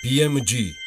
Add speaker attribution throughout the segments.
Speaker 1: BMG.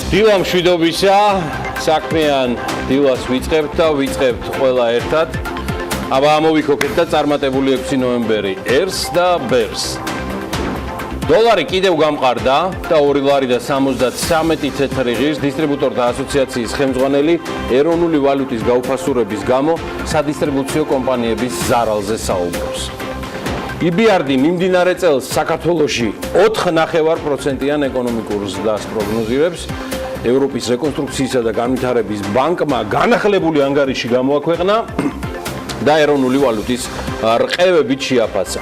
Speaker 1: დილა მშვიდობისა, საქმიან დილას ვიწყებთ და ვიწყებთ ყველა ერთად. აბა ამოვიქოქეთ და წარმატებული 6 ნოემბერი ერს და ბერს. დოლარი კიდევ გამყარდა და 2 ლარი და 73 თეთრი ღირს დისტრიბუტორთა ასოციაციის ხელმძღვანელი ეროვნული ვალუტის გაუფასურების გამო სადისტრიბუციო კომპანიების ზარალზე საუბრობს. EBRD მიმდინარე წელს საქართველოში 4.9%-იან ეკონომიკურ ზრდას პროგნოზირებს. ევროპის რეკონსტრუქციისა და განვითარების ბანკმა განახლებული ანგარიში გამოაქვეყნა და ეროვნული ვალუტის რყევებით შეაფასა.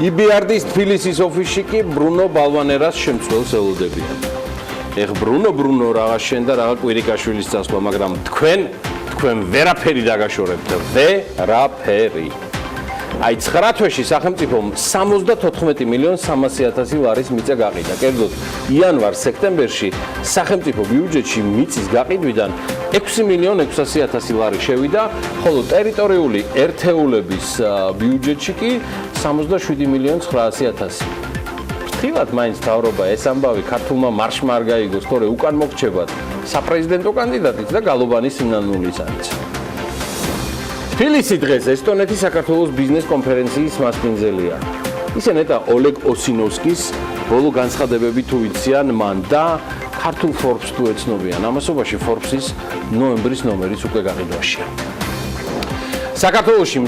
Speaker 1: EBRD-ის თბილისის ოფისში კი ბრუნო ბალვანერას შემცველს ელოდებიან. ეხ ბრუნო რაღაც შენ და რაღაც კვირიკაშვილის წასვლა, მაგრამ თქვენ ვერაფერი დაგაშორებთ, ვერაფერი. Აი 9 თვეში სახელმწიფომ 74,300,000 ლარის მიწა გაყიდა. კერძოდ, იანვარ-სექტემბერში სახელმწიფო ბიუჯეტში მიწის გაყიდვიდან 6,600,000 ლარი შევიდა, ხოლო ტერიტორიული ერთეულების ბიუჯეტში კი 67,900,000. ფრთხილად მაინც თავრობა ეს ამბავი ქართულმა მარშმა არ გაიგოს, თორე უკან მოგჩებათ საპრეზიდენტო კანდიდატიც და გალობანის სინანულისანიც. თბილისი დღეს ესტონეთის საქართველოს ბიზნეს კონფერენციის მასპინძელია. ისე ნეტა ოლეგ ოსინოვსკის ბოლო განცხადებები თუ იციან მან და ქართულ Forbes თუ ეცნობიან. ამასობაში Forbes-ის ნოემბრის ნომერიც უკვე გაყიდვაშია. საქართველოში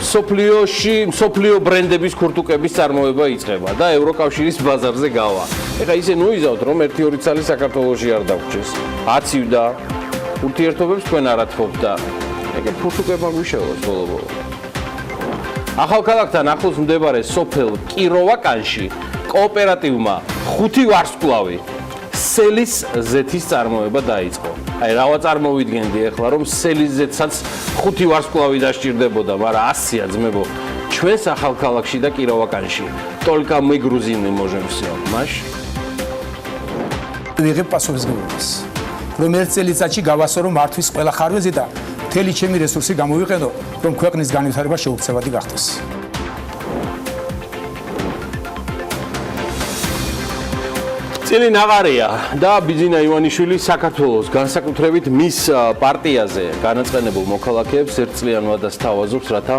Speaker 1: მსოფლიო ბრენდების ქურთუკების წარმოება იწყება და ევროკავშირის ბაზარზე გავა. ეხლა ისე ნუიზავთ, რომ 1-2 წელი საქართველოში არ დაგვრჩეს. აცივდა ურთიერთობებს თქვენ არ ათხოვთ და ეგ ფურთუკებმა გვიშევოს ბოლო-ბოლო. ახალქალაქთან ახლოს მდებარე სოფელ კიროვაკანში კოოპერატივმა 5 ვარსკვლავი სელის ზეთის წარმოება დაიწყო. აი რავა წარმოვიდგენდი ახლა რომ სელის ზეთსაც 5 ვარსკვლავი დასჭირდებოდა, მაგრამ 100-ია ძმებო. ჩვენს ახალქალაქში და კიროვაკანში только мы грузины можем всё. маш
Speaker 2: ვიღებ პასუხისმგებლობას. რომ ერთ წელიწადში გავასწორო მართვის ყველა ხარვეზი და მთელი ჩემი რესურსი გამოვიყენო, რომ ქვეყნის განვითარება შეუცვლელი გახდეს.
Speaker 1: წილი ნაღარია და ბიძინა ივანიშვილი საქართველოს განსაკუთრებით მის პარტიაზე განაწყენებულ მოქალაქეებს ერთწლიან ვადას თავაზობს, რათა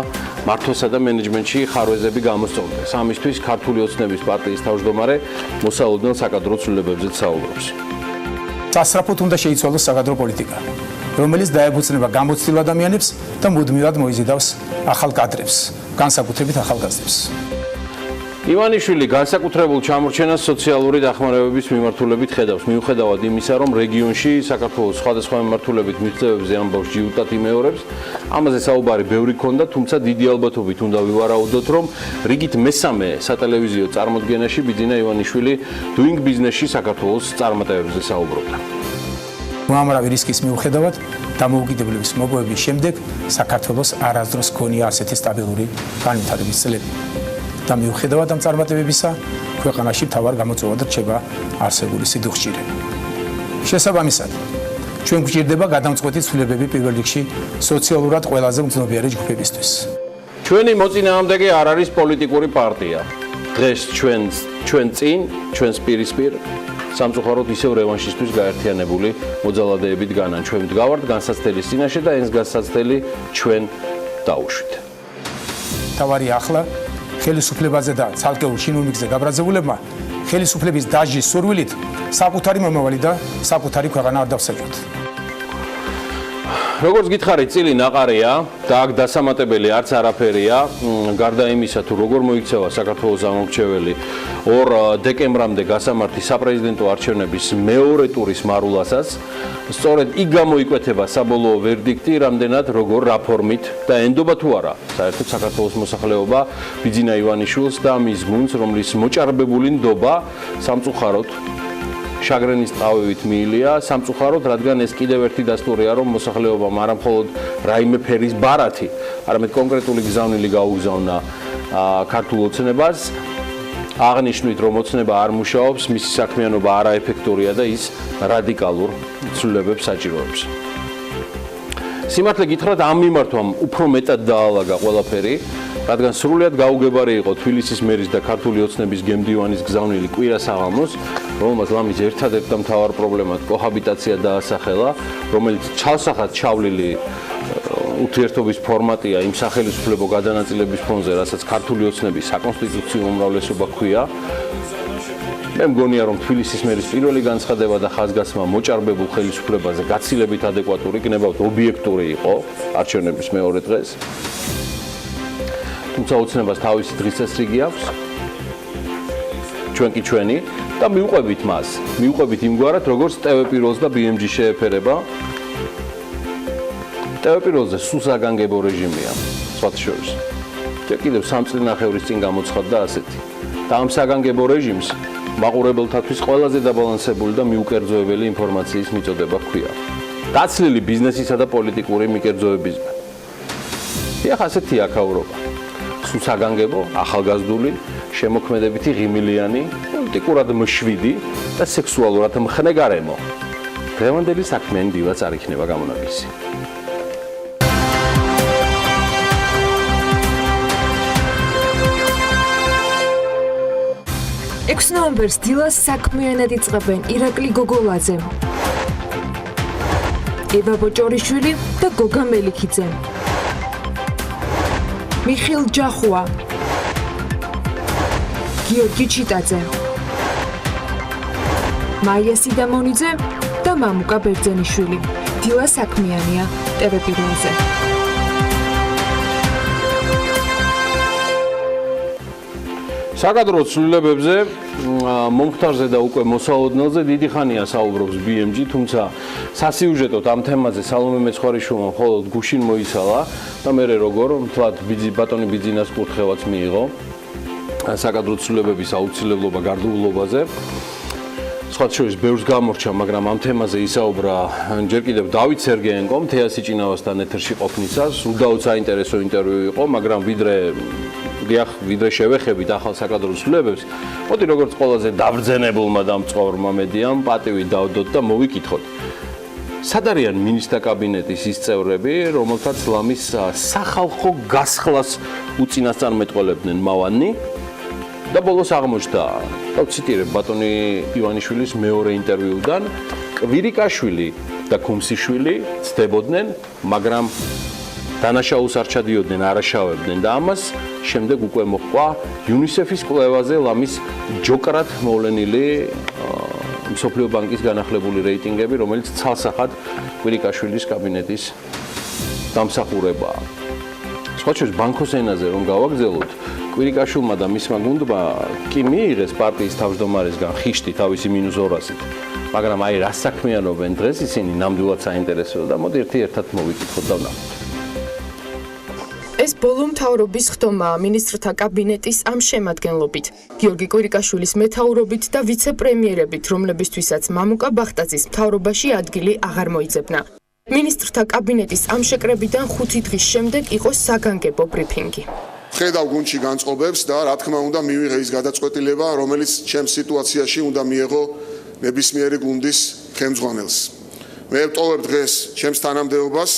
Speaker 1: მართვასა და მენეჯმენტში ხარვეზები გამოსწორდეს. ამისთვის ქართული ოცნების პარტიის თავმჯდომარე მოსალოდნელ საკადრო ცვლილებებზე საუბრობს.
Speaker 2: სასწრაფოდ უნდა შეიცვალოს საკადრო პოლიტიკა, რომელიც დაეფუძნება გამოცდილ ადამიანებს და მუდმივად მოიზიდავს ახალ კადრებს, განსაკუთრებით ახალგაზრდებს.
Speaker 1: ივანიშვილი განსაკუთრებულ ჩამორჩენას სოციალური დახმარებების მიმართულებით ხედავს, მიუხედავად იმისა, რომ რეგიონში საქართველოს სხვადასხვა მიმართულებით მიღწევებზე ამბავს ჯიუტად იმეორებს. ამაზე საუბარი ბევრი ქონდა, თუმცა დიდი ალბათობით უნდა ვივარაუდოთ, რომ რიგით მესამე სატელევიზიო წარმოდგენაში ბიძინა ივანიშვილი doing business-ში საქართველოს წარმატებებზე საუბრობდა.
Speaker 2: უამრავი რისკის მიუხედავად დამოუკიდებლობის მოპოვების შემდეგ საქართველოს არასდროს ჰქონია ასეთი სტაბილური განვითარების წლები. და მიუხედავად ამ წარმატებებისა, ქვეყანაში მთავარ გამოწვევად რჩება არსებული სიდუხჭირე. შესაბამისად, ჩვენ გვჭირდება გადამწყვეტი ცვლილებები პირველ რიგში სოციალურად ყველაზე უცნობიარი ჯგუფებისთვის.
Speaker 1: ჩვენი მოწინააღმდეგე არ არის პოლიტიკური პარტია. დღეს ჩვენს პირისპირ სამწუხაროდ ისევ რევანშისთვის გაერთიანებული მოძალადეებით განან. ჩვენ ვდგავართ განსაცდელის წინაშე და ეს განსაცდელი ჩვენ დაუშვით.
Speaker 2: თავარი ახლა ხელისუფლებაზე და ცალკეულ შინუნიკზე გაბრაზებულებმა ხელისუფლების დაჟის სურვილით საკუთარი მომავალი და საკუთარი ქვეყანა არ დავსაჯოთ.
Speaker 1: როგორც გითხარით, წილი ნაყარია და აქ დასამატებელი არც არაფერია. გარდა იმისა, თუ როგორ მოიქცევა საქართველოს ამორჩეველი 2 დეკემბრამდე გასამართი საპრეზიდენტო არჩევნების მეორე ტურის მარულასაც, სწორედ იქ გამოიკვეთება საბოლოო ვერდიქტი, რამდენად როგორ რა ფორმით და ენდობა თუ არა საერთოდ საქართველოს მოსახლეობა ბიძინა ივანიშვილს და მის გუნდს, რომლის მოჭარბებული ნდობა სამწუხაროდ შაგრენის ტყავივით მიილია, სამწუხაროდ, რადგან ეს კიდევ ერთი დასტურია, რომ მოსახლეობამ არა მხოლოდ რაიმე ფერის ბარათი, არამედ კონკრეტული გზავნილი გაუგზავნა ქართულ ოცნებას, აღნიშნვით, რომ ოცნება არ მუშაობს, მისი საქმიანობა არაეფექტურია და ის რადიკალურ ცვლილებებს საჭიროებს. სიმართლე გითხრათ, ამ მიმართვამ უფრო მეტად დაალაგა ყველაფერი, რადგან სრულად გაუგებარი იყო თბილისის მერის და ქართული ოცნების გემდივანის გზავნილი კვირა საღამოს, რომელმაც ლამის ერთადერთ და მთავარ პრობლემად კოჰაბიტაცია დაასახელა, რომელიც ჩალსახად ჩავლილი ურთიერთობის ფორმატია იმ სახელმწიფო გადანაწილების ფონზე, რასაც ქართული ოცნების საკონსტიტუციო უმრავლესობა ჰქვია. მე მგონია, რომ თბილისის მერის პირველი განცხადება და ხაზგასმა მოჭარბებულ ხელისუფლებაზე გაცილებით ადეკვატური, გნებავთ ობიექტური იყო არჩევნების მეორე დღეს. თუმცა ოცნებას თავისი დღესასრიგი აქვს, ჩვენ კი ჩვენი და მივყვებით მას. მივყვებით იმგვარად, როგორც ტევ-პირველს და BMG შეეფერება. ტევ-პირველზე სულ საგანგებო რეჟიმია, სხვათა შორის. ჯერ კიდევ 3 წლინახევრის წინ გამოცხადდა ასეთი. და ამ საგანგებო რეჟიმს მაყურებელთათვის ყველაზე დაბალანსებული და მიუკერძოებელი ინფორმაციის მიწოდება ჰქვია. დაცლილი ბიზნესისა და პოლიტიკური მიკერძოებისგან. ეხლა ასეთი აქაურობა. სულ საგანგებო, ახალგაზრდული, შემოქმედებითი ღიმილიანი, პოლიტიკურად მშვიდი და სექსუალურად მხნე გარემო. დღევანდელი საქმიანი დილაც არ იქნება გამონაკლისი.
Speaker 3: 6 ნოემბერს დილას საქმიანად იწყებენ ირაკლი გოგოლაძე, ევა ბოჭორიშვილი და გოგა მელიქიძე, მიხეილ ჯახუა, გიორგი ჩიტაძე, მაია სიდამონიძე და მამუკა ბერძენიშვილი. დილა საქმიანია ტელეპიროზე.
Speaker 1: საკადრო ცვლილებებზე, მომხდარზე და უკვე მოსალოდნელზე დიდი ხანია საუბრობს BMG, თუმცა სასიუჟეტოდ ამ თემაზე სალომე მეცხვარიშვილმა მხოლოდ გუშინ მოიცალა და მე როგორ მთლად ბატონი ბიძინას კურთხევაც მიიღო საკადრო ცვლილებების აუცილებლობა გარდაულობაზე. სხვათა შორის ბევრს გამორჩა, მაგრამ ამ თემაზე ისაუბრა ჯერ კიდევ დავით სერგეენკომ თეასი ჭინავასთან ეთერში ყოფნისას. უდაოდ საინტერესო ინტერვიუ იყო, მაგრამ ვიდრე შევეხებით ახალ საკადრო ცვლილებებს, მოდი როგორც ყველაზე დაბრძენებულმა და მწყოვრმა მედიამ პატივი დავდოთ და მოვიკითხოთ. სად არიან მინისტრთა კაბინეტის ის წევრები, რომელთაც ლამის სახალხო გასხლას უწინასწარმეტყველებდნენ მავანი? და ბოლოს აღმოჩნდა, ვციტირებ ბატონი ივანიშვილის მეორე ინტერვიუდან, კვირიკაშვილი და ქუმსიშვილი ცდებოდნენ, მაგრამ დანაშაულს არ ჩადიოდნენ, არაშავებდნენ და ამას შემდეგ უკვე მოჰყვა UNICEF-ის კვლევაზე ლამის ჯოკრად მოვლენილი მსოფლიო ბანკის განახლებული რეიტინგები, რომელიც ცალსახად კვირიკაშვილის კაბინეტის დამსახურებაა. სხვათა შორის ბანკოს ენაზე რომ გავაგრძელოთ, კვირიკაშვილმა და მისმა გუნდმა კი მიიღეს პარტიის თავმჯდომარესგან ხიშტი თავისი -200-ით, მაგრამ აი რა საქმიანობენ დღეს ისინი ნამდვილად საინტერესოა და მოდი ერთად მოვიკითხოთ და ვნახოთ.
Speaker 3: ეს ბოლო მთავრობის ხდომაა მინისტრთა კაბინეტის ამ შემადგენლობით. გიორგი კვირიკაშვილის მეთაურობით და ვიცე-პრემიერებით, რომლებისთვისაც მამუკა ბახტაძის მთავრობაში ადგილი აღარ მოიძებნა. მინისტრთა კაბინეტის ამ შეკრებიდან 5 დღის შემდეგ იყო საგანგებო ბრიფინგი.
Speaker 4: ხედავ გუნდში განწყობებს და რა თქმა უნდა მივიღე ის გადაწყვეტილება, რომელიც ჩემს სიტუაციაში უნდა მიეღო ნებისმიერი გუნდის ხელმძღვანელს. მე ვტოვებ დღეს ჩემს თანამდებობას.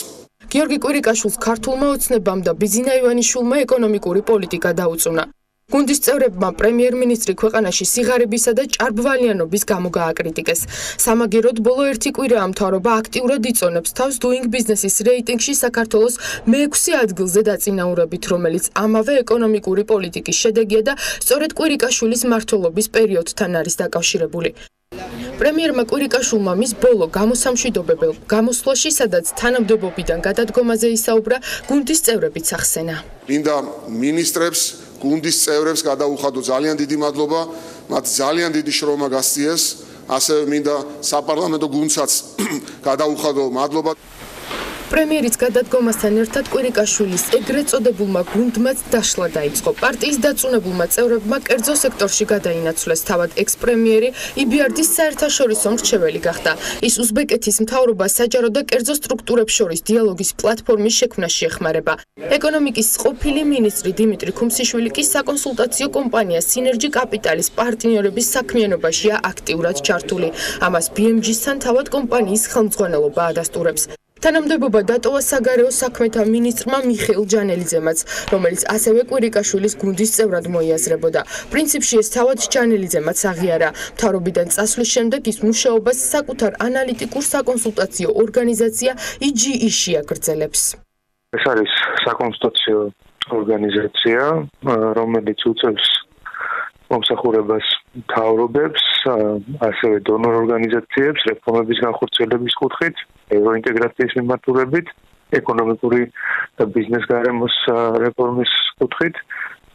Speaker 3: გიორგი კვირიკაშვილს ქართულმა ოცნებამ და ბიძინა ივანიშვილმა ეკონომიკური პოლიტიკა დაუწუნა. გუნდის წევრებმა პრემიერ-მინისტრი ქვეყანაში სიღარიბისა და ჭარბვალიანობის გამო გააკრიტიკეს. სამაგეროდ ბოლო 1 კვირაა მთავრობა აქტიურად იწონებს თავს Doing Business-ის რეიტინგში საქართველოს მე-6 ადგილზე დაწინაურებით, რომელიც ამავე ეკონომიკური პოლიტიკის შედეგია და სწორედ კვირიკაშვილის მმართველობის პერიოდთან არის დაკავშირებული. პრემიერმა კვირიკაშვილმა მის ბოლო გამოსამშვიდობებელ გამოსვლაში, სადაც თანამდებობიდან გადადგომაზე ისაუბრა, გუნდის წევრებიც ახსენა.
Speaker 4: მინდა მინისტრებს, გუნდის წევრებს გადაუხადო ძალიან დიდი მადლობა, მათ ძალიან დიდი შრომა გასწიეს, ასევე მინდა საპარლამენტო გუნდსაც გადაუხადო მადლობა.
Speaker 3: პრემიერის გადადგომასთან ერთად კვირიკაშვილის ეგრეთ წოდებულმა გუნდმაც დაშლა დაიწყო. პარტიის დაწუნებულმა წევრებმა კერძო სექტორში გადაინაცვლეს. თავად ექს-პრემიერი იბიარდის საერთაშორისო მრჩეველი გახდა. ის უზბეკეთის მთავრობას საჯარო და კერძო სტრუქტურებს შორის დიალოგის პლატფორმის შექმნაში ეხმარება. ეკონომიკის ყოფილი მინისტრი დიმიტრი ქუმსიშვილი კი საკონსულტაციო კომპანია სინერჯი კაპიტალის პარტნიორების საქმიანობაშია აქტიურად ჩართული. ამას BMG-სთან თავად კომპანიის ხელმძღვანელობა ადასტურებს. თანამდებობა დატოვა საგარეო საქმეთა მინისტრმა მიხეილ ჯანელიძემაც, რომელიც ასევე კვირიკაშვილის გუნდის წევრად მოიაზრებოდა. პრინციპში ეს თავად ჯანელიძემაც აღიარა. მთავრობიდან წასვლის შემდეგ ის მუშაობას საკუთარ ანალიტიკურ საკონსულტაციო ორგანიზაცია EGE-ში აგრძელებს.
Speaker 5: ეს არის საკონსულტაციო ორგანიზაცია, რომელიც უწევს მომსახურებას მთავრობებს, ასევე დონორ ორგანიზაციებს რეფორმების განხორციელების კუთხით, ევროინტეგრაციის მიმართულებით, ეკონომიკური და ბიზნეს გარემოს რეფორმის კუთხით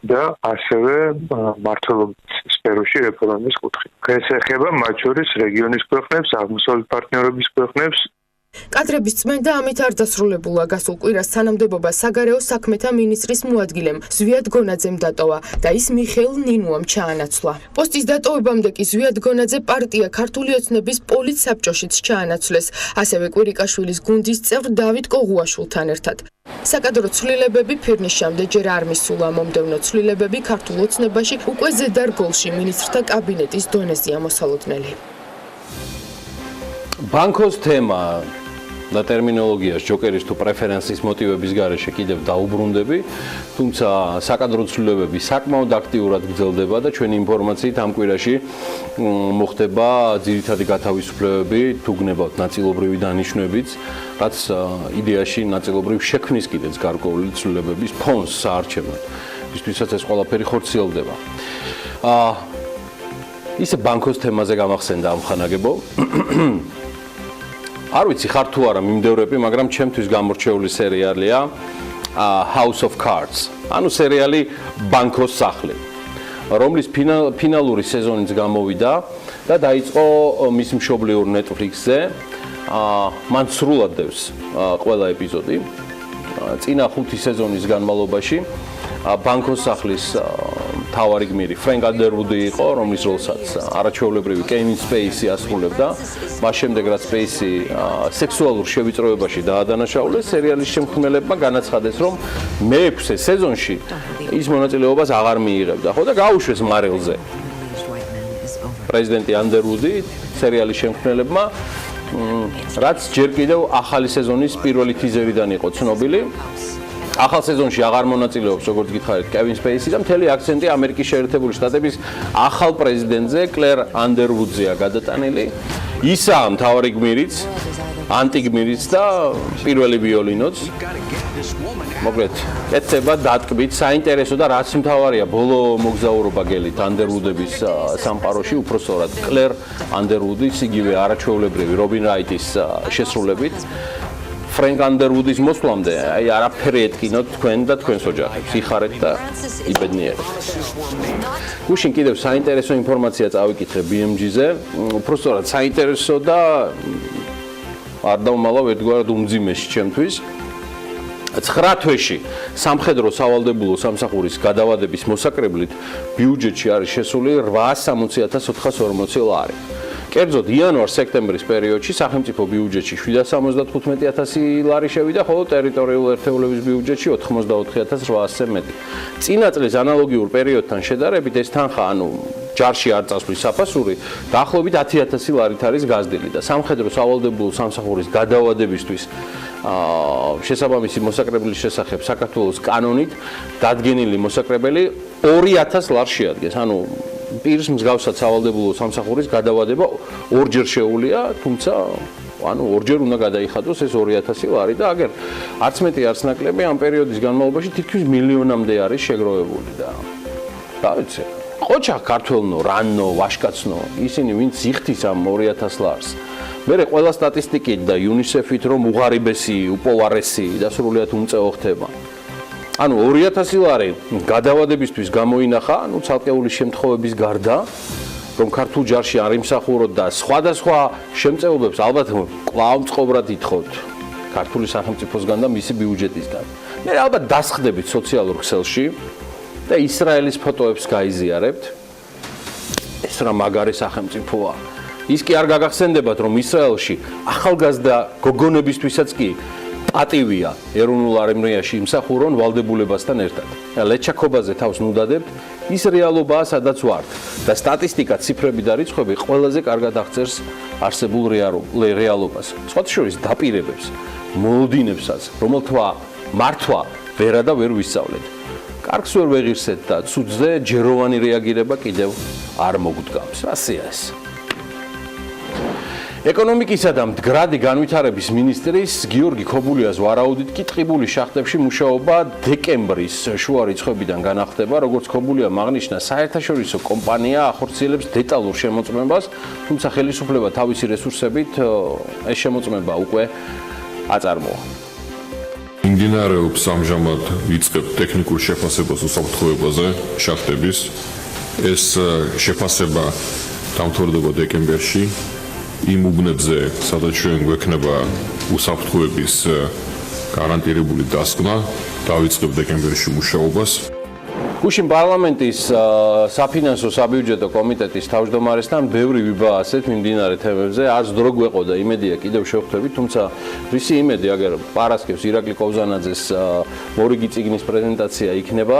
Speaker 5: და ასევე მმართველობის სფეროში რეფორმის კუთხით. ეს ეხება მათ შორის რეგიონის ქვეყნებს, აღმოსავლეთ პარტნიორობის ქვეყნებს.
Speaker 3: კადრების წმენდა ამით არ დასრულებულა. გასულ კვირას თანამდებობა საგარეო საქმეთა მინისტრის მოადგილემ ზვიად გონაძემ დატოვა და ის მიხეილ ნინუამ ჩაანაცვლა. პოსტის დატოვებამდე კი ზვიად გონაძე პარტია ქართული ოცნების პოლიტსაბჭოშიც ჩაანაცვლეს, ასევე კვირიკაშვილის გუნდის წევრ დავით კოღუაშვილთან ერთად. საკადრო ცვლილებები ფირნიშამდე ჯერ არ მისულა. მომდევნო ცვლილებები ქართულ ოცნებაში უკვე ზედარგოლში მინისტრთა კაბინეტის დონეზეა მოსალოდნელი.
Speaker 1: ბანკოს თემა და ტერმინოლოგიას ჯოკერის თუ პრეფერენსის მოტივების გარეშე კიდევ დაუბრუნდები, თუმცა საკადრო ცვლილებები საკმაოდ აქტიურად გრძელდება და ჩვენი ინფორმაციით ამ კვირაში მოხდება ძირითადი გათავისუფლებები, თუ გნებავთ ნაწილობრივი დანიშვნებიც, რაც იდეაში ნაწილობრივ შექმნის კიდეც გარკვეული ცვლილებების ფონს საარჩევნოდ, მისთვისაც ეს ყველაფერი ხორციელდება. ისე ბანკოს თემაზე გამახსენდა ამ ხანაგებო. არ ვიცი ხარ თუ არა მიმდევრები, მაგრამ ჩემთვის გამორჩეული სერიალია House of Cards. ანუ სერიალი ბანკოს სახლი, რომლის ფინალური სეზონიც გამოვიდა და დაიწყო მის მშობლიურ Netflix-ზე. მან სრულად დევს ყველა ეპიზოდი. წინა 5 სეზონის განმავლობაში ბანკოს სახლის მთავარი გმირი ფრენკ ანდერვუდი იყო, რომლის როლსაც არაჩვეულებრივი კევინ სპეისი ასრულებდა. მას შემდეგ რაც სპეისი სექსუალურ შევიწროებაში დაადანაშაულეს, სერიალის შემქმნელებმა განაცხადეს, რომ მე-6 სეზონში ის მონაწილეობას აღარ მიიღებდა, ხო და გაუშვეს მარელზე. პრეზიდენტი ანდერვუდი სერიალის შემქმნელებმა, რაც ჯერ კიდევ ახალი სეზონის პირველი თიზერიდან იყო ცნობილი. ახალ სეზონში აღარ მონაწილეობს, როგორც გითხარით, კევინ სპეისი და მთელი აქცენტი ამერიკის შეერთებული შტატების ახალ პრეზიდენტზე, კლერ ანდერვუდზეა გადატანილი. ისაა მთავარი გმირიც, ანტიგმირიც და პირველი ვიოლინოც. მოკლედ, კეთდება დატკბით, საინტერესო და რაც მთავარია, ბოლო მოგზაურობა გელით ანდერვუდების სამყაროში, უпроსტად კლერ ანდერვუდის, იგივე არაჩვეულებრივი რობინ რაიტის შესრულებით. ფრენკ ანდერვუდის მოსვლამდე, აი არაფერი ეთქინოთ თქვენ და თქვენს ოჯახებს, იხარეთ და იბედნიერეთ. გუშინ კიდევ საინტერესო ინფორმაცია წავიკითხე BMG-ზე, უпроსტად საინტერესო და არ დავმალავ ერთგვარად უმძიმეში ჩემთვის. 9 თვეში სამხედრო სავალდებულო სამსახურის გადავადების მოსაკრებლით ბიუჯეტში არის შესული 860.440 ლარი. კერძოდ იანვარ-სექტემბრის პერიოდში სახელმწიფო ბიუჯეტში 775.000 ლარი შევიდა, ხოლო ტერიტორიული ერთეულების ბიუჯეტში 84.800-ზე მეტი. წინა წლის ანალოგიურ პერიოდთან შედარებით ეს თანხა, ანუ ჯარში არ წასვლის საფასური, დაახლოებით 10.000 ლარით არის გაზრდილი და სამხედრო სავალდებულო სამსახურის გადავადებისთვის შესაბამისი მოსაკრებლის შესახებ საქართველოს კანონით დადგენილი მოსაკრებელი 2.000 ლარს შეადგენს. ანუ პირს მსგავსად სავალდებულო სამსახურის გადავადება ორჯერ შეუულია, თუმცა ანუ ორჯერ უნდა გადაიხადოს ეს 2.000 ლარი და აგერ არც მეტი არც ნაკლები ამ პერიოდის განმავლობაში თითქმის მილიონამდე არის შეგროვებული და დავიცე. ყოჩა ქართველნო, რანო, ვაშკაცნო, ისინი ვინც იხდის ამ 2000 ლარს. მე ყველა სტატისტიკით და UNICEF-ით რომ უღარიბესი, უპოვარესი და სრულიად უმწეო ხდება. ანუ 2000 ლარი გადავადებისთვის გამოინახა, ანუ ცალკეული შემთხვევების გარდა, რომ ქართულ ჯარში არ იმსახუროთ და სხვადასხვა შემწეობებს ალბათ კვლავ მწყობრად ითხოვთ ქართული სახელმწიფოსგან და მისი ბიუჯეტისგან. მე ალბათ დასხდებით სოციალურ ქსელში და ისრაელის ფოტოებს გაიზიარებთ. ეს რა მაგარი სახელმწიფოა. ის კი არ გაგახსენდებათ, რომ ისრაელში ახალგაზრდა გოგონებისთვისაც კი პატივია ეროვნულ არმიაში იმსახურონ ვალდებულებასთან ერთად. ლეჩაკობაზე თავს ნუდადებთ, ის რეალობაა, სადაც ვართ და სტატისტიკა, ციფრები და რიცხვები ყველაზე კარგად აღწერს არსებულ რეალობას. სხვათა შორის დაპირებებს, მოლოდინებსაც, რომელთა მართვა ვერა და ვერ ვისწავლეთ. კარგს ვერ ვეღირსეთ და ცუდზე ჯეროვანი რეაგირება კიდევ არ მოგვდგამს. რასია ეს? ეკონომიკისა და მდგრადი განვითარების მინისტრის გიორგი ქობულიას ვარაუდით კი ტყიბული შახტებში მუშაობა დეკემბრის შუა რიცხვებიდან განახდება, როგორც ქობულიამ აღნიშნა, საერთაშორისო კომპანია ახორციელებს დეტალურ შემოწმებას, თუმცა ხელისუფლება თავისი რესურსებით ეს შემოწმება უკვე აწარმოა.
Speaker 6: მიმდინარეობს ამჟამად ვიწყებთ ტექნიკურ შეფასებას უსაფრთხოებაზე შახტების. ეს შეფასება დამთავრდება დეკემბერში. იმ უბნებზე, სადაც ჩვენ გვექნება უსაფრთხოების გარანტირებული დასკვნა, დავიწყებ დეკემბერში მუშაობას.
Speaker 1: გუშინ პარლამენტის საფინანსო საბიუჯეტო კომიტეტის თავმჯდომარესთან ბევრი ვიბა ასეთ მიმდინარე თემებზე, არც დრო გვეყოდა, იმედია კიდევ შევხვდებით, თუმცა რისი იმედი, აგერ პარასკევს ირაკლი კოვზანაძეს მორიგი წიგნის პრეზენტაცია იქნება,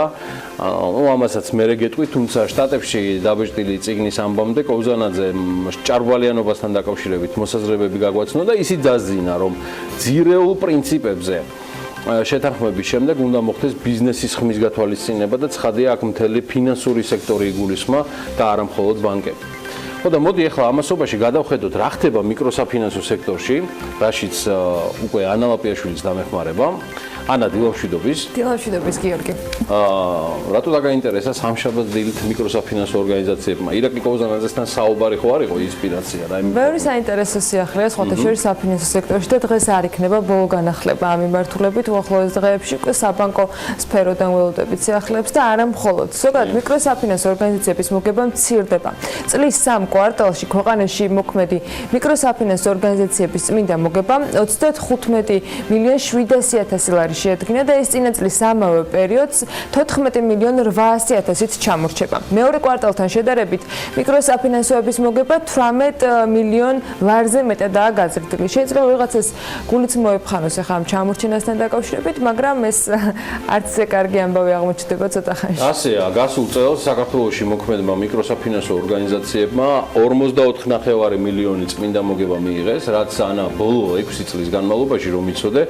Speaker 1: ამასაც მერე გეტყვით, თუმცა შტატებში დაბეჭდილი წიგნის ამბამდე კოვზანაძე ჭარბვალიანობასთან დაკავშირებით მოსაზრებები გაგვაცნო და ისიც დაძინა, რომ ძირეულ პრინციპებზე შეთანხმების შემდეგ უნდა მოხდეს ბიზნესის ხმის გათვალისწინება და ცხადია აქ მთელი ფინანსური სექტორი იგულისხმა და არა მხოლოდ ბანკები. ხო და მოდი ახლა ამასობაში გადავხედოთ რა ხდება მიკროსაფინანსო სექტორში, რაშიც უკვე ანა ლაპიაშვილის დამეხმარება. ანა, დილამშვიდობის.
Speaker 3: დილამშვიდობის, გიორგი.
Speaker 1: რატო დაგაინტერესა სამშაბათ დილით მიკროსაფინანსო ორგანიზაციებმა? ირაკლი კოვზანაძესთან საუბარი ხო არ იყო ინსპირაცია რა?
Speaker 7: ბევრი საინტერესო სიახლეა სხვათა შორის საფინანსო სექტორში და დღეს არ იქნება ბოლო განახლება ამ მიმართულებით უახლოეს დღეებში უკვე საბანკო სფეროდან ველოდებით სიახლეებს და არა მხოლოდ. ზოგადად მიკროსაფინანსო ორგანიზაციების მოგება მცირდება. წლის 3 კვარტალში ქვეყანაში მოქმედი მიკროსაფინანსო ორგანიზაციების წმინდა მოგება 35,700,000 ლარი შეადგინა და ეს წინა წლის ამავე პერიოდს 14,800,000-ით ჩამორჩება. მეორე კვარტალთან შედარებით მიკროსაფინანსოების მოგება 18,000,000 ლარზე მეტადაა გაზრდილი. შეიძლება ვიღაცას გულიც მოეფხანოს ახლა ამ ჩამორჩენასთან დაკავშირებით, მაგრამ ეს არც ისე კარგი ამბავი აღმოჩნდება ცოტა ხანში.
Speaker 1: ასეა, გასულ წელს საქართველოში მოქმედმა მიკროსაფინანსო ორგანიზაციებმა 44,5 მილიონი წმინდა მოგება მიიღეს, რაც ანა ბოლო 6 წლის განმავლობაში რომ იცოდე,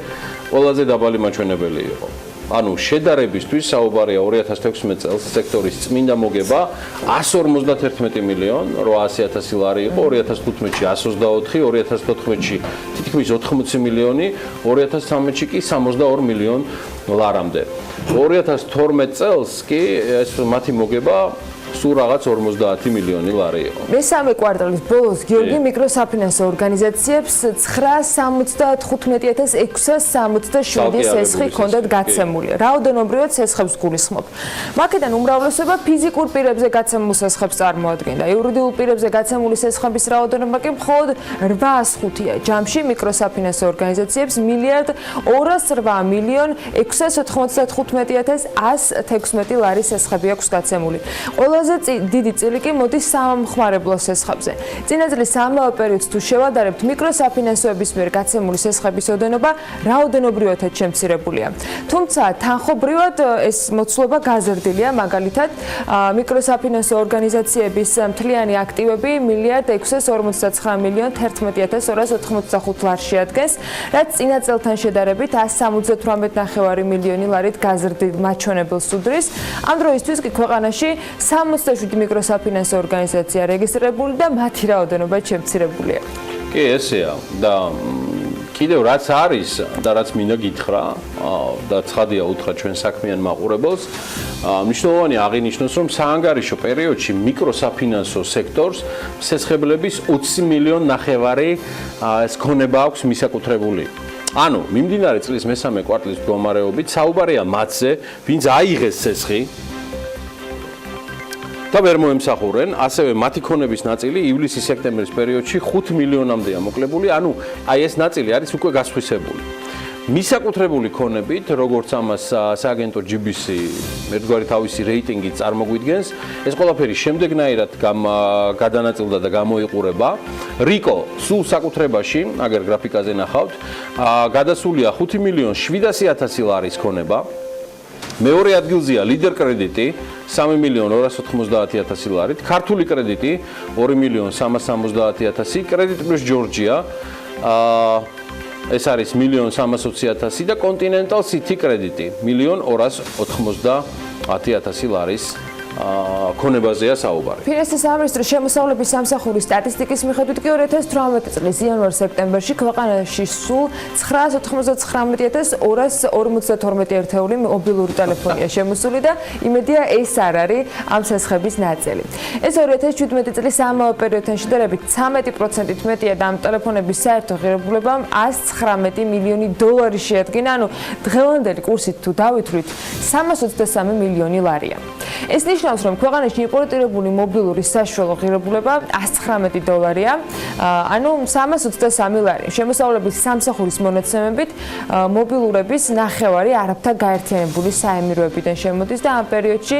Speaker 1: ყველაზე დაბალი მაჩვენებელი იყო. ანუ შედარებისთვის საუბარია 2016 წელს სექტორის წმინდა მოგება 151,800,000 ლარი იყო, 2015-ში 124, 2014-ში თითქმის 80 მილიონი, 2013-ში კი 62 მილიონ ლარამდე. 2012 წელს კი ეს მათი მოგება სულ რაღაც 50 მილიონი ლარი იყო.
Speaker 7: მესამე კვარტალის ბოლოს გიორგი მიკროსაფინანსო ორგანიზაციებს 975,667 სესხი ჰქონდათ გაცემული. რაოდენობრივად სესხებს გულისხმობ. მაქედან უმრავლესობა ფიზიკურ პირებზე გაცემულ სესხებს წარმოადგენდა. იურიდიულ პირებზე გაცემული სესხების რაოდენობა კი მხოლოდ 805-ია. ჯამში მიკროსაფინანსო ორგანიზაციებს 1,2,695,116 ლარი სესხები აქვს გაცემული. დიდი წილი კი მოდის სამხმარებლო სესხებზე. წინა წლის ამავე პერიოდს თუ შევადარებთ, მიკროსაფინანსოების მიერ გაცემული სესხების ოდენობა რაოდენობრივადაც შემცირებულია. თუმცა თანხობრივად ეს მოცულობა გაზრდილია, მაგალითად, მიკროსაფინანსო ორგანიზაციების მთლიანი აქტივები 1,659,11,285 ლარს შეადგენს, რაც წინა წელთან შედარებით 178,9 მილიონი ლარით გაზრდილ მაჩვენებელს უდრის. ამ დროისთვის კი ქვეყანაში 67 მიკროსაფინანსო ორგანიზაცია რეგისტრირებული და მათი რაოდენობა შემცირებულია.
Speaker 1: კი, ესეა და კიდევ რაც არის და რაც მინდა გითხრა და ცხადია უთხრა ჩვენ საქმიან მაყურებელს, მნიშვნელოვანი აღინიშნოს, რომ საანგარიშო პერიოდში მიკროსაფინანსო სექტორს მსესხებლების 20 მილიონი ნახევარი ეს ქონება აქვს მისაკუთრებული. ანუ მიმდინარე წლის მესამე კვარტლის მდგომარეობით საუბარია მათზე, ვინც აიღეს ცესხი და ვერ მოემსახურენ, ასევე მათი ქონების ნაწილი ივლისი-სექტემბრის პერიოდში 5 მილიონამდეა მოკლებული, ანუ აი ეს ნაწილი არის უკვე გასხვისებული. მისაკუთრებული ქონებით, როგორც ამას სააგენტო GBC ერთგვარი თავისი რეიტინგი წარმოგვიდგენს, ეს ყველაფერი შემდეგნაირად გადანაწილდა და გამოიყურება. რიკო სულ საკუთრებაში, აგერ გრაფიკაზე ნახავთ, გადასულია 5 მილიონ 700.000 ლარის ქონება. მეორე ადგილზეა ლიდერ კრედიტი 3 მილიონ 290.000 ლარით, ქართული კრედიტი 2 მილიონ 370.000, კრედიტ პლუს ჯორჯია ეს არის 1.320.000 და კონტინენტალ სიტი კრედიტი 1.290.000 ლარის ქონებაზეა საუბარი.
Speaker 7: ფინანსის სამინისტროს შემოსავლების სამსახურის სტატისტიკის მიხედვით კი 2018 წლის იანვარ-სექტემბერში ქვეყანაში სულ 999.252 ერთეული მობილური ტელეფონია შემოსული და იმედია ეს არ არის ამ სასხების ნაწილი. ეს 2017 წლის ამავე პერიოდთან შედარებით 13%-ით მეტია და ამ ტელეფონების საერთო ღირებულებამ 119 მილიონი დოლარი შეადგინა, ანუ დღევანდელი კურსით თუ დავითვლით 323 მილიონი ლარია. ეს ნიშნავს, რომ ქვეყანაში იმპორტირებული მობილური საშუალო ღირებულება 119 დოლარია, ანუ 323 ლარი. შემოსავლების სამსახურის მონაცემებით მობილურების ნახევარი არაბთა გაერთიანებული საემიროებიდან შემოდის და ამ პერიოდში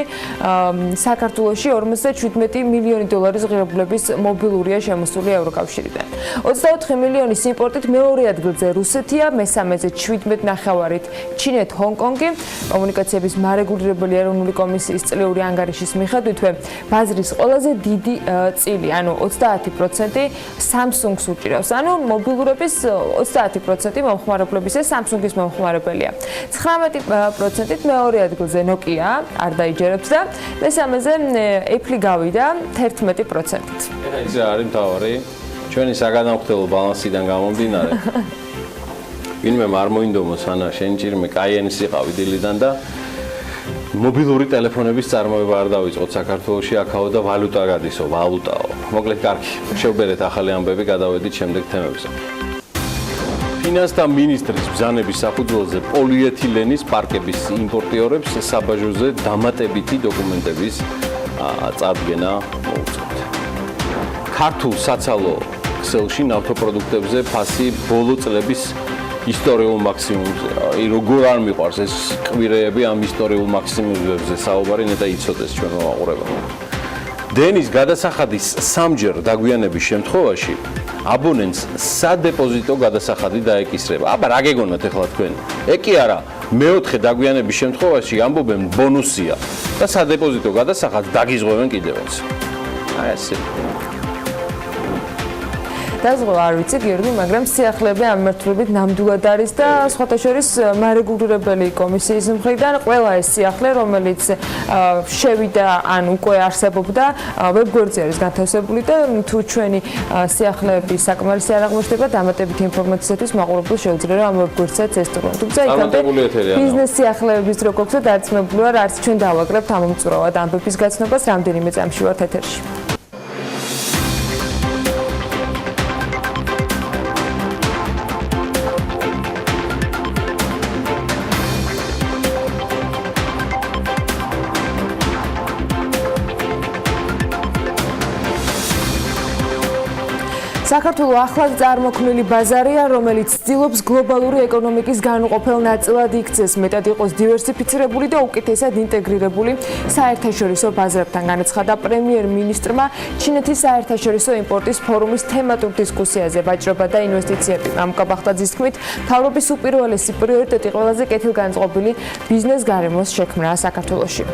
Speaker 7: საქართველოში 57 მილიონი დოლარის ღირებულების მობილურია შემოსული ევროკავშირიდან. 24 მილიონის იმპორტით მეორე ადგილზე რუსეთია, მესამეზე 17.5-ით ჩინეთ, ჰონკონგი. კომუნიკაციების მარეგულირებელი ეროვნული კომისიის წლიური ანგარიშის მიხედვითვე ბაზრის ყველაზე დიდი წილი, ანუ 30% Samsung-ს უჭირავს. ანუ მობილურების 30% მომხმარებლებისა Samsung-ის მომხმარებელია. 19%-ით მეორე ადგილზე Nokia არ დაიჯერებს და მესამეზე Apple გავიდა 11%-ით.
Speaker 1: ეს არის მთავარი ჩვენი საგანმანათლებლო ბალანსიდან გამომდინარე. ვინმე არ მოინდომოს ანა შენ ჭირმე კაიენის იყავი დილიდან და მობილური ტელეფონების წარმოება არ დავიწყოთ საქართველოში, აქაო და ვალუტა გადისო, ვალუტაო. მოკლედ კარგი, შევბერეთ ახალი ამბები, გადავედით შემდეგ თემებზე. ფინანსთა მინისტრის ბრძანების საფუძველზე პოლიეთილენის პარკების იმპორტიორებს საბაჟოზე დამატებითი დოკუმენტების წარდგენა მოუწევთ. ქართულ საცალო ქსელში ნავთობპროდუქტებზე ფასი ბოლო წლების ისტორიულ მაქსიმუმზე. როგორ არ მიყვარს ეს კვირეები ამ ისტორიულ მაქსიმუმებზე საუბარი, ნეტა იცოდეს ჩვენ მოაყურებელმა. დენის გადასახადის სამჯერ დაგვიანების შემთხვევაში აბონენტს სადეპოზიტო გადასახადი დაეკისრება. აბა რა გეგონათ ახლა თქვენ? ეკი არა, მეოთხე დაგვიანების შემთხვევაში ამბობენ ბონუსია და სადეპოზიტო გადასახადს დაგიზღვევენ კიდევაც. აი ესე.
Speaker 7: დაზღვევა არ ვიცი გიორგი, მაგრამ სიახლეები ამ მიმართულებით ნამდვილად არის და სხვათა შორის მარეგულირებელი კომისიის მხრიდან ყველა ეს სიახლე, რომელიც შევიდა ან უკვე არსებობდა, ვებგვერდზე არის განთავსებული და თუ ჩვენი სიახლეები საკმარისი არ აღმოჩნდება, დამატებითი ინფორმაციისათვის მაყურებელს შეუძლია რომ ამ ვებგვერდსაც ესწრონ. თუმცა იქამდე ბიზნეს სიახლეების რო გქონდეთ დარწმუნებული ვარ, არც ჩვენ დავაკლებთ ამ უმწურავად ამბების გაცნობას, რამდენიმე წამში ვართ ეთერში. საქართველო ახლად წარმოქმნილი ბაზარია, რომელიც ცდილობს გლობალური ეკონომიკის განუყოფელ ნაწილად იქცეს, მეტად იყოს დივერსიფიცირებული და უკეთესად ინტეგრირებული საერთაშორისო ბაზრებთან, განაცხადა პრემიერ-მინისტრმა ჩინეთის საერთაშორისო იმპორტის ფორუმის თემატურ დისკუსიაზე ვაჭრობა და ინვესტიციები. მამუკა ბახტაძის თქმით, მთავრობის უპირველესი პრიორიტეტი ყველაზე კეთილგანწყობილი ბიზნეს გარემოს შექმნაა საქართველოში.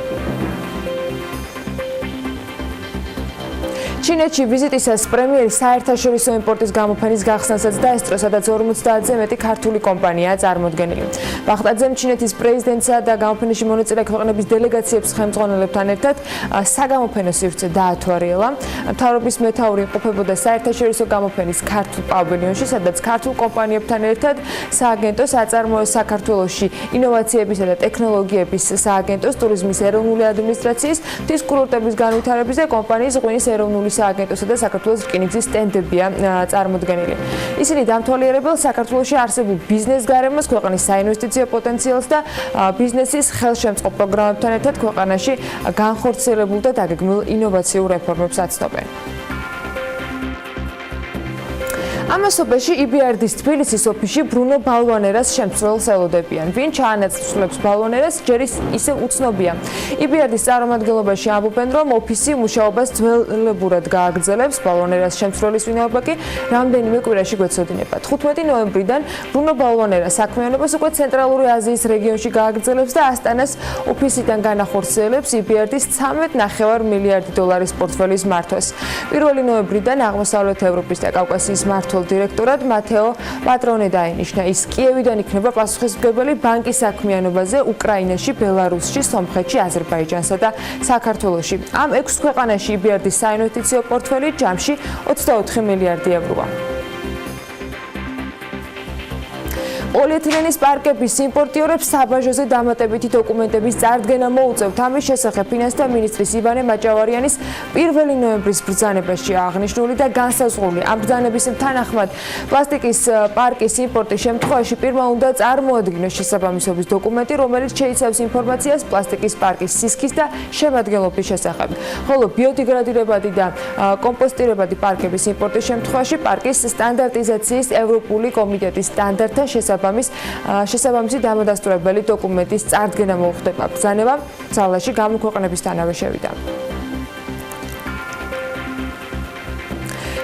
Speaker 7: ჩინეთში ვიზიტისას პრემიერი საერთაშორისო იმპორტის გამოფენის გახსნასაც დაესწრო, სადაც 50-ზე მეტი ქართული კომპანიაა წარმოდგენილი. ბახტაძემ ჩინეთის პრეზიდენტსა და გამოფენის მონაწილე ქვეყნების დელეგაციებს ხელმძღვანელებთან ერთად საგამოფენო სივრცე დაათვალიერა. მთავრობის მეთაური იმყოფებოდა საერთაშორისო გამოფენის ქართულ პავილიონში, სადაც ქართულ კომპანიებთან ერთად სააგენტოს აწარმოეს საქართველოში ინოვაციებისა და ტექნოლოგიების სააგენტოს, ტურიზმის ეროვნული ადმინისტრაციის, მთის კურორტების განვითარების და კომპანიის ღვინის ეროვნული სააგენტოსა და საქართველოს რკინიგზის სტენდებია წარმოდგენილი. ისინი დამთვალიერებელ საქართველოში არსებულ ბიზნეს გარემოს, ქვეყნის საინვესტიციო პოტენციალს და ბიზნესის ხელშემწყობ პროგრამებთან ერთად ქვეყანაში განხორციელებულ და დაგეგმილ ინოვაციურ რეფორმებს აცნობენ. ამასობაში EBRD-ის თბილისის ოფისში ბრუნო ბალვანერას შემცვლელს ელოდებიან. ვინ ჩაანაცვლებს ბალვანერას, ჯერ ისევ უცნობია. EBRD-ის წარმომადგენლობაში ამბობენ, რომ ოფისი მუშაობას ძველებურად გააგრძელებს. ბალვანერას შემცვლელის ვინაობა კი რამდენიმე კვირაში გვეცოდინება. 15 ნოემბრიდან ბრუნო ბალვანერა საქმიანობას უკვე ცენტრალური აზიის რეგიონში გააგრძელებს და ასტანას ოფისიდან განახორციელებს EBRD-ის 13.5 მილიარდი დოლარის პორტფელის მართვას. 1 ნოემბრიდან აღმოსავლეთ ევროპის და კავკასიის მართვა დირექტორად მათეო პატრონე დაინიშნა. ის კიევიდან იქნება პასუხისმგებელი ბანკის საქმიანობაზე უკრაინაში, ბელარუსში, სომხეთში, აზერბაიჯანსა და საქართველოში. ამ 6 ქვეყანაში EBRD-ის საინვესტიციო პორტფელი ჯამში 24 მილიარდი ევროა. პოლიეთილენის პარკების იმპორტიორებს საბაჟოზე დამატებითი დოკუმენტების წარდგენა მოუწევთ. ამის შესახებ ფინანსთა მინისტრის ივანე მაჭავარიანის 1 ნოემბრის ბრძანებაში აღნიშნული და განსაზღვრული. ამ ბრძანების თანახმად პლასტიკის პარკის იმპორტის შემთხვევაში პირველ უნდა წარმოადგინოს შესაბამისობის დოკუმენტი, რომელიც შეიცავს ინფორმაციას პლასტიკის პარკის სისქის და შემადგენლობის შესახებ. ხოლო ბიოდეგრადირებადი და კომპოსტირებადი პარკების იმპორტის შემთხვევაში პარკის სტანდარტიზაციის ევროპული კომიტეტის სტანდარტთან შესაბამისი დამადასტურებელი დოკუმენტის წარდგენა მოუხდება. ბრძანება ძალაში გამოქვეყნებისთანავე შევიდა.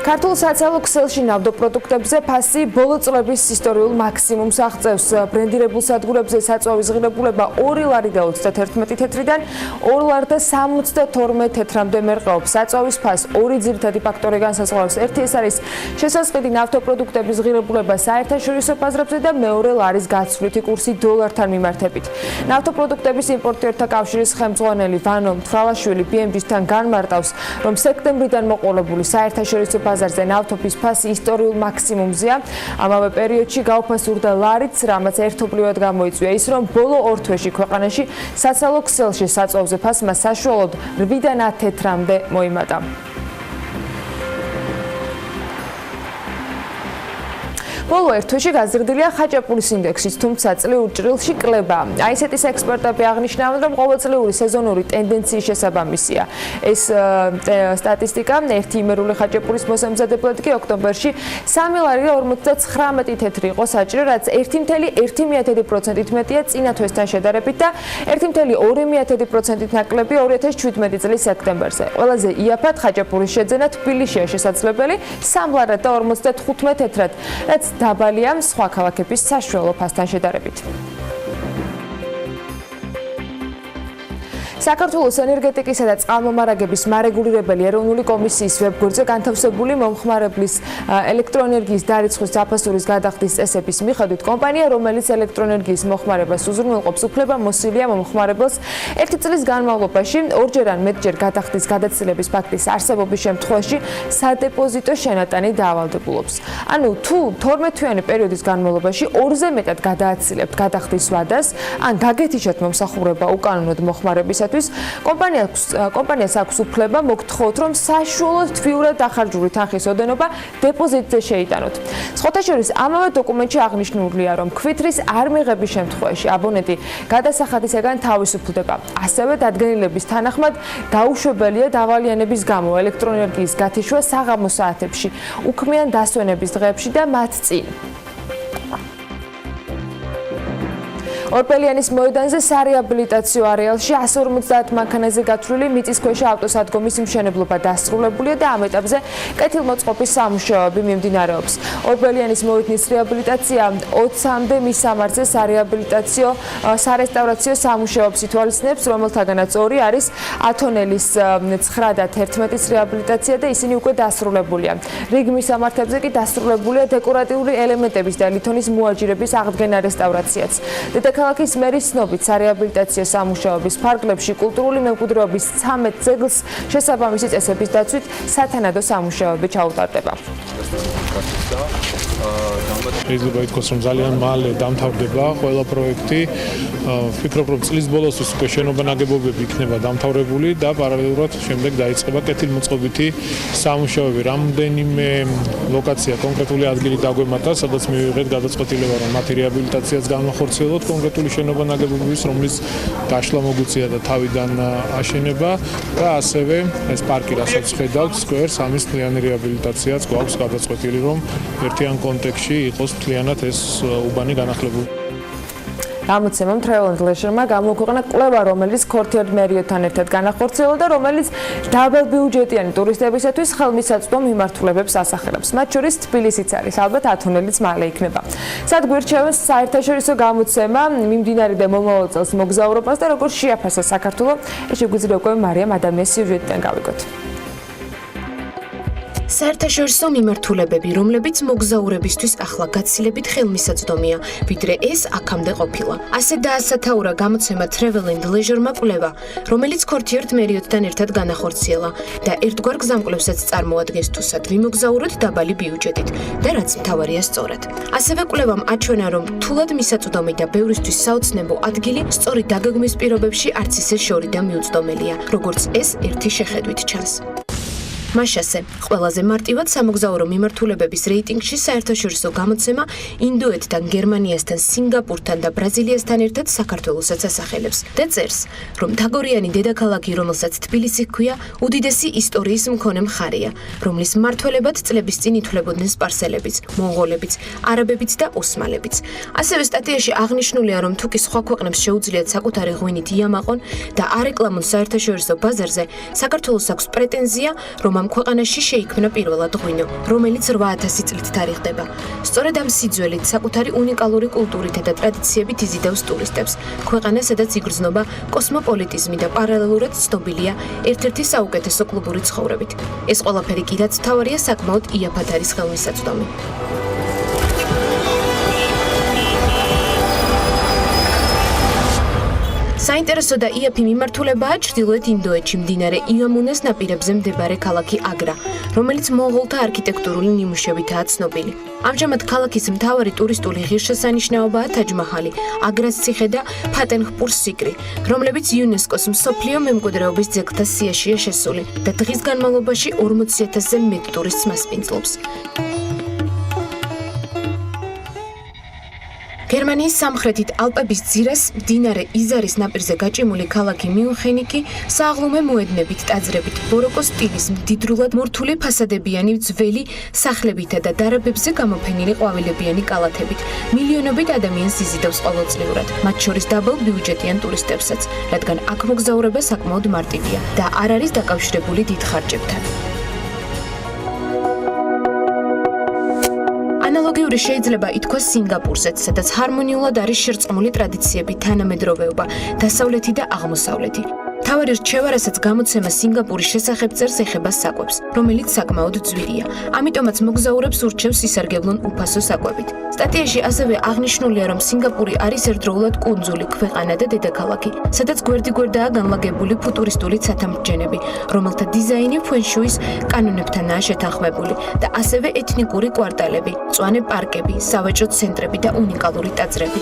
Speaker 7: ქართულ საცალო ქსელში ნავთობპროდუქტებზე ფასი ბოლო წლების ისტორიულ მაქსიმუმს აღწევს. ბრენდირებულ სადგურებზე საწვავის ღირებულება 2 ლარი და 31 თეთრიდან 2 ლარი და 72 თეთრამდე მერყეობს. საწვავის ფასს ორი ძირითადი ფაქტორი განსაზღვრავს. ერთი ეს არის შესაძლებელი ნავთობპროდუქტების ღირებულება საერთაშორისო ბაზრებზე და მეორე ლარის გაცვლითი კურსი დოლართან მიმართებით. ნავთობპროდუქტების იმპორტიორთა კავშირის ხელმძღვანელი ვანო მთვალაშვილი BMG-თან განმარტავს, რომ სექტემბრიდან მოყოლებული საერთაშორისო ბაზარზე ნავთობის ფასი ისტორიულ მაქსიმუმზეა. ამავე პერიოდში გაუფასურდა ლარიც, რამაც ერთობლივად გამოიწვია ის, რომ ბოლო 2 თვეში ქვეყანაში საცალო ქსელში საწვავზე ფასმა საშუალოდ 8-დან 10 თეთრამდე მოიმატა. ბოლო 1 თვეში გაზრდილია ხაჭაპურის ინდექსიც, თუმცა წლიურ ჭრილში კლება. აისეტის ექსპერტები აღნიშნავენ, რომ ყოველწლიური სეზონური ტენდენციის შესაბამისია. ეს სტატისტიკა ერთი იმერული ხაჭაპურის მოსამზადებლად კი ოქტომბერში 3 ლარი და 59 თეთრი იყო საჭირო, რაც 1.1%-ით მეტია წინა თვესთან შედარებით და 1.2%-ით ნაკლები 2017 წლის სექტემბერზე. ყველაზე იაფად ხაჭაპურის შეძენა თბილისშია შესაძლებელი 3 ლარად და 55 თეთრად, რაც დაბალია სხვა ქალაქების საშუალო ფასთან შედარებით. საქართველოს ენერგეტიკისა და წყალმომარაგების მარეგულირებელი ეროვნული კომისიის ვებგვერდზე განთავსებული მომხმარებლის ელექტროენერგიის დარიცხვის დაფასურის გადახდის წესების მიხედვით კომპანია, რომელიც ელექტროენერგიის მოხმარებას უზრუნველყოფს, უფლება მოსილია მომხმარებელს 1 წლის განმავლობაში ორჯერ ან მეტჯერ გადახდის გადაცილების ფაქტის არსებობის შემთხვევაში სადეპოზიტო შენატანი დაავალდებულობს. ანუ თუ 12 თვიანი პერიოდის განმავლობაში 2-ზე მეტად გადააცილებთ გადახდის ვადას, ან გაგეთიშოთ მომსახურება უკანონოდ მოხმარებისათვის, კომპანიას აქვს უფლება მოგთხოვოთ, რომ საშუალოდ თვიურად დახარჯული თანხის ოდენობა დეპოზიტზე შეიტანოთ. სხვათა შორის, ამავე დოკუმენტში აღნიშნულია, რომ ქვითრის არ მიღების შემთხვევაში აბონენტი გადასახადისაგან თავისუფლდება. ასევე დადგენილების თანახმად დაუშვებელია დავალიანების გამო ელექტროენერგიის გათიშვა საღამო საათებში, უქმიან დასვენების დღეებში და მათ წინ. ორბელიანის მოედანზე სარეაბილიტაციო არეალში 150 მანქანაზე გათვლილი მიწისქვეშა ავტოსადგომის მშენებლობა დასრულებულია და ამ ეტაპზე კეთილმოწყობის სამუშაოები მიმდინარეობს. ორბელიანის მოედნის რეაბილიტაცია 20-მდე მისამართზე სარესტავრაციო სამუშაოებს ითვალისწინებს, რომელთაგანაც 2 არის ათონელის 9 და 11-ის რეაბილიტაცია და ისინი უკვე დასრულებულია. რიგ მისამართებზე კი დასრულებულია დეკორატიული ელემენტების და ლითონის მოაჯირების აღდგენა რესტავრაციაც. დედაქალაქის მერის ცნობით, სარეაბილიტაციო სამუშაოების ფარგლებში კულტურული მემკვიდრეობის 13 ძეგლს შესაბამისი წესების დაცვით სათანადო სამუშაოები ჩაუტარდება.
Speaker 8: შეიძლება ითქვას, რომ ძალიან მალე დამთავრდება ყველა პროექტი. ვფიქრობ, რომ წლის ბოლოსთვის უკვე შენობა-ნაგებობები იქნება დამთავრებული და პარალელურად შემდეგ დაიწყება კეთილმოწყობითი სამუშაოები. რამდენიმე ლოკაცია, კონკრეტული ადგილი დაგვემართა, სადაც მივიღეთ გადაწყვეტილება, რომ მათი რეაბილიტაციაც განვახორციელოთ კონკრეტული შენობა-ნაგებობების, რომლის დაშლა მოგვიწია და თავიდან აშენება და ასევე ეს პარკი, რასაც ხედავთ, სკვერს, ამის მთლიანი რეაბილიტაციაც გვაქვს გადაწყვეტილი, რომ ერთიან კონტექსტში იყოს მთლიანად ეს უბანი განახლებული.
Speaker 7: გამოცემამ Travel and Leisure-მა გამოუქვეყნა კვლევა, რომელიც ქორთიერ მერიოდთან ერთად განახორციელა და რომელიც დაბალბიუჯეტიანი ტურისტებისათვის ხელმისაწვდომ მიმართულებებს ასახელებს. მათ შორის თბილისიც არის, ალბათ ათონელიც მალე იქნება. სად გვირჩევენ საერთაშორისო გამოცემა მიმდინარე და მომავალ წელს მოგზაურობას და როგორ შეაფასა საქართველო? ეს შეგვიძლია უკვე მარიამ ადამიანის სიუჟეტიდან გავიგოთ.
Speaker 9: საერთაშორისო მიმართულებები, რომლებიც მოგზაურებისთვის ახლა გაცილებით ხელმისაწვდომია, ვიდრე ეს აქამდე ყოფილა. ასე დაასათაურა გამოცემა Travel and Leisure-მა კვლევა, რომელიც ქორთიერთ მერიოდთან ერთად განახორციელა და ერთგვარ გზამკვლევსაც წარმოადგენს თუ სად ვიმოგზაუროთ დაბალი ბიუჯეტით და რაც მთავარია სწორად. ასევე კვლევამ აჩვენა, რომ თულად მისაწვდომი და ბევრისთვის საოცნებო ადგილი სწორი დაგეგმვის პირობებში არც ისე შორი და მიუწვდომელია, როგორც ეს ერთი შეხედვით ჩანს. მაშასე, ყველაზე მარტივად სამოგზაურო მიმართულებების რეიტინგში საერთაშორისო გამოცემა ინდოეთთან, გერმანიასთან, სინგაპურთან და ბრაზილიასთან ერთად საქართველოსაც ასახელებს და წერს, რომ თაგორიანი დედაქალაქი, რომელსაც თბილისი ჰქვია, უდიდესი ისტორიის მქონე მხარეა, რომლის მმართველებად წლების წინ ითვლებოდნენ სპარსელებიც, მონღოლებიც, არაბებიც და ოსმალებიც. ასევე სტატიაში აღნიშნულია, რომ თუკი სხვა ქვეყნებს შეუძლიათ საკუთარი ღვინით იამაყონ და არეკლამონ საერთაშორისო ბაზარზე, საქართველოს აქვს პრეტენზია, რომ ამ ქვეყანაში შეიქმნა პირველად ღვინო, რომელიც 8000 წლით თარიღდება. სწორედ ამ სიძველით საკუთარი უნიკალური კულტურით და ტრადიციებით იზიდავს ტურისტებს. ქვეყანა, სადაც იგრძნობა კოსმოპოლიტიზმი და პარალელურად ცნობილია ერთ-ერთი საუკეთესო კლუბური ცხოვრებით. ეს ყველაფერი კი რაც მთავარია, საკმაოდ იაფად არის ხელმისაწვდომი. საინტერესო და იაფი მიმართულებაა ჩრდილოეთ ინდოეთში მდინარე იამუნას ნაპირებზე მდებარე ქალაქი აგრა, რომელიც მონღოლთა არქიტექტურული ნიმუშებითაა ცნობილი. ამჟამად ქალაქის მთავარი ტურისტული ღირსშესანიშნაობაა თაჯ-მაჰალი, აგრას ციხე და ფატენჰპურის სიკრი, რომლებიც იუნესკოს მსოფლიო მემკვიდრეობის ძეგლთა სიაშია შესული და დღის განმავლობაში 40000-ზე მეტ ტურისტს მასპინძლობს. გერმანიის სამხრეთით ალპების ძირას მდინარე იზარის ნაპირზე გაჭიმული ქალაქი მიუნხენი კი სააღლუმე მოედნებით, ტაძრებით, ბოროკოს სტილის მდიდრულად მორთული ფასადებიანი ძველი სახლებითა და დარაბებზე გამოფენილი ყვავილებიანი კალათებით მილიონობით ადამიანს იზიდავს ყოველწლიურად, მათ შორის დაბალ ბიუჯეტიან ტურისტებსაც, რადგან აქ მოგზაურობა საკმაოდ მარტივია და არ არის დაკავშირებული დიდ ხარჯებთან. ანალოგიური შეიძლება ითქვას სინგაპურზეც, სადაც ჰარმონიულად არის შერწყმული ტრადიციები, თანამედროვეობა, დასავლეთი და აღმოსავლეთი. მთავარი რჩევა, რასაც გამოცემა სინგაპურის შესახებ წერს, ეხება საკვებს, რომელიც საკმაოდ ძვირია. ამიტომაც მოგზაურებს ურჩევს ისარგებლონ უფასო საკვებით. სტატიაში ასევე აღნიშნულია, რომ სინგაპური არის ერთდროულად კუნძული, ქვეყანა და დედაქალაქი, სადაც გვერდიგვერდაა განლაგებული ფუტურისტული ცათამბჯენები, რომელთა დიზაინი ფენშუის კანონებთანაა შეთანხმებული და ასევე ეთნიკური კვარტალები, მწვანე პარკები, სავაჭრო ცენტრები და უნიკალური ტაძრები.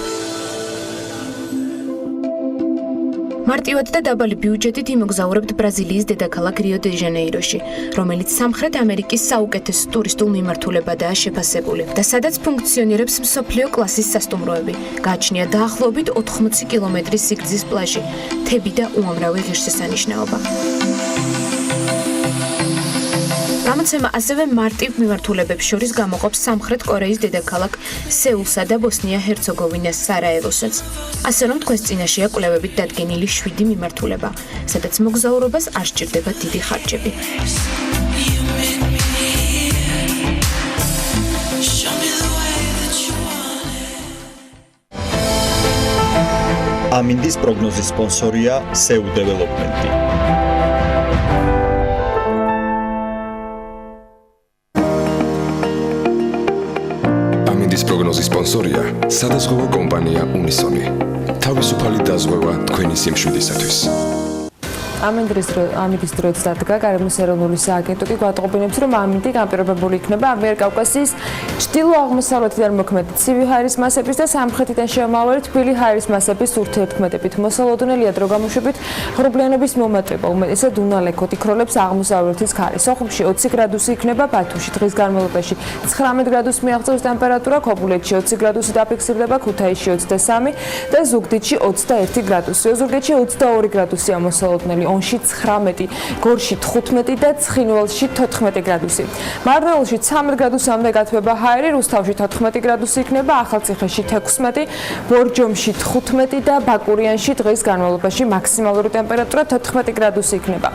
Speaker 9: მარტივად და დაბალი ბიუჯეტით იმოგზაურებთ ბრაზილიის დედაქალაქ რიო-დე-ჟანეიროში, რომელიც სამხრეთ ამერიკის საუკეთესო ტურისტულ მიმართულებადაა შეფასებული და სადაც ფუნქციონირებს მსოფლიო კლასის სასტუმროები. გააჩნია დაახლოებით 80 კილომეტრის სიგრძის პლაჟი, მთები და უამრავი ღირსშესანიშნაობა. გამოცემა ასევე მარტივ მიმართულებებს შორის გამოყოფს სამხრეთ კორეის დედაქალაქ სეულსა და ბოსნია-ჰერცეგოვინას სარაევოსაც. ასე რომ თქვენს წინაშეა კვლევებით დადგენილი 7 მიმართულება, სადაც მოგზაურობას არ სჭირდება დიდი ხარჯები.
Speaker 10: ამინდის პროგნოზის სპონსორია SEU Development.
Speaker 11: ამინდის პროგნოზის სპონსორია სადაზღვევო კომპანია Unison. თავისუფალი დაზღვევა თქვენი სიმშვიდისათვის.
Speaker 7: ამინდის დროით დადგა გარემოს ეროვნული სააგენტო გვატყობინებს, რომ ამინდი განპირობებული იქნება ამიერკავკასიის ჩრდილო-აღმოსავლეთიდან მოქმედი ცივი ჰაერის მასების და სამხრეთიდან შემავალი თბილი ჰაერის მასების ურთიერთქმედებით. მოსალოდნელია დრო გამოშვებით ღრუბლიანობის მომატება, უმეტესად უნალექოთ იქროლებს აღმოსავლეთის ქარი. სოხუმში 20 გრადუსი იქნება, ბათუმში დღის განმავლობაში 19 გრადუსს მიაღწევს ტემპერატურა, ქობულეთში 20 გრადუსი დაფიქსირდება, ქუთაისში 23 და ზუგდიდში 21 გრადუსი. ოზურგეთში 22 გრადუსია მოსალოდნელი, ონში 19, გორში 15 და ცხინვალში 14 გრადუსი. მარნეულში 13 გრადუსამდე გათბება ჰაერი, რუსთავში 14 გრადუსი იქნება, ახალციხეში 16, ბორჯომში 15 და ბაკურიანში დღის განმავლობაში მაქსიმალური ტემპერატურა 14 გრადუსი იქნება.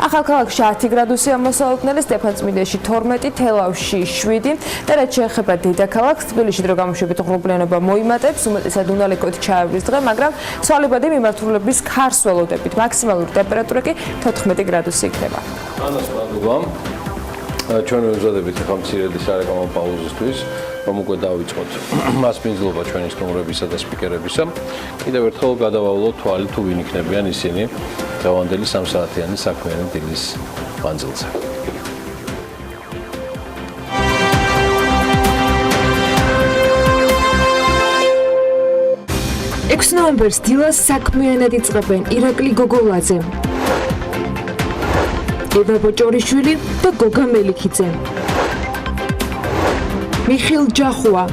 Speaker 7: ახალქალაქში 10 გრადუსია მოსალოდნელი, სტეფანწმინდაში 12, თელავში 7 და რაც შეეხება დედაქალაქს, თბილისში დრო გამოშვებით ღრუბლიანობა მოიმატებს, უმეტესად უნალექოთ ჩაევრის დღე, მაგრამ ცვალებადი მიმართულების ქარს ველოდებით. მაქსიმალური ტემპერატურა კი 14 გრადუსი იქნება.
Speaker 1: ანასტაგობა ჩვენ ვეზადებით ახლა მცირედი სარეკლამო პაუზისთვის, რომ უკვე დავიწყოთ მასპინძლობა ჩვენი სტუმრებისა და სპიკერებისა. კიდევ ერთხელ გადავავლოთ თვალი თუ ვინ იქნებიან ისინი დღევანდელი 3 საათიანი საქმიანი დილის მანძილზე.
Speaker 3: 6 ნოემბერს დილას საქმიანად იწყებენ ირაკლი გოგოლაძე, ევა ბოჭორიშვილი და გოგა მელიქიძე, მიხილ ჯახუა,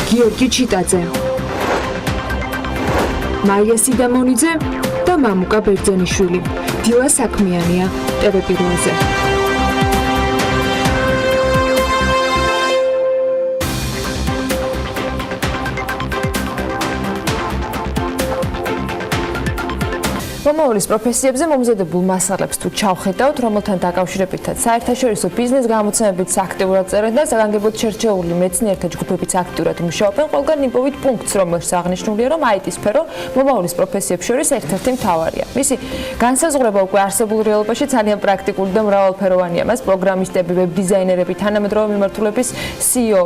Speaker 3: გიორგი ჩიტაძე, მაია სიდამონიძე და მამუკა ბერძენიშვილი. დილა საქმიანია ტელეპიროზე.
Speaker 7: მომავლის პროფესიებზე მომზადებულ მასალებს თუ ჩავხედავთ, რომელთან დაკავშირებითაც საერთაშორისო ბიზნეს გამოცემებიც აქტიურად წერენ და საგანგებოდ შერჩეული მეცნიერთა ჯგუფებიც აქტიურად მუშაობენ, ყველგან იპოვით პუნქტს, რომელშიც აღნიშნულია, რომ IT სფერო მომავლის პროფესიებს შორის ერთ-ერთი მთავარია. მისი განსაზღვრება უკვე არსებულ რეალობაში ძალიან პრაქტიკული და მრავალფეროვანია. მას პროგრამისტები, ვებ დიზაინერები, თანამედროვე მიმართულების SEO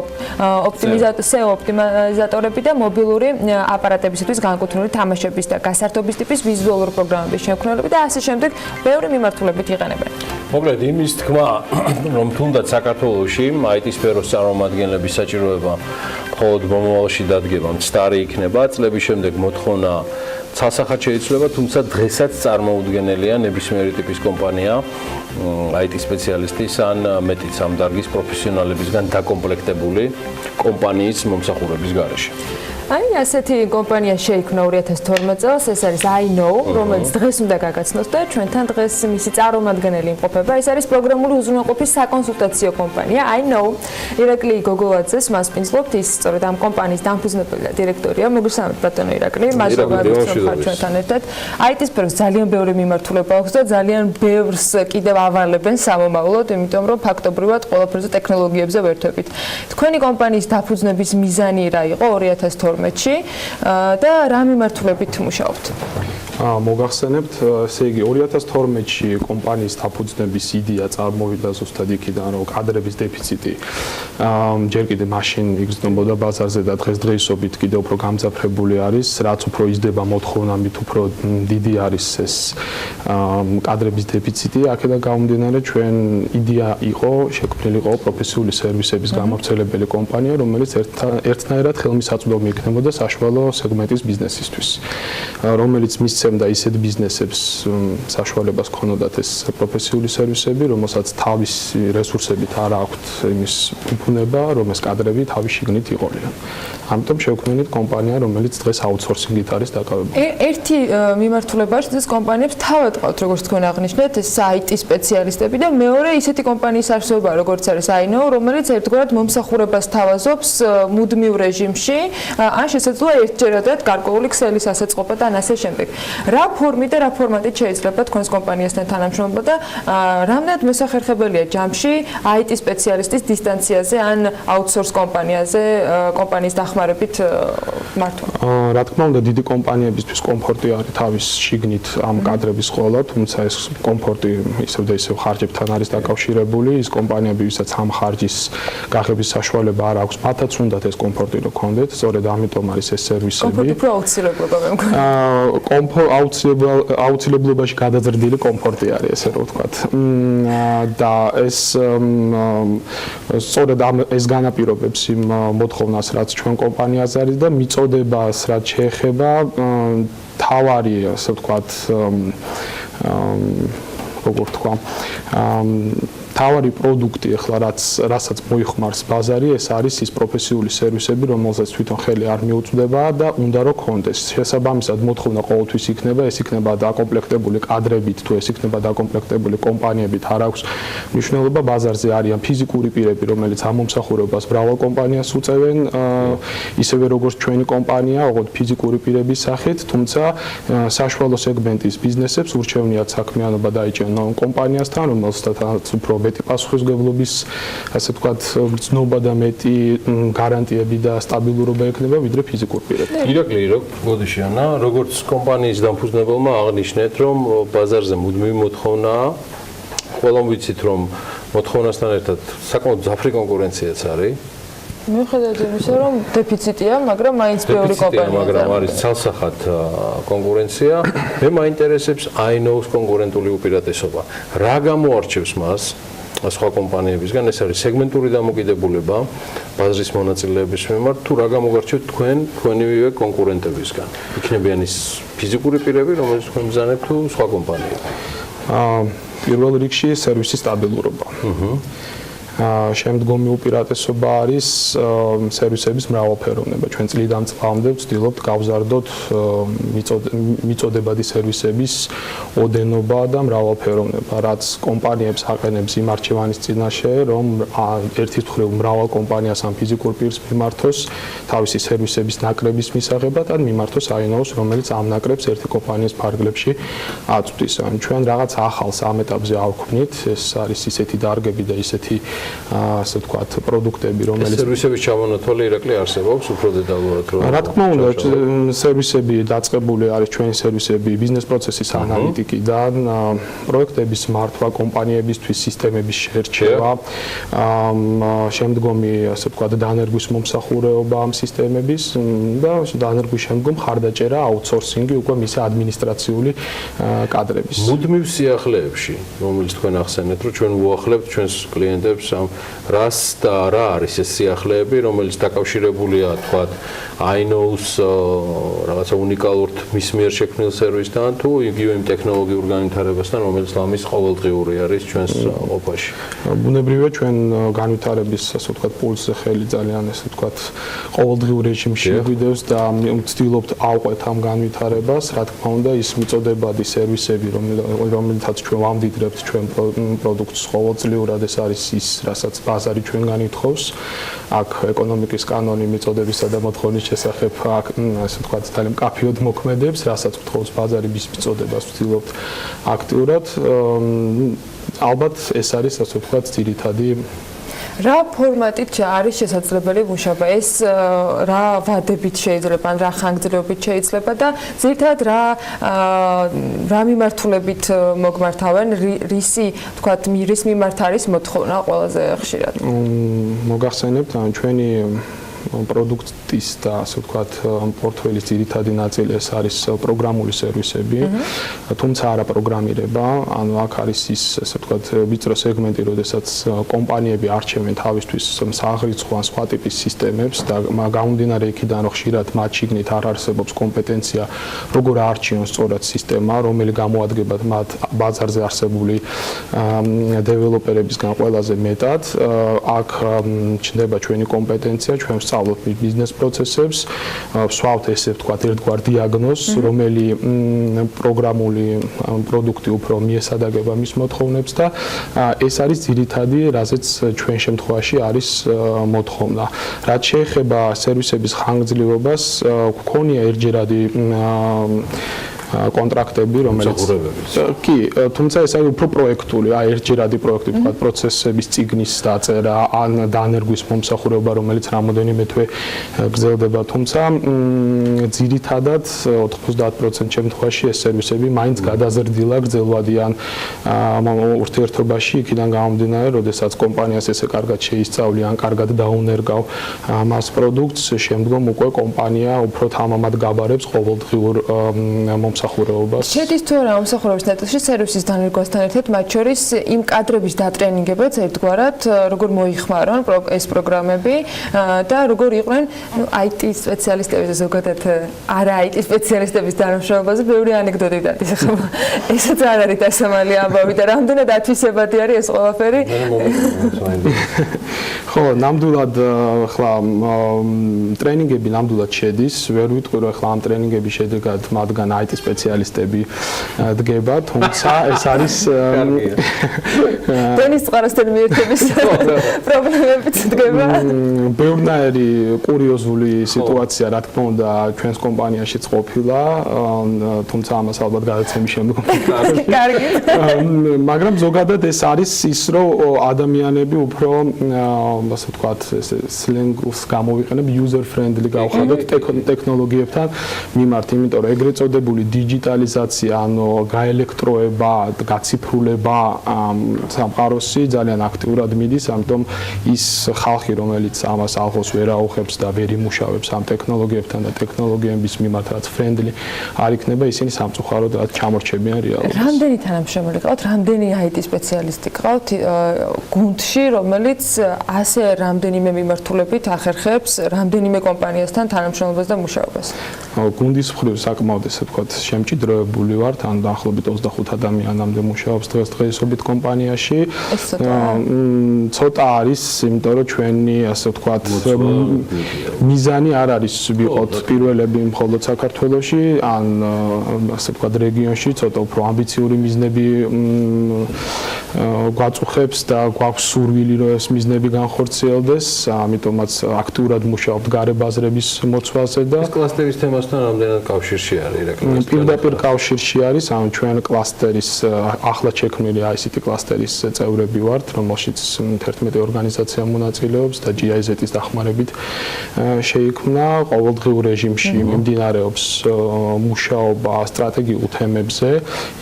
Speaker 7: ოპტიმიზატორები და მობილური აპარატებისათვის განკუთვნილი თამაშების და გასართობის ტიპის ვიზუალური პროგრამების შემქმნელები და ასე შემდეგ ბევრი მიმართულებით იყენებენ.
Speaker 1: მოკლედ იმის თქმა, რომ თუნდაც საქართველოში IT სფეროს წარმომადგენლების საჭიროება მხოლოდ მომავალში დადგება მცდარი იქნება, წლების შემდეგ მოთხოვნა ცალსახად შეიცვლება, თუმცა დღესაც წარმოუდგენელია ნებისმიერი ტიპის კომპანია IT სპეციალისტის ან მეტიც ამ დარგის პროფესიონალებისგან დაკომპლექტებული კომპანიის მომსახურების გარეშე.
Speaker 7: აი ასეთი კომპანია შეიქმნა 2012 წელს, ეს არის I know, რომელიც დღეს უნდა გაგაცნოს და ჩვენთან დღეს მისი წარმომადგენელი იმყოფება. ეს არის პროგრამული უზრუნველყოფის საკონსულტაციო კომპანია I know. ირაკლი გოგოლაძეს მასპინძლობთ, ის სწორედ ამ კომპანიის დამფუძნებელი და დირექტორია. მოგესალმებით ბატონო ირაკლი, მადლობა რომ ჩვენთან ერთად. IT სფეროს ძალიან ბევრი მიმართულება აქვს და ძალიან ბევრს კიდევ ავალებენ სამომავლოდ, იმიტომ რომ ფაქტობრივად ყველაფერზე ტექნოლოგიებზე ვერთვებით. თქვენი კომპანიის დაფუძნების მიზანი რა იყო 2012-ში და რა მიმართულებით მუშაობთ?
Speaker 8: მოგახსენებთ, ესე იგი 2012-ში კომპანიის დაფუძნების იდეა წარმოვიდა ზუსტად იქიდან, რომ კადრების დეფიციტი ჯერ კიდევ მაშინ იგრძნობოდა ბაზარზე და დღესდღეობით კიდევ უფრო გამძაფრებული არის, რაც უფრო იზრდება მოთხოვნა, მით უფრო დიდი არის ეს კადრების დეფიციტი. აქედან გამომდინარე, ჩვენ იდეა იყო შექმნილიყო პროფესიული სერვისების გამავრცელებელი კომპანია, რომელიც ერთნაირად ხელმისაწვდომი იქნებოდა საშუალო სეგმენტის ბიზნესისთვის, რომელიც მის ისევ და ისეთ ბიზნესებს საშუალებას ქონოდათ ეს პროფესიული სერვისები, რომელსაც თავისი რესურსებით არ აქვთ იმის უფუნება, რომ ეს კადრები თავის შიგნით იყოლიან. ამიტომ შევქმნით კომპანია, რომელიც დღეს აუთსორსინგით არის დაკავებული.
Speaker 7: ერთი მიმართულებაა ეს კომპანიებს თავად ყავთ, როგორც თქვენ აღნიშნეთ, ეს IT სპეციალისტები და მეორე ისეთი კომპანიის არსებობა, როგორც არის I-know, რომელიც ერთგვარად მომსახურებას თავაზობს მუდმივ რეჟიმში, ან შესაძლოა ერთჯერადად გარკვეული ქსელის ასაწყობა და ასე შემდეგ. რა ფორმით და რა ფორმატით შეიძლება თქვენს კომპანიასთან თანამშრომლობა და რამდენად მოსახერხებელია ჯამში IT სპეციალისტის დისტანციაზე ან აუთსორს კომპანიის დახმარებით მართვა?
Speaker 8: რა თქმა უნდა, დიდი კომპანიებისთვის კომფორტი არის თავის შიგნით ამ კადრების ყოლა, თუმცა ეს კომფორტი ისევ და ისევ ხარჯებთან არის დაკავშირებული. ის კომპანიები, ვისაც ამ ხარჯის გაღების საშუალება არ აქვს, მათაც უნდათ ეს კომფორტი რომ კონდეთ, სწორედ ამიტომ არის ეს სერვისები.
Speaker 7: კომფორტი უფრო აუცილებლობა მე მგონი.
Speaker 8: აუცილებლობაში გადაზრდილი კომფორტი არის, ესე რომ ვთქვათ. და ეს სწორედ ეს განაპირობებს იმ მოთხოვნას, რაც ჩვენ კომპანიაზე არის და მიწოდებას რაც შეეხება თავარი, ასე ვთქვათ, როგორ ვთქვა, თავარი პროდუქტი ახლა რასაც მოიხმარს ბაზარი, ეს არის ის პროფესიული სერვისები, რომელსაც თვითონ ხელი არ მიუწვდება და უნდა რომ კონდეს. შესაბამისად მოთხოვნა ყოველთვის იქნება, ეს იქნება დაკომპლექტებული კადრებით, თუ ეს იქნება დაკომპლექტებული კომპანიებით, არ აქვს მნიშვნელობა. ბაზარზე არიან ფიზიკური პირები, რომელიც ამ მომსახურებას მრავალ კომპანიას უწევენ, ისევე როგორც ჩვენი კომპანია, ოღონდ ფიზიკური პირების სახით, თუმცა საშუალო სეგმენტის ბიზნესებს ურჩევნიათ საქმიანობა დაიჭერონ კომპანიასთან, რომელსაც უფრო მეტი პასუხისმგებლობის, ასე ვთქვათ, გრძნობა და მეტი გარანტიები და სტაბილურობა ექნება, ვიდრე ფიზიკურ პირებს.
Speaker 1: ირაკლი, მოდი შეანა, როგორც კომპანიის დამფუძნებელმა აღნიშნეთ, რომ ბაზარზე მუდმივი მოთხოვნაა. ყველამ ვიცით, რომ მოთხოვნასთან ერთად საკმაოდ ძაფრი კონკურენციაც არის.
Speaker 7: მიუხედავად იმისა, რომ დეფიციტია, მაგრამ მაინც ბევრი კომპანია.
Speaker 1: მაგრამ არის ცალსახად კონკურენცია. მე მაინტერესებს I-know-ს კონკურენტული უპირატესობა. რა გამოარჩევს მას სხვა კომპანიებისგან? ეს არის სეგმენტური დამოკიდებულება ბაზრის მონაწილეების მიმართ, თუ რა გამოგარჩევთ თქვენივე კონკურენტებისგან? იქნებიან ის ფიზიკური პირები, რომელიც თქვენ ბრძანებთ, თუ სხვა კომპანიები?
Speaker 8: პირველ რიგში სერვისის სტაბილურობა. შემდგომი უპირატესობა არის სერვისების მრავალფეროვნება. ჩვენ წლიდან წლამდე ვცდილობთ გავზარდოთ მიწოდებადი სერვისების ოდენობა და მრავალფეროვნება, რაც კომპანიებს აყენებს იმ არჩევანის წინაშე, რომ ერთის მხრივ მრავალ კომპანიას ან ფიზიკურ პირს მიმართოს თავისი სერვისების ნაკრების მისაღებად, ან მიმართოს I-know-ს, რომელიც ამ ნაკრებს ერთი კომპანიის ფარგლებში აწვდის. ჩვენ რაღაც ახალს ამ ეტაპზე ავქმნით, ეს არის ისეთი დარგები და ისეთი ასე ვთქვათ, პროდუქტები, რომელიც
Speaker 1: სერვისების ჩამონათვალი ირაკლი არსებობს უფრო დეტალურად რომ
Speaker 8: რა თქმა უნდა, სერვისები დაწყებული არის ჩვენი სერვისები ბიზნეს პროცესის ანალიტიკიდან, პროექტების მართვა, კომპანიებისთვის სისტემების შერჩევა, შემდგომი ასე ვთქვათ, დანერგვის მომსახურება ამ სისტემების და დანერგვის შემდგომ ხარდაჭერა, აუთსორსინგი, უკვე მისი ადმინისტრაციული კადრების.
Speaker 1: მუდმივ სიახლეებში, რომელიც თქვენ ახსენეთ, რომ ჩვენ ვუახლებთ ჩვენს კლიენტებს ამ რას და რა არის ეს სიახლეები, რომელიც დაკავშირებულია, თქვათ, I-know-ს რაღაცა უნიკალურ მის მიერ შექმნილ სერვისთან, თუ იგივე იმ ტექნოლოგიურ განვითარებასთან, რომელიც ლამის ყოველდღიური არის ჩვენს ყოფაში.
Speaker 8: ბუნებრივია, ჩვენ განვითარების, ასე ვთქვათ, პულსზე ხელი ძალიან, ასე ვთქვათ, ყოველდღიურ რეჟიმში გვიდევს და ვცდილობთ ავყვეთ ამ განვითარებას, რა თქმა უნდა, ის მიწოდებადი სერვისები, რომელთაც ჩვენ ვამდიდრებთ ჩვენ პროდუქტს ყოველწლიურად, ეს არის ის, რასაც ბაზარი ჩვენგან ითხოვს. აქ ეკონომიკის კანონი მიწოდებისა და მოთხოვნის შესახებ აქ, ასე ვთქვათ, ძალიან მკაფიოდ მოქმედებს, რასაც გთხოვს ბაზარი მის მიწოდებას ვცდილობთ აქტიურად. ალბათ ეს არის, ასე ვთქვათ, ძირითადი
Speaker 7: რა ფორმატით არის შესაძლებელი მუშაობა? ეს რა ვადებით შეიძლება, რა ხანგრძლივობით შეიძლება და ძირითადად რა მიმართულებით მოგმართავენ, რისი, თქვათ, რის მიმართ არის მოთხოვნა ყველაზე ხშირად?
Speaker 8: მოგახსენებთ, ჩვენი პროდუქტის და ასე ვთქვათ პორტფელის ძირითადი ნაწილი ეს არის პროგრამული სერვისები, თუმცა არა პროგრამირება, ანუ აქ არის ის ასე ვთქვათ ვიწრო სეგმენტი, როდესაც კომპანიები არჩევენ თავისთვის სააღრიცხვო ან სხვა ტიპის სისტემებს და გამომდინარე იქიდან რომ ხშირად მათ შიგნით არ არსებობს კომპეტენცია როგორ აარჩიონ სწორად სისტემა, რომელი გამოადგება მათ ბაზარზე არსებული დეველოპერებისგან ყველაზე მეტად. აქ ჩნდება ჩვენი კომპეტენცია, ჩვენ ვსწავლობთ ბიზნეს პროცესებს, ვსვავთ ესე ვთქვათ ერთგვარ დიაგნოზს, რომელი პროგრამული პროდუქტი უფრო მიესადაგება მის მოთხოვნებს და ეს არის ძირითადი, რაზეც ჩვენ შემთხვევაში არის მოთხოვნა. რაც შეეხება სერვისების ხანგრძლივობას, გვქონია ერთჯერადი კონტრაქტები, რომელიც კი, თუმცა ეს არის უფრო პროექტული, ერთჯერადი პროექტი, თქვათ პროცესების წიგნის დაწერა, ან დანერგვის მომსახურება, რომელიც რამოდენიმე თვე გრძელდება, თუმცა ძირითადად 90% შემთხვევაში ეს სერვისები მაინც გადაზრდილა გრძელვადიან ურთიერთობაში, იქიდან გამომდინარე, როდესაც კომპანიას ესე კარგად შეისწავლი ან კარგად დაუნერგავ მას პროდუქტს, შემდგომ უკვე კომპანია უფრო თამამად გაბარებს ყოველდღიურ მომსახურებობას.
Speaker 7: შედის თუ არა მომსახურების ნაწილში სერვისის დანერგვასთან ერთად, მათ შორის იმ კადრების დატრენინგებაც ერთგვარად, როგორ მოიხმარონ ეს პროგრამები და როგორ იყვნენ IT სპეციალისტების და ზოგადად არა IT სპეციალისტების თანამშრომლობაზე ბევრი ანეკდოტი დადის. ესაც არ არის დასამალი ამბავი და რამდენად ათვისებადი არის ეს ყველაფერი.
Speaker 8: ხო, ნამდვილად ხლა ტრენინგები ნამდვილად შედის, ვერ ვიტყვი რომ ხლა ამ ტრენინგების შედეგად მათგან IT სპეციალისტები დგება, თუმცა ეს არის
Speaker 7: დენის წყაროსთან მიერთების პრობლემებიც დგება.
Speaker 8: ბევრნაირი კურიოზული სიტუაცია, რა თქმა უნდა, ჩვენს კომპანიაშიც ყოფილა, თუმცა ამას ალბათ გადაცემის შემდგომ
Speaker 7: კარგი.
Speaker 8: მაგრამ ზოგადად ეს არის ის, რომ ადამიანები უფრო ასე ვთქვათ, სლენგს გამოვიყენებ, user friendly გავხადოთ ტექნოლოგიებთან მიმართ, იმიტომ რომ ეგრეთ წოდებული დიჯიტალიზაცია, ანუ გაელექტროება, გაციფრულება სამყაროსი ძალიან აქტიურად მიდის, ამიტომ ის ხალხი, რომელიც ამას ალღოს ვერ აუხებს და ვერ იმუშავებს ამ ტექნოლოგიებთან და ტექნოლოგიების მიმართ რაც friendly არ იქნება, ისინი სამწუხაროდ ჩამორჩებიან რეალობას.
Speaker 7: რამდენი თანამშრომელი ყავთ, რამდენი IT სპეციალისტი ყავთ გუნდში, რომელიც ასე რამდენიმე მიმართულებით ახერხებს რამდენიმე კომპანიასთან თანამშრომლობას და მუშაობას?
Speaker 8: გუნდის მხრივ საკმაოდ ესე ვთქვათ, შემჭიდროებული ვართ, ან დაახლოებით 25 ადამიანამდე მუშაობს დღესდღეობით კომპანიაში. ცოტა არის, იმიტომ რომ ჩვენი ასე ვთქვათ, მიზანი არ არის ვიყოთ პირველები მხოლოდ საქართველოში, ან ასე ვთქვათ რეგიონში, ცოტა უფრო ამბიციური მიზნები გვაწუხებს და გვაქვს სურვილი, რომ ეს მიზნები განხორციელდეს, ამიტომაც აქტიურად მუშაობთ გარებაზრების მოცვაზე და
Speaker 1: ეს კლასტერის თემასთან რამდენად კავშირში არის ირაკლი?
Speaker 8: პირდაპირ კავშირში არის, ანუ ჩვენ კლასტერის ახლად შექმნილი ICT კლასტერის წევრები ვართ, რომელშიც 11 ორგანიზაცია მონაწილეობს და GIZ-ის დახმარებით შეიქმნა ყოველდღიურ რეჟიმში მიმდინარეობს მუშაობა სტრატეგიულ თემებზე,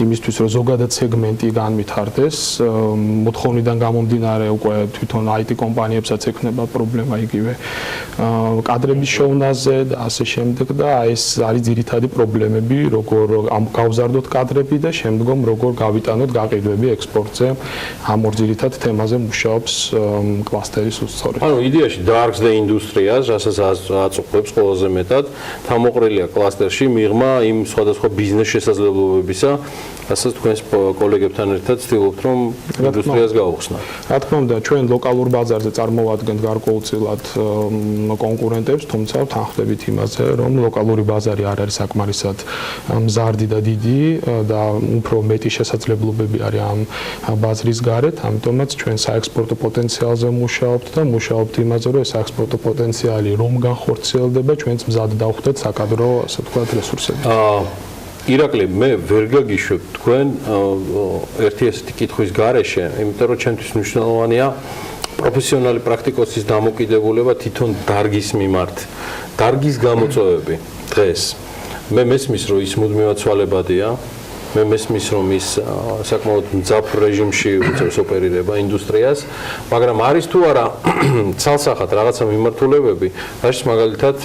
Speaker 8: იმისთვის რომ ზოგადად სეგმენტი განვითარდეს, მოთხოვნიდან გამომდინარე უკვე თვითონ IT კომპანიებსაც ექნება პრობლემა იგივე კადრების შოვნაზე და ასე შემდეგ და ეს არის ძირითადი პრობლემები, როგორ გავზარდოთ კადრები და შემდგომ როგორ გავიტანოთ გაყიდვები ექსპორტზე. ამ ორ ძირითად თემაზე მუშაობს კლასტერის უსწორე.
Speaker 1: ანუ იდეაში დაარგს და ინდუსტრიას, რასაც აწუხებს ყველაზე მეტად, თავმოყრილია კლასტერში მიღმა იმ სხვადასხვა ბიზნეს შესაძლებლობებისა, რასაც თქვენს კოლეგებთან ერთად ცდილობთ, რომ ინდუსტრიას გაუხსნათ.
Speaker 8: რა თქმა უნდა, ჩვენ ლოკალურ ბაზარზე წარმოვადგენთ გარკვეულწილად კონკურენტებს, თუმცა ვთანხმდებით იმაზე, რომ ლოკალური ბაზარი არ არის საკმარისად მზარდი და დიდი და უფრო მეტი შესაძლებლობები არის ამ ბაზრის გარეთ, ამიტომაც ჩვენ საექსპორტო პოტენციალზე მუშაობთ და მუშაობთ იმაზე, რომ ეს საექსპორტო პოტენციალი რომ განხორციელდება, ჩვენც მზად დავხვდეთ საკადრო, ასე ვთქვათ, რესურსები.
Speaker 1: ირაკლი, მე ვერ გაგიშვებ თქვენ ერთი ესეთი კითხვის გარეშე, იმიტომ რომ ჩემთვის მნიშვნელოვანია პროფესიონალი პრაქტიკოსის დამოკიდებულება თვითონ დარგის მიმართ. დარგის გამოწვევები დღეს. მე მესმის, რომ ის მუდმივად ცვალებადია მე მესმის რომ ის საკმაოდ მძაფრ რეჟიმში უწევს ოპერირება ინდუსტრიას, მაგრამ არის თუ არა ცალსახად რაღაცა მიმართულებები, რაშიც მაგალითად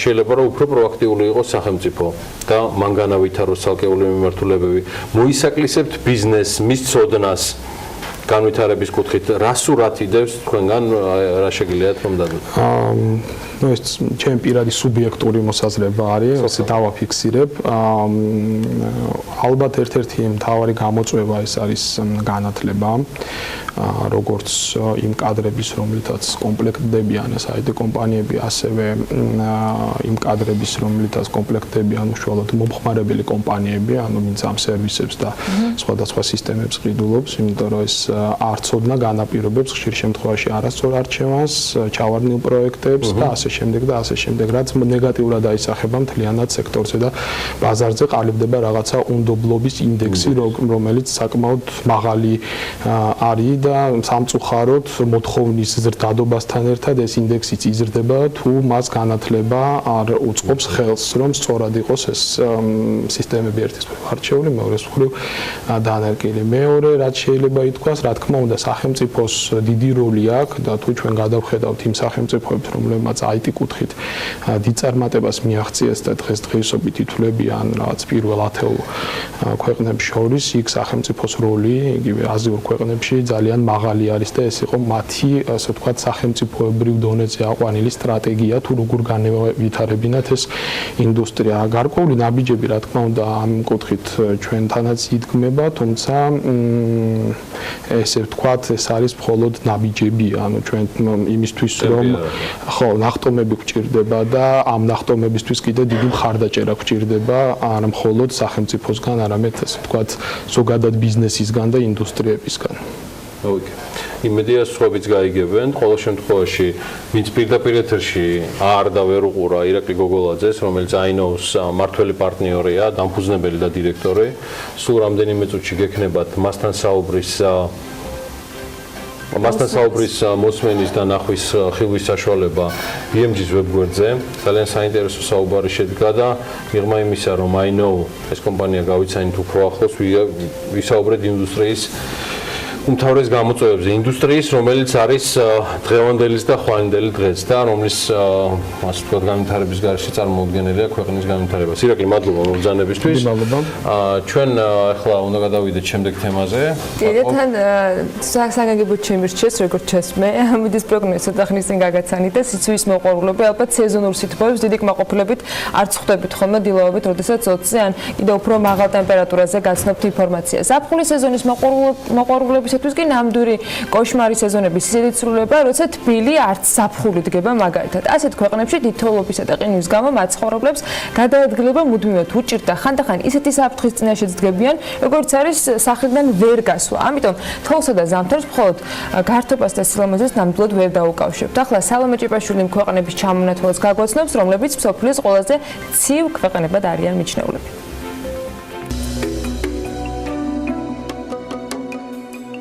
Speaker 1: შეიძლება რომ უფრო პროაქტიული იყოს სახელმწიფო და მან განავითაროს ცალკეული მიმართულებები. მოისაკლისებთ ბიზნესს, მის ცოდნას განვითარების კუთხით, რა სურათ იდევს თქვენგან, რა შეგიძლიათ რომ დადოთ?
Speaker 12: ეს ჩემი პირადი სუბიექტური მოსაზრება არის, ასე დავაფიქსირებ. ალბათ ერთ-ერთი მთავარი გამოწვევა ეს არის განათლება, როგორც იმ კადრების, რომლითაც კომპლექტდებიან ეს IT კომპანიები, ასევე იმ კადრების, რომლითაც კომპლექტდებიან უშუალოდ მომხმარებელი კომპანიები, ანუ ვინც ამ სერვისებს და სხვადასხვა სისტემებს ყიდულობს, იმიტომ რომ ეს არ ცოდნა განაპირობებს ხშირ შემთხვევაში არასწორ არჩევანს, ჩავარდნილ პროექტებს და ასე შემდეგ და ასე შემდეგ, რაც ნეგატიურად აისახება მთლიანად სექტორზე და ბაზარზე ყალიბდება რაღაცა უნდობლობის ინდექსი, რომელიც საკმაოდ მაღალი არის და სამწუხაროდ მოთხოვნის ზრდადობასთან ერთად ეს ინდექსიც იზრდება, თუ მას განათლება არ უწყობს ხელს, რომ სწორად იყოს ეს სისტემები ერთის მხრივ არჩეული, მეორეს მხრივ დანერგილი. მეორე, რაც შეიძლება ითქვას, რა თქმა უნდა, სახელმწიფოს დიდი როლი აქვს და თუ ჩვენ გადავხედავთ იმ სახელმწიფოებს, რომლებმაც IT კუთხით დიდ წარმატებას მიაღწიეს და დღესდღეობით ითვლებიან რაღაც პირველ 10 ქვეყნებს შორის, იქ სახელმწიფოს როლი, იგივე აზიურ ქვეყნებში ძალიან მაღალი არის და ეს იყო მათი, ასე ვთქვათ, სახელმწიფოებრივ დონეზე აყვანილი სტრატეგია, თუ როგორ განევითარებინათ ეს ინდუსტრია. გარკვეული ნაბიჯები, რა თქმა უნდა, ამ კუთხით ჩვენთანაც იდგმება, თუმცა ესე ვთქვათ, ეს არის მხოლოდ ნაბიჯები, ანუ ჩვენ იმისთვის რომ ხო, ნახტომები გვჭირდება და ამ ნახტომებისთვის კიდე დიდი მხარდაჭერა გვჭირდება, არა მხოლოდ სახელმწიფოსგან, არამედ ესე ვთქვათ, ზოგადად ბიზნესისგან და ინდუსტრიებისგან.
Speaker 1: იმედია სხვაებიც გაიგებენ, ყოველ შემთხვევაში ვინც პირდაპირ ეთერში არ და ვერ უყურა ირაკლი გოგოლაძეს, რომელიც აინოუს მართველი პარტნიორია, დამფუძნებელი და დირექტორი. სულ რამდენიმე წუთში გექნებათ მასთან საუბრის მოსმენის და ნახვის ხილვის საშუალება BMG-ს ვებგვერდზე. ძალიან საინტერესო საუბარი შედგა და მიღმა იმისა, რომ აინოუ ეს კომპანია გავიცანით უფრო ახლოს, ვისაუბრეთ ინდუსტრიის უმთავრეს გამოწვევებზე, ინდუსტრიის, რომელიც არის დღევანდელის და ხვალინდელი დღეც და რომლის ასე ვთქვათ განვითარების გარეშე წარმოუდგენელია ქვეყნის განვითარება. ირაკლი, მადლობა მობრძანებისთვის.
Speaker 12: მადლობა.
Speaker 1: ჩვენ ახლა უნდა გადავიდეთ შემდეგ თემაზე.
Speaker 7: თან საგანგებოდ შემირჩეს, როგორც ჩესმე, ამის პროგნოზი ცოტა ხნის წინ გაგაცანით და სიცოცხლის მოყვარულები ალბათ სეზონურ სითბოებს დიდი კმაყოფილებით არ წხვდებით ხოლმე დილაობით, როდესაც 20-ზე ან კიდევ უფრო მაღალ ტემპერატურაზე გაცნობთ ინფორმაციას. ზაფხულის სეზონის მოყვარულების თვის კი ნამდვილი კოშმარის სეზონების ისეთი ცვლილება, როცა თბილი არც ზაფხული დგება მაგალითად. ასეთ ქვეყნებში თითოეულობისა და ყინვის გამო მაცხოვრებლებს გადაადგილება მუდმივად უჭირთ და ხანდახან ისეთი საფრთხის წინაშეც დგებიან, როგორც არის სახლიდან ვერ გასვლა. ამიტომ თოვლსა და ზამთარს მხოლოდ გართობას და სილამაზეს ნამდვილად ვერ დაუკავშირებთ. ახლა სალომე ჭიპაშვილი ქვეყნების ჩამონათვალს გაგვაცნობს, რომლებიც მსოფლიოს ყველაზე ცივ ქვეყნებად არიან მიჩნეულები.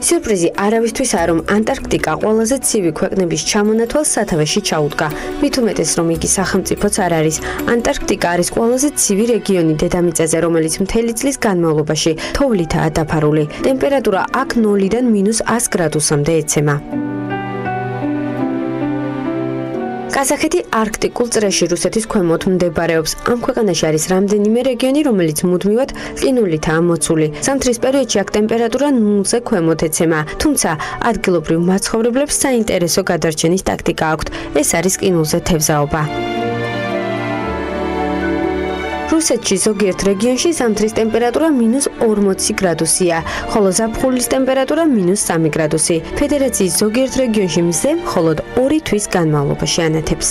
Speaker 9: სიურპრიზი არავისთვის არ, რომ ანტარქტიკა ყველაზე ცივი ქვეყნების ჩამონათვალს სათავეში ჩაუდგა. მით უმეტეს, რომ იგი სახელმწიფოც არ არის. ანტარქტიკა არის ყველაზე ცივი რეგიონი დედამიწაზე, რომელიც მთელი წლის განმავლობაში თოვლითაა დაფარული. ტემპერატურა აქ 0-დან -100 გრადუსამდე ეცემა. კაზახეთი არქტიკულ წრეში რუსეთის ქვემოთ მდებარეობს. ამ ქვეყანაში არის რამდენიმე რეგიონი, რომელიც მუდმივად ყინულითაა მოცული. ზამთრის პერიოდში აქ ტემპერატურა 0-ზე ქვემოთ ეცემა, თუმცა ადგილობრივ მაცხოვრებლებს საინტერესო გადარჩენის ტაქტიკა აქვთ. ეს არის ყინულზე თევზაობა. რუსეთში ზოგიერთ რეგიონში ზამთრის ტემპერატურა -40 გრადუსია, ხოლო ზაფხულის ტემპერატურა -3 გრადუსი. ფედერაციის ზოგიერთ რეგიონში მზე მხოლოდ 2 თვის განმავლობაში ანათებს.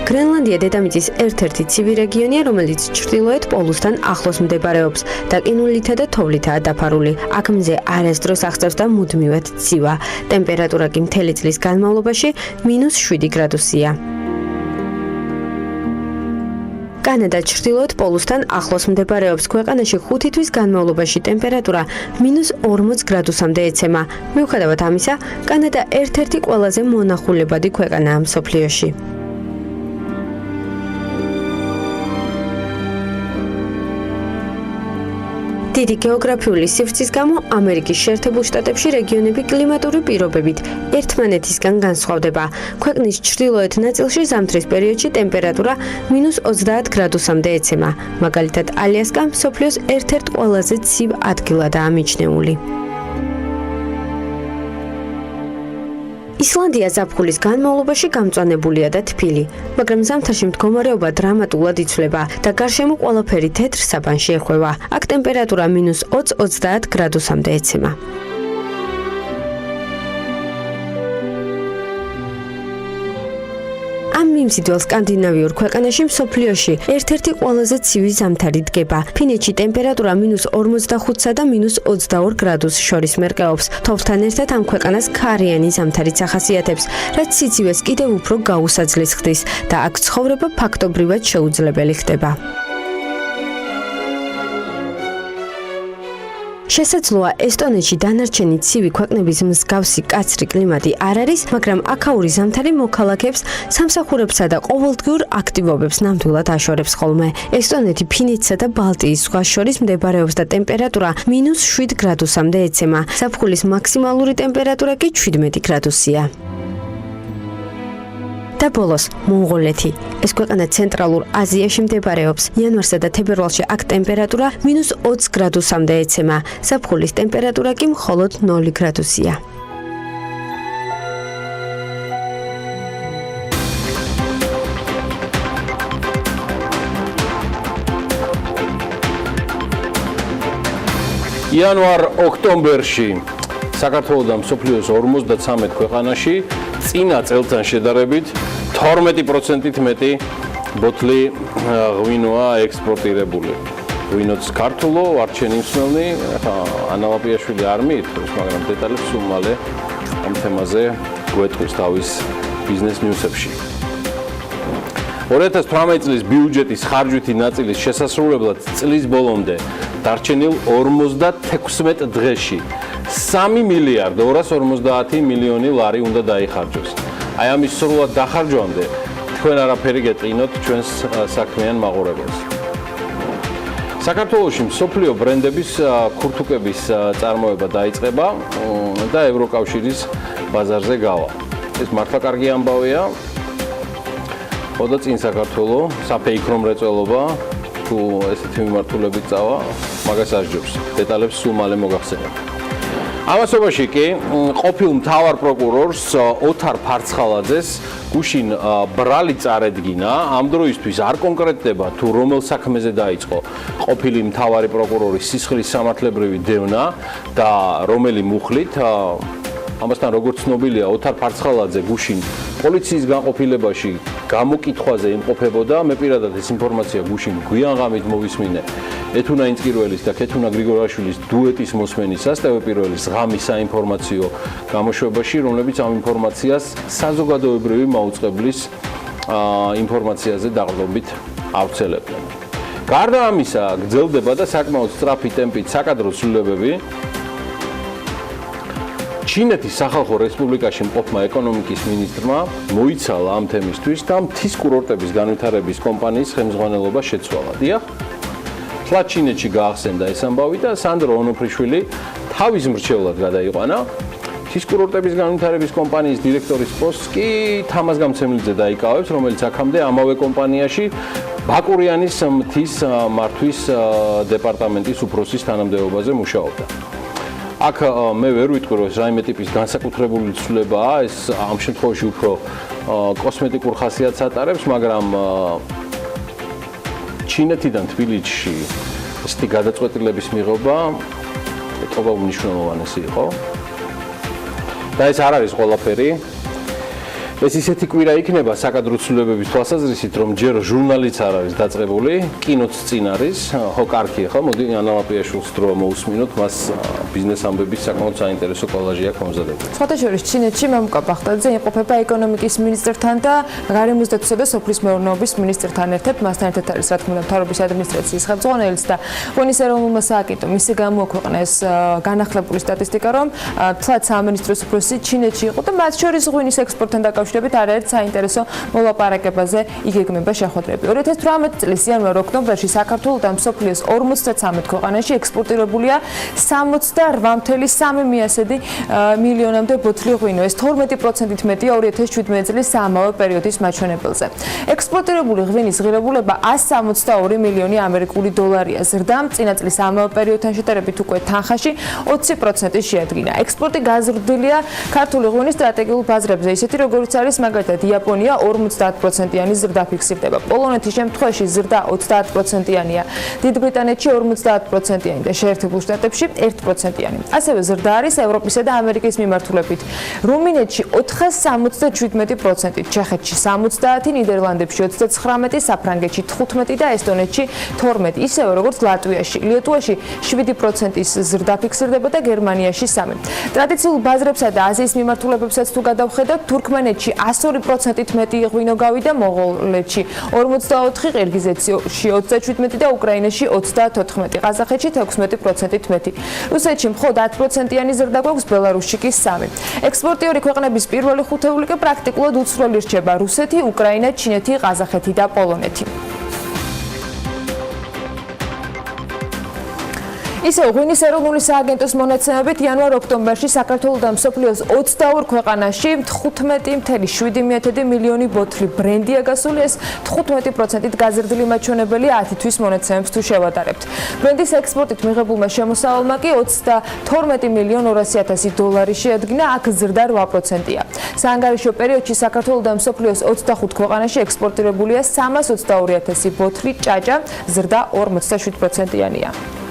Speaker 9: გრენლანდია დედამიწის ერთ-ერთი ცივი რეგიონია, რომელიც ჩრდილოეთ პოლუსთან ახლოს მდებარეობს და ყინულითა და თოვლითაა დაფარული. აქ მზე არასდროს აღწევს და მუდმივად ცივა. ტემპერატურა კი მთელი წლის განმავლობაში -7 გრადუსია. კანადა ჩრდილოეთ პოლუსთან ახლოს მდებარეობს. ქვეყანაში 5 თვის განმავლობაში ტემპერატურა -40 გრადუსამდე ეცემა. მიუხედავად ამისა, კანადა ერთ-ერთი ყველაზე მონახულებადი ქვეყანაა მსოფლიოში.
Speaker 13: დიდი გეოგრაფიული სივრცის გამო ამერიკის შეერთებულ შტატებში რეგიონები კლიმატური პირობებით ერთმანეთისგან განსხვავდება. ქვეყნის ჩრდილოეთ ნაწილში ზამთრის პერიოდში ტემპერატურა -30 გრადუსამდე ეცემა. მაგალითად, ალიასკა მსოფლიოს ერთ-ერთ ყველაზე ცივ ადგილადაა მიჩნეული. ისლანდია ზაფხულის განმავლობაში გამწვანებულია და თბილი, მაგრამ ზამთარში მდგომარეობა დრამატულად იცვლება და გარშემო ყველაფერი თეთრ საბანში ეხვევა. აქ ტემპერატურა -20-30 გრადუსამდე ეცემა. ამ მიმზიდველ სკანდინავიურ ქვეყანაში მსოფლიოში ერთ-ერთი ყველაზე ცივი ზამთარი დგება. ფინეთში ტემპერატურა -45-და და -22 გრადუსს შორის მერყეობს. თოვლთან ერთად ამ ქვეყანას ქარიანი ზამთარიც ახასიათებს, რაც სიცივეს კიდევ უფრო გაუსაძლეს ხდის და აქ ცხოვრება ფაქტობრივად შეუძლებელი ხდება. შესაძლოა ესტონეთში დანარჩენი ცივი ქვეყნების მსგავსი კაცრი კლიმატი არ არის, მაგრამ აქაური ზამთარი მოქალაქეებს სამსახურებსა და ყოველდღიურ აქტივობებს ნამდვილად აშორებს ხოლმე. ესტონეთი ფინეთსა და ბალტიის ზღვას შორის მდებარეობს და ტემპერატურა -7 გრადუსამდე ეცემა. ზაფხულის მაქსიმალური ტემპერატურა კი 17 გრადუსია. და ბოლოს მონღოლეთი. ეს ქვეყანა ცენტრალურ აზიაში მდებარეობს. იანვარსა და თებერვალში აქ ტემპერატურა -20 გრადუსამდე ეცემა. ზაფხულის ტემპერატურა კი მხოლოდ 0 გრადუსია.
Speaker 1: იანვარ-ოქტომბერში საქართველოს და მსოფლიოს 53 ქვეყანაში წინა წელთან შედარებით 12%-ით მეტი ბოთლი ღვინოა ექსპორტირებული. ღვინოც ქართულო, არჩენიმსმელნი, ანალაპიაშვილი არ მიითხოვს, მაგრამ დეტალებს სულ მალე ამ თემაზე გვეტყვის თავის ბიზნეს ნიუსებში. 2018 წლის ბიუჯეტის ხარჯვითი ნაწილის შესასრულებლად წლის ბოლომდე დარჩენილ 56 დღეში 3 მილიარდ 250 მილიონი ლარი უნდა დაიხარჯოს. აი ამის სრულად დახარჯვამდე თქვენ არაფერი გეტყინოთ ჩვენს საქმიან მაყურებელს. საქართველოში მსოფლიო ბრენდების ქურთუკების წარმოება დაიწყება და ევროკავშირის ბაზარზე გავა. ეს მართლა კარგი ამბავია. ხოდა წინ საქართველოს საფეიქრო მრეწველობა თუ ესეთი მიმართულებით წავა, მაგას ასჯობს. დეტალებს სულ მალე მოგახსენებ. ამასობაში კი ყოფილ მთავარ პროკურორს ოთარ ფარცხალაძეს გუშინ ბრალი წარედგინა. ამ დროისთვის არ კონკრეტდება თუ რომელ საქმეზე დაიწყო ყოფილი მთავარი პროკურორის სისხლის სამართლებრივი დევნა და რომელი მუხლით. ამასთან როგორც ცნობილია, ოთარ ფარცხალაძე გუშინ პოლიციის განყოფილებაში გამოკითხვაზე იმყოფებოდა. მე პირადად ეს ინფორმაცია გუშინ გვიან ღამით მოვისმინე ეთუნა ინწკირველის და ქეთუნა გრიგორაშვილის დუეტის მოსმენის სასტევ პირველის ღამის საინფორმაციო გამოშვებაში, რომლებიც ამ ინფორმაციას საზოგადოებრივი მაუწყებლის ინფორმაციაზე დაყრდნობით ავრცელებდნენ. გარდა ამისა, გრძელდება და საკმაოდ სწრაფი ტემპით საკადრო ცვლილებები ჩინეთის სახალხო რესპუბლიკაში მყოფმა ეკონომიკის მინისტრმა მოიცალა ამ თემისთვის და მთის კურორტების განვითარების კომპანიის ხელმძღვანელობა შეცვალა. დიახ, თლა ჩინეთში გაახსენდა ეს ამბავი და სანდრო ონოფრიშვილი თავის მრჩევლად გადაიყვანა. მთის კურორტების განვითარების კომპანიის დირექტორის პოსტს კი თამაზ გამცემლიძე დაიკავებს, რომელიც აქამდე ამავე კომპანიაში ბაკურიანის მთის მართვის დეპარტამენტის უფროსის თანამდებობაზე მუშაობდა. აქ მე ვერ ვიტყვი, რომ ეს რაიმე ტიპის განსაკუთრებული ცვლილებაა, ეს ამ შემთხვევაში უფრო კოსმეტიკურ ხასიათს ატარებს, მაგრამ ჩინეთიდან თბილისში ესეთი გადაწყვეტილების მიღება ეტყობა უმნიშვნელოვანესი იყო. და ეს არ არის ყველაფერი. ეს ისეთი კვირა იქნება საკადრო ცვლილებების თვალსაზრისით, რომ ჯერ ჟურნალიც არ არის დაწყებული, კინოც წინ არის. ხო, კარგია, ხო? მოდი ანალაპიაშვილს დრო მოусმინოთ, მას ბიზნეს ამბების საკმაოდ საინტერესო კოლაჟი აქვს მომზადებული.
Speaker 7: სხვათა შორის ჩინეთში მამუკა ბახტაძე იმყოფება ეკონომიკის მინისტრთან და გარემოსდაცვისა და სოფლის მეურნეობის მინისტრთან ერთად. მასთან ერთად არის, რა თქმა უნდა, მთავრობის ადმინისტრაციის ხელმძღვანელიც და ღვინის ეროვნულმა სააგენტომ მისი გამოაქვეყნა ეს განახლებული სტატისტიკა, რომ თლაც სამინისტროს უფროსი ჩინეთში იყო და მათ შორის ღვინის ექსპორტთან დაკავშირებით დაკავშირებით არაერთ საინტერესო მოლაპარაკებაზე იგეგმება შეხვედრები. 2018 წლის იანვარ-ოქტომბერში საქართველოს და მსოფლიოს 53 ქვეყანაში ექსპორტირებულია 68,3 მილიონამდე ბოთლი ღვინო. ეს 12%-ით მეტია 2017 წლის ამავე პერიოდის მაჩვენებელზე. ექსპორტირებული ღვინის ღირებულება 162 მილიონი ამერიკული დოლარია. ზრდამ წინა წლის ამავე პერიოდთან შედარებით უკვე თანხაში 20% შეადგინა. ექსპორტი გაზრდილია ქართული ღვინის სტრატეგიულ ბაზრებზე, ისეთი როგორც არის მაგალითად იაპონია 50%-იანი ზრდა ფიქსირდება. პოლონეთის შემთხვევაში ზრდა 30%-იანია, დიდ ბრიტანეთში 50%-იანი და შეერთებულ შტატებში 1%-იანი. ასევე ზრდა არის ევროპისა და ამერიკის მიმართულებით. რუმინეთში 477%, ჩეხეთში 70, ნიდერლანდებში 39, საფრანგეთში 15 და ესტონეთში 12, ისევე როგორც ლატვიაში. ლიეტუვაში 7%-ის ზრდა ფიქსირდება და გერმანიაში 3. ტრადიციულ ბაზრებსა და აზიის მიმართულებებსაც თუ გადავხედავთ, თურქმენეთში 102%-ით მეტი ღვინო გავიდა, მონღოლეთში 44, ყირგიზეთში 37 და უკრაინაში 34, ყაზახეთში 16%-ით მეტი. რუსეთში მხოლოდ 10%-იანი ზრდა გვაქვს, ბელარუსში კი 3. ექსპორტიორი ქვეყნების პირველი ხუთეული კი პრაქტიკულად უცვლელი რჩება: რუსეთი, უკრაინა, ჩინეთი, ყაზახეთი და პოლონეთი. ისევ ღვინის ეროვნული სააგენტოს მონაცემებით იანვარ-ოქტომბერში საქართველოს და მსოფლიოს 22 ქვეყანაში 15,7 მილიონი ბოთლი ბრენდია გასული, ეს 15%-ით გაზრდილი მაჩვენებელი 10 თვის მონაცემებს თუ შევადარებთ. ბრენდის ექსპორტით მიღებულმა შემოსავალმა კი 32 მილიონ 200,000 დოლარი შეადგინა, აქ ზრდა 8%-ია. საანგარიშო პერიოდში საქართველოს და მსოფლიოს 25 ქვეყანაში ექსპორტირებულია 322,000 ბოთლი ჭაჭა, ზრდა 47%-იანია.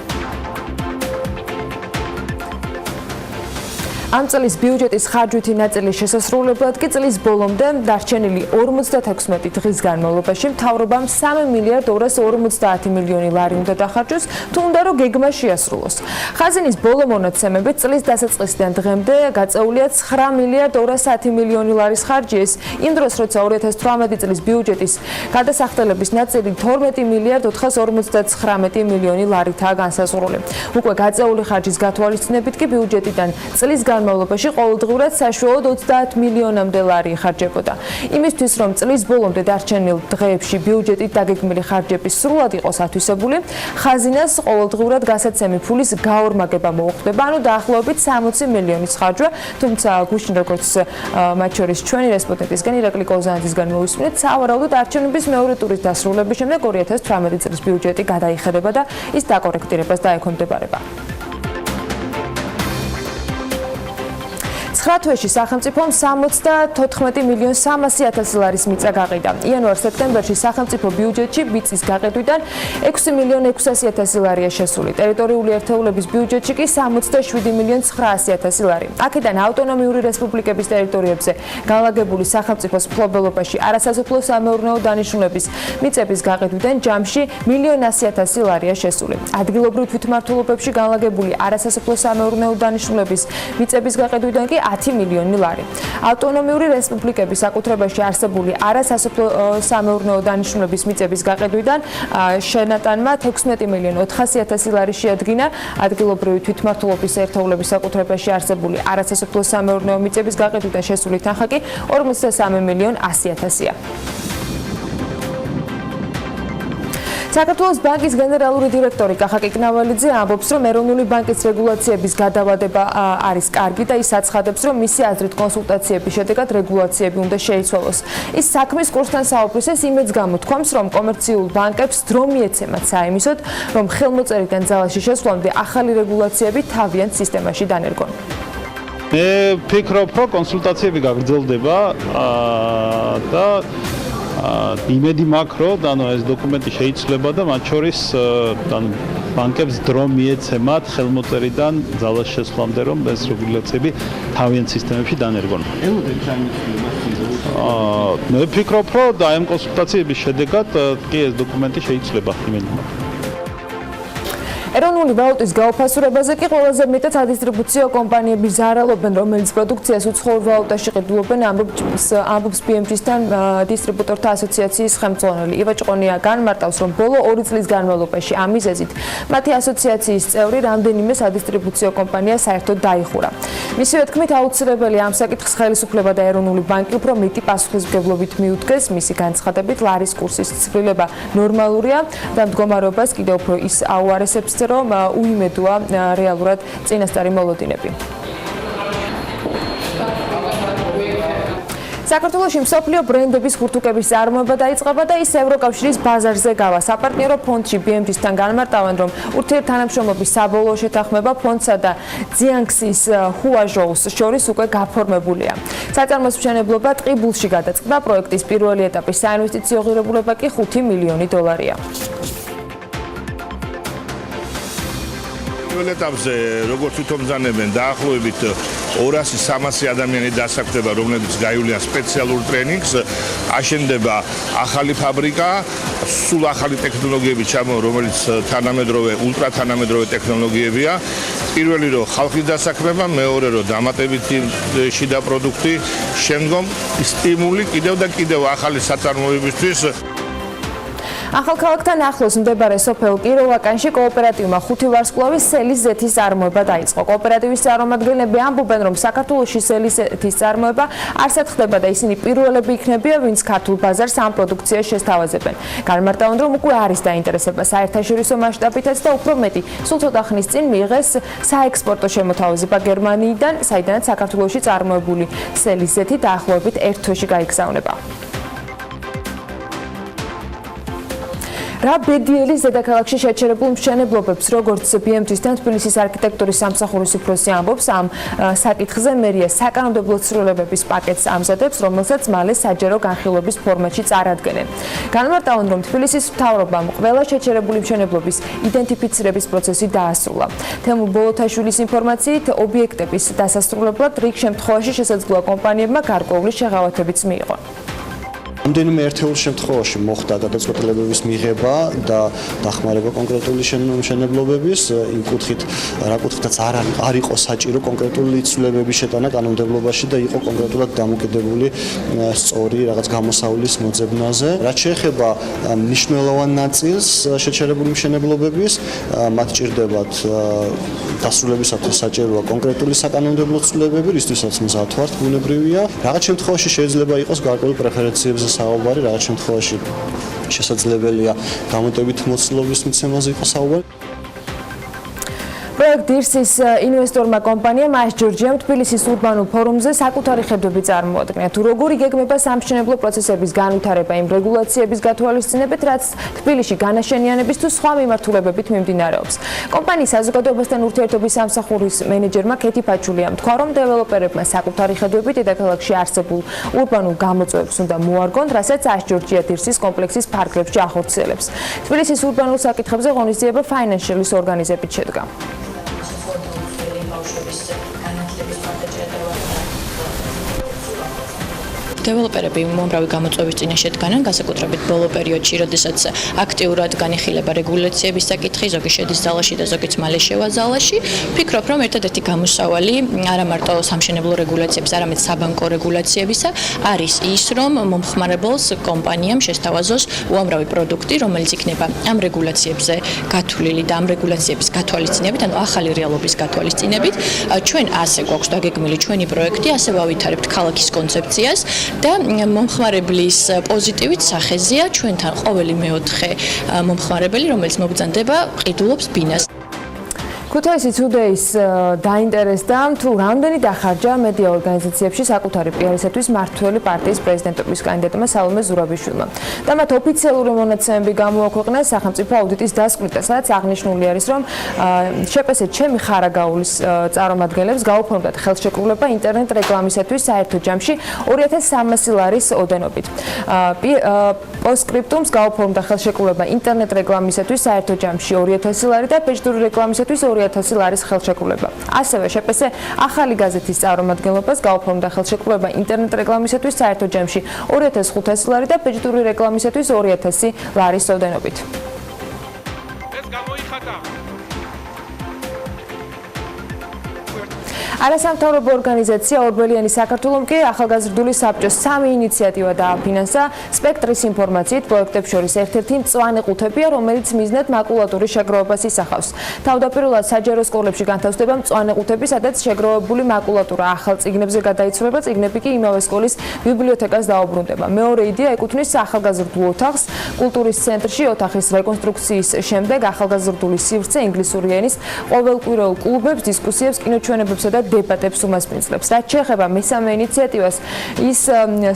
Speaker 7: ამ წლის ბიუჯეტის ხარჯვითი ნაწილის შესასრულებლად კი წლის ბოლომდე დარჩენილი 56 დღის განმავლობაში მთავრობამ 3 მილიარდ 250 მილიონი ლარი უნდა დახარჯოს, თუ უნდა რომ გეგმა შეასრულოს. ხაზინის ბოლო მონაცემებით წლის დასაწყისიდან დღემდე გაწეულია 9 მილიარდ 210 მილიონი ლარის ხარჯი, ეს იმ დროს, როცა 2018 წლის ბიუჯეტის გადასახდელების ნაწილი 12 მილიარდ 459 მილიონი ლარითაა განსაზღვრული. უკვე გაწეული ხარჯის გათვალისწინებით კი ბიუჯეტიდან წლის განმავლობაში ყოველდღურად საშუალოდ 30 მილიონამდე ლარი იხარჯებოდა. იმისთვის, რომ წლის ბოლომდე დარჩენილ დღეებში ბიუჯეტით დაგეგმილი ხარჯები სრულად იყოს ათვისებული, ხაზინას ყოველდღურად გასაცემი ფულის გაორმაგება მოუხდება, ანუ დაახლოებით 60 მილიონის ხარჯვა, თუმცა გუშინ როგორც მათ შორის ჩვენი რესპონდენტისგან ირაკლი კოზანიძისგან მოვისმინეთ, სავარაუდოდ არჩევნების მეორე ტურის დასრულების შემდეგ 2018 წლის ბიუჯეტი გადაიხედება და ის დაკორექტირებას დაექვემდებარება. 9 თვეში სახელმწიფომ 74 მილიონ 300,000 ლარის მიწა გაყიდა. იანვარ-სექტემბერში სახელმწიფო ბიუჯეტში მიწის გაყიდვიდან 6 მილიონ 600,000 ლარია შესული. ტერიტორიული ერთეულების ბიუჯეტში კი 67 მილიონ 900,000 ლარი. აქედან ავტონომიური რესპუბლიკების ტერიტორიებზე განლაგებული სახელმწიფოს მფლობელობაში არასასოფლო-სამეურნეო დანიშნულების მიწების გაყიდვიდან ჯამში 1,100,000 ლარია შესული. ადგილობრივ თვითმმართველობებში განლაგებული არასასოფლო-სამეურნეო დანიშნულების მიწების გაყიდვიდან კი 10 მილიონი ლარი. ავტონომიური რესპუბლიკების საკუთრებაში არსებული არასასოფლო-სამეურნეო დანიშნულების მიწების გაყიდვიდან შენატანმა 16 მილიონ 400,000 ლარი შეადგინა. ადგილობრივი თვითმმართველობის ერთეულების საკუთრებაში არსებული არასასოფლო-სამეურნეო მიწების გაყიდვიდან შესული თანხა კი 53 მილიონ 100,000-ია. საქართველოს ბანკის გენერალური დირექტორი კახა კიკნავალიძე ამბობს, რომ ეროვნული ბანკის რეგულაციების გადავადება არის კარგი და ის აცხადებს, რომ მისი აზრით კონსულტაციების შედეგად რეგულაციები უნდა შეიცვალოს. ის საქმის კურსთან საუბრისას იმედს გამოთქვამს, რომ კომერციულ ბანკებს დრო მიეცემათ საიმისოდ, რომ ხელმოწერიდან ძალაში შესვლამდე ახალი რეგულაციები თავიანთ სისტემაში დანერგონ.
Speaker 14: მე ვფიქრობ, რომ კონსულტაციები გაგრძელდება და იმედი მაქვს, რომ ეს დოკუმენტი შეიცვლება და მათ შორის ბანკებს დრო მიეცემათ ხელმოწერიდან ძალაში შესვლამდე, რომ ეს რეგულაციები თავიანთ სისტემებში დანერგონ. მე ვფიქრობ, რომ და ამ კონსულტაციების შედეგად კი ეს დოკუმენტი შეიცვლება იმედი მაქვს.
Speaker 7: ეროვნული ვალუტის გაუფასურებაზე კი ყველაზე მეტად სადისტრიბუციო კომპანიები ზარალობენ, რომელიც პროდუქციას უცხოურ ვალუტაში ყიდულობენ, ამბობს BMT-სთან დისტრიბუტორთა ასოციაციის ხელმძღვანელი ივა ჭყონია. განმარტავს, რომ ბოლო 2 წლის განმავლობაში ამ მიზეზით მათი ასოციაციის წევრი რამდენიმე სადისტრიბუციო კომპანია საერთოდ დაიხურა. მისივე თქმით, აუცილებელია ამ საკითხს ხელისუფლება და ეროვნული ბანკი უფრო მეტი პასუხისმგებლობით მიუდგეს. მისი განცხადებით, ლარის კურსის ცვლილება ნორმალურია და მდგომარეობას კიდევ უფრო ის აუარესებს, რომ უიმედოა რეალურად წინასწარი მოლოდინები. საქართველოში მსოფლიო ბრენდების ხურთუკების წარმოება დაიწყება და ის ევროკავშირის ბაზარზე გავა. საპარტნიორო ფონდში BMT-სთან განმარტავენ, რომ ურთიერთთანამშრომლობის საბოლოო შეთანხმება ფონდსა და ძიანქსის ჰუაჟოუს შორის უკვე გაფორმებულია. საწარმოს მშენებლობა ტყიბულში გადაწყდა, პროექტის პირველი ეტაპის საინვესტიციო ღირებულება კი $5 მილიონი.
Speaker 15: პირველ ეტაპზე როგორც უთომზანებენ დაახლოებით 200-300 ადამიანი დასაქმდება, რომლებიც გაივლიან სპეციალურ ტრენინგს, აშენდება ახალი ფაბრიკა, სულ ახალი ტექნოლოგიები ჩამოვა, რომელიც თანამედროვე, ულტრათანამედროვე ტექნოლოგიებია. პირველი რომ ხალხის დასაქმება, მეორე რომ დამატებითი შიდა პროდუქტი, შემდგომ სტიმული კიდევ და კიდევ ახალი საწარმოებისთვის.
Speaker 7: ახალქალაქთან ახლოს მდებარე სოფელ კიროვაკანში კოოპერატივმა 5 ვარსკვლავის სელის ზეთის წარმოება დაიწყო. კოოპერატივის წარმომადგენლები ამბობენ, რომ საქართველოში სელის ზეთის წარმოება არსად ხდება და ისინი პირველები იქნებიან, ვინც ქართულ ბაზარს ამ პროდუქციას შესთავაზებენ. განმარტავენ, რომ უკვე არის დაინტერესება საერთაშორისო მასშტაბითაც და უფრო მეტი, სულ ცოტა ხნის წინ მიიღეს საექსპორტო შემოთავაზება გერმანიიდან, საიდანაც საქართველოში წარმოებული სელის ზეთი დაახლოებით 1 თვეში გაიგზავნება. რა ბედიელი ზედაქალაქში შეჩერებულ მშენებლობებს, როგორც BMT-სთან თბილისის არქიტექტურის სამსახურის უფროსი ამბობს, ამ საკითხზე მერია საკანონმდებლო ცვლილებების პაკეტს ამზადებს, რომელსაც მალე საჯარო განხილვების ფორმატში წარადგენენ. განმარტავენ, რომ თბილისის მთავრობამ ყველა შეჩერებული მშენებლობის იდენტიფიცირების პროცესი დაასრულა. თემურ ბოლოთაშვილის ინფორმაციით, ობიექტების დასასრულებლად რიგ შემთხვევაში შესაძლოა კომპანიებმა გარკვეული შეღავათებიც მიიღონ.
Speaker 16: რამდენიმე ერთეულ შემთხვევაში მოხდა გადაწყვეტილებების მიღება და დახმარება კონკრეტული მშენებლობების, იმ კუთხით, რა კუთხითაც არ იყო საჭირო კონკრეტული ცვლილებების შეტანა კანონმდებლობაში და იყო კონკრეტულად დამოკიდებული სწორი რაღაც გამოსავლის მოძებნაზე. რაც შეეხება მნიშვნელოვან ნაწილს შეჩერებული მშენებლობების, მათ ჭირდებათ დასრულებისათვის საჭიროა კონკრეტული საკანონმდებლო ცვლილებები, რისთვისაც მზად ვართ, ბუნებრივია. რაღაც შემთხვევაში შეიძლება იყოს გარკვეული პრეფერენციებზე საუბარი, რაღაც შემთხვევაში შესაძლებელია დამატებით მოცულობის მიცემაზე იყოს საუბარი.
Speaker 7: პროექტ დირსის ინვესტორმა კომპანიამ AS ჯორჯიამ თბილისის ურბანულ ფორუმზე საკუთარი ხედვები წარმოადგინა. თუ როგორი გეგმება სამშენებლო პროცესების განვითარება იმ რეგულაციების გათვალისწინებით, რაც თბილისში განაშენიანების თუ სხვა მიმართულებებით მიმდინარეობს. კომპანიის საზოგადოებასთან ურთიერთობის სამსახურის მენეჯერმა ქეთი ფაჩულიამ თქვა, რომ დეველოპერებმა საკუთარი ხედვები დედაქალაქში არსებულ ურბანულ გამოწვევებს უნდა მოარგონ, რასაც AS ჯორჯია დირსის კომპლექსის ფარგლებში ახორციელებს. თბილისის ურბანულ საკითხებზე ღონისძიება ფაინანშალის ორგანიზებით შედგა.
Speaker 17: დეველოპერები მომრავი გამოწვევის წინაშე დგანან, განსაკუთრებით ბოლო პერიოდში, როდესაც აქტიურად განიხილება რეგულაციების საკითხი, ზოგი შედის ზალაში და ზოგიც მალე შევა ზალაში. ვფიქრობ, რომ ერთადერთი გამოსავალი არა მარტო სამშენებლო რეგულაციების, არამედ საბანკო რეგულაციებისა არის ის, რომ მომხმარებელს კომპანიამ შესთავაზოს უამრავი პროდუქტი, რომელიც იქნება ამ რეგულაციებზე გათვლილი და ამ რეგულაციების გათვალისწინებით, ანუ ახალი რეალობის გათვალისწინებით. ჩვენ ასე გვაქვს დაგეგმილი ჩვენი პროექტი, ასე ვავითარებთ ქალაქის კონცეფციას. და მომხმარებლის პოზიტივით სახეზეა ჩვენთან ყოველი მეოთხე მომხმარებელი, რომელიც მობრძანდება, ყიდულობს ბინას.
Speaker 7: ქუთაისის უდეის დაინტერესდა, თუ რამდენი დახარჯა მედია ორგანიზაციებში საკუთარი პიარისათვის მმართველი პარტიის პრეზიდენტობის კანდიდატმა სალომე ზურაბიშვილმა. და მათ ოფიციალური მონაცემები გამოაქვეყნეს სახელმწიფო აუდიტის დასკვნით, სადაც აღნიშნული არის, რომ შპს ჩემი ხარაგაულის წარმომადგენლებს გაუფორმდათ ხელშეკრულება ინტერნეტ რეკლამისათვის საერთო ჯამში 2300 ლარის ოდენობით. პოსტსკრიპტუმს გაუფორმდა ხელშეკრულება ინტერნეტ რეკლამისათვის საერთო ჯამში 2000 ლარი და ბეჭდური რეკლამისათვის 2000 ლარის ხელშეკრულება. ასევე შპს ახალი გაზეთის წარმომადგენლობას გაუფორმდა ხელშეკრულება ინტერნეტ რეკლამისათვის საერთო ჯამში 2500 ლარი და ბეჭდური რეკლამისათვის 2000 ლარის ოდენობით. ეს გამოიხატა არასამთავრობო ორგანიზაცია ორბელიანი საქართველოს კი ახალგაზრდული საბჭოს 3 ინიციატივა დააფინანსა სპექტრის ინფორმაციით პროექტებს შორის ერთ-ერთი მწვანე ყუთებია, რომელიც მიზნად მაკულატურის შეგროვებას ისახავს. თავდაპირველად საჯარო სკოლებში განთავსდება მწვანე ყუთები, სადაც შეგროვებული მაკულატურა ახალ წიგნებზე გადაიცვლება, წიგნები კი იმავე სკოლის ბიბლიოთეკას დაუბრუნდება. მეორე იდეა ეკუთვნის ახალგაზრდულ ოთახს, კულტურის ცენტრში ოთახის რეკონსტრუქციის შემდეგ ახალგაზრდული სივრცე ინგლისური ენის ყოველკვირეულ კლუბებს, დისკუსიებს, კინოჩვენებებსა და დებატებს უმასპინძლებს. რაც შეეხება მესამე ინიციატივას, ის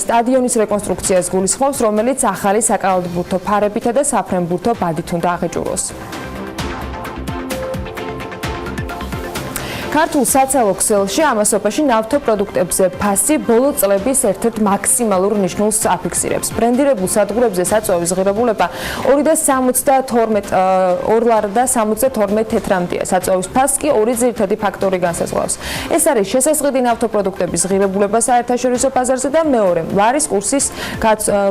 Speaker 7: სტადიონის რეკონსტრუქციას გულისხმობს, რომელიც ახალი საკალათბურთო ფარებითა და საფრენბურთო ბადით უნდა აღეჭუროს. ქართულ საცალო ქსელში ამასობაში ნავთობპროდუქტებზე ფასი ბოლო წლების ერთ-ერთ მაქსიმალურ ნიშნულს აფიქსირებს. ბრენდირებულ სადგურებზე საწვავის ღირებულება 2.72 ლარამდეა. საწვავის ფასს კი ორი ძირითადი ფაქტორი განსაზღვრავს. ეს არის შესასყიდი ნავთობპროდუქტების ღირებულება საერთაშორისო ბაზარზე და მეორე,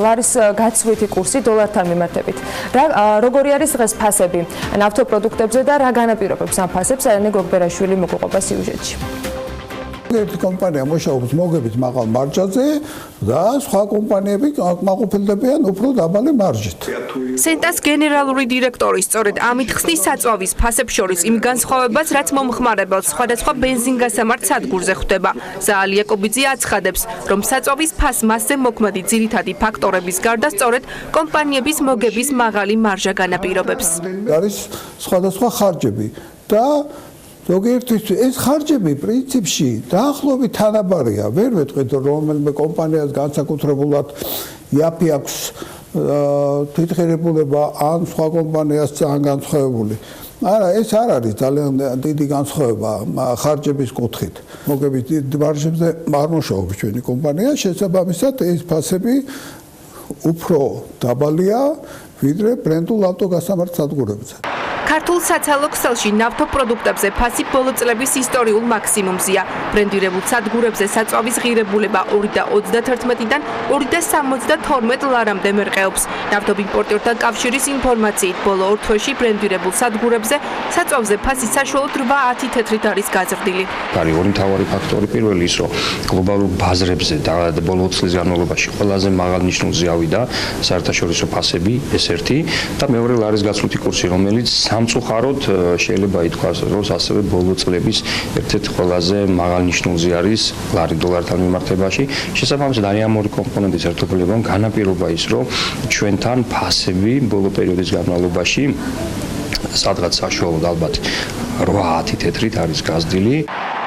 Speaker 7: ლარის გაცვლითი კურსი დოლართან მიმართებით. როგორი არის დღეს ფასები ნავთობპროდუქტებზე და რა განაპირობებს ამ ფასებს? ელენე გოგბერაშვილი მოგუყვება სიუჟეტში.
Speaker 18: ერთი კომპანია მუშაობს მოგებით მაღალ მარჯაზე და სხვა კომპანიები კმაყოფილდებიან უფრო დაბალი მარჟით.
Speaker 19: სენტას გენერალური დირექტორი სწორედ ამით ხსნის საწვავის ფასებს შორის იმ განსხვავებას, რაც მომხმარებელს სხვადასხვა ბენზინგასამართ სადგურზე ხვდება. ზაალ იაკობიძე აცხადებს, რომ საწვავის ფას მასზე მოქმედი ძირითადი ფაქტორების გარდა სწორედ კომპანიების მოგების მაღალი მარჟა განაპირობებს.
Speaker 18: არის სხვადასხვა ხარჯები და ზოგიერთის ეს ხარჯები პრინციპში დაახლოებით თანაბარია. ვერ ვეთქვით რომ რომელიმე კომპანიას განსაკუთრებულად იაფი აქვს თვითღირებულება ან სხვა კომპანიას ძალიან განსხვავებული. არა, ეს არ არის ძალიან დიდი განსხვავება ხარჯების კუთხით. მოგებით მარჟებზე არ მუშაობს ჩვენი კომპანია, შესაბამისად ეს ფასები უფრო დაბალია ვიდრე ბრენდულ ავტოგასამართ სადგურებზე.
Speaker 19: ქართულ საცალო ქსელში ნავთობპროდუქტებზე ფასი ბოლო წლების ისტორიულ მაქსიმუმზეა. ბრენდირებულ სადგურებზე საწვავის ღირებულება 2.31-დან 2.72 ლარამდე მერყეობს. ნავთობიმპორტიორთა კავშირის ინფორმაციით, ბოლო 2 თვეში ბრენდირებულ სადგურებზე საწვავზე ფასი საშუალოდ 8-10 თეთრით არის გაზრდილი.
Speaker 20: არის ორი მთავარი ფაქტორი. პირველი ის, რომ გლობალურ ბაზრებზე და ბოლო წლის განმავლობაში ყველაზე მაღალ ნიშნულზე ავიდა საერთაშორისო ფასები, ეს ერთი და მეორე ლარის გაცვლითი კურსი, რომელიც სამწუხაროდ შეიძლება ითქვას, რომ ასევე ბოლო წლების ერთ-ერთი ყველაზე მაღალ ნიშნულზე არის ლარი დოლართან მიმართებაში. შესაბამისად არის ამ ორი კომპონენტის ერთობლიობამ განაპირობა ის, რომ ჩვენთან ფასები ბოლო პერიოდის განმავლობაში სადღაც საშუალოდ ალბათ 8-10 თეთრით არის გაზრდილი.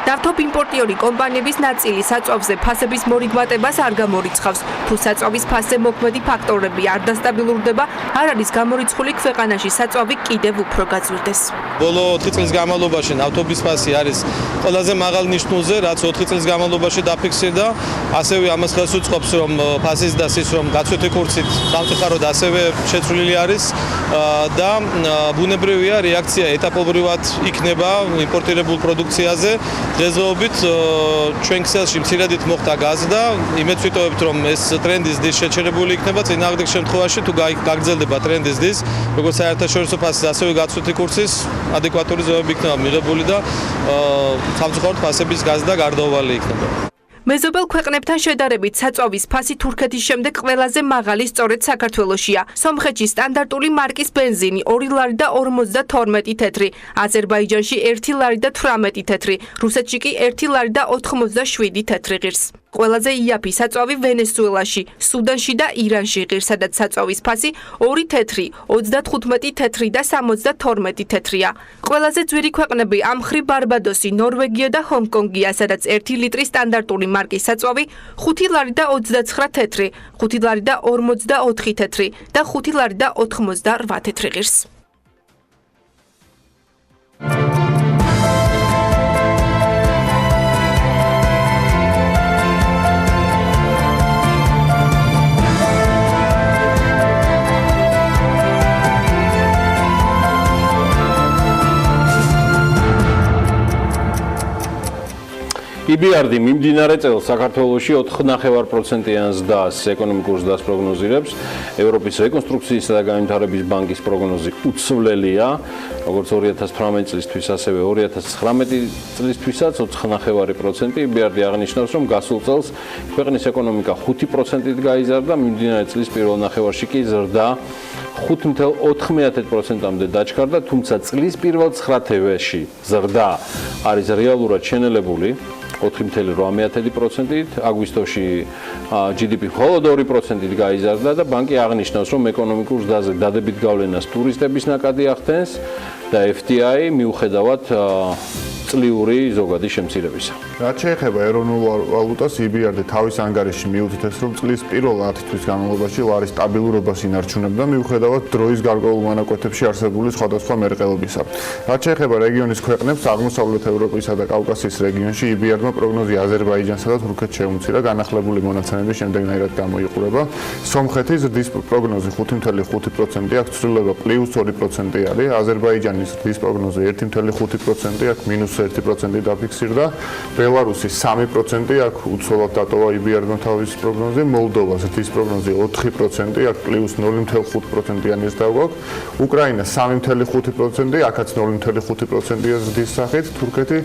Speaker 19: ნავთობიმპორტიორი კომპანიების ნაწილი საწვავზე ფასების მორიგმატებას არ გამორიცხავს. თუ საწვავის ფასზე მოქმედი ფაქტორები არ დასტაბილურდება, არ არის გამორიცხული ქვეყანაში საწვავი კიდევ უფრო გაზრდეს.
Speaker 21: ბოლო 4 წლის განმავლობაში ნავთობის ფასი არის ყველაზე მაღალ ნიშნულზე, რაც 4 წლის განმავლობაში დაფიქსირდა. ასევე ამას ხელს უწყობს, რომ ფასის დასის რომ გაცვლითი კურსით სამწუხაროდ ასევე შეცვლილი არის და ბუნებრივია რეაქცია ეტაპობრივად იქნება იმპორტირებულ პროდუქციაზე. დღესდღეობით ჩვენ ქსელში მცირედით მოხდა გაზრდა, იმედს ვიტოვებთ, რომ ეს ტრენდის დის შეჩერებული იქნება. წინააღმდეგ შემთხვევაში თუ გაგრძელდება ტრენდის დის, როგორც საერთაშორისო ფასის, ასევე გაცვლითი კურსის ადეკვატური ზომები იქნება მიღებული და სამწუხაროდ ფასების გაზრდა გარდაუვალი იქნება.
Speaker 19: მეზობელ ქვეყნებთან შედარებით საწვავის ფასი თურქეთის შემდეგ ყველაზე მაღალი სწორედ საქართველოშია. სომხეთში სტანდარტული მარკის ბენზინი 2 ლარი და 52 თეთრი, აზერბაიჯანში 1 ლარი და 18 თეთრი, რუსეთში კი 1 ლარი და 87 თეთრი ღირს. ყველაზე იაფი საწვავი ვენესუელაში, სუდანში და ირანში ღირს, სადაც საწვავის ფასი 2 თეთრი, 35 თეთრი და 72 თეთრია. ყველაზე ძვირი ქვეყნები ამ მხრივ ბარბადოსი, ნორვეგია და ჰონგ-კონგია, სადაც 1 ლიტრი სტანდარტული მარკის საწვავი 5 ლარი და 29 თეთრი, 5 ლარი და 44 თეთრი და 5 ლარი და 88 თეთრი ღირს.
Speaker 1: EBRD მიმდინარე წელს საქართველოში 4.5%-იან ზრდას ეკონომიკურ ზრდას პროგნოზირებს. ევროპის რეკონსტრუქციისა და განვითარების ბანკის პროგნოზი უცვლელია, როგორც 2018 წლისთვის, ასევე 2019 წლისთვისაც 4.5%. EBRD აღნიშნავს, რომ გასულ წელს ქვეყნის ეკონომიკა 5%-ით გაიზარდა, მიმდინარე წლის პირველ ნახევარში კი ზრდა 5.4%-მდე დაჩქარდა, თუმცა წლის პირველ 9 თვეში ზრდა არის რეალურად შენელებული 4.8%-ით, აგვისტოში GDP მხოლოდ 2%-ით გაიზარდა და ბანკი აღნიშნავს, რომ ეკონომიკურ ზრდაზე დადებით გავლენას ტურისტების ნაკადი ახდენს და FDI მიუხედავად წლიური ზოგადი შემცირებისა.
Speaker 2: რაც შეეხება ეროვნულ ვალუტას, EBRD თავის ანგარიშში მიუთითებს, რომ წლის პირველ 10 თვის განმავლობაში ლარის სტაბილურობას ინარჩუნებდა, მიუხედავად დროის გარკვეულ მონაკვეთებში არსებული სხვადასხვა მერყეობისა. რაც შეეხება რეგიონის ქვეყნებს, აღმოსავლეთ ევროპისა და კავკასიის რეგიონში EBRD-მა პროგნოზი აზერბაიჯანსა და თურქეთს შეუმცირა, განახლებული მონაცემები შემდეგნაირად გამოიყურება. სომხეთის ზრდის პროგნოზი 5.5%, აქ ცვლილება +2% არის, აზერბაიჯანის ზრდის პროგნოზი 1.5%, აქ -1% დაფიქსირდა. ბელარუსი 3%, აქ უცვლელად დატოვა EBRD-მა თავის პროგნოზი, მოლდოვას ზრდის პროგნოზი 4%, აქ +0.5%-იანის დაგვაქვს. უკრაინა 3.5%, აქაც 0.5%-ია ზრდის სახით, თურქეთი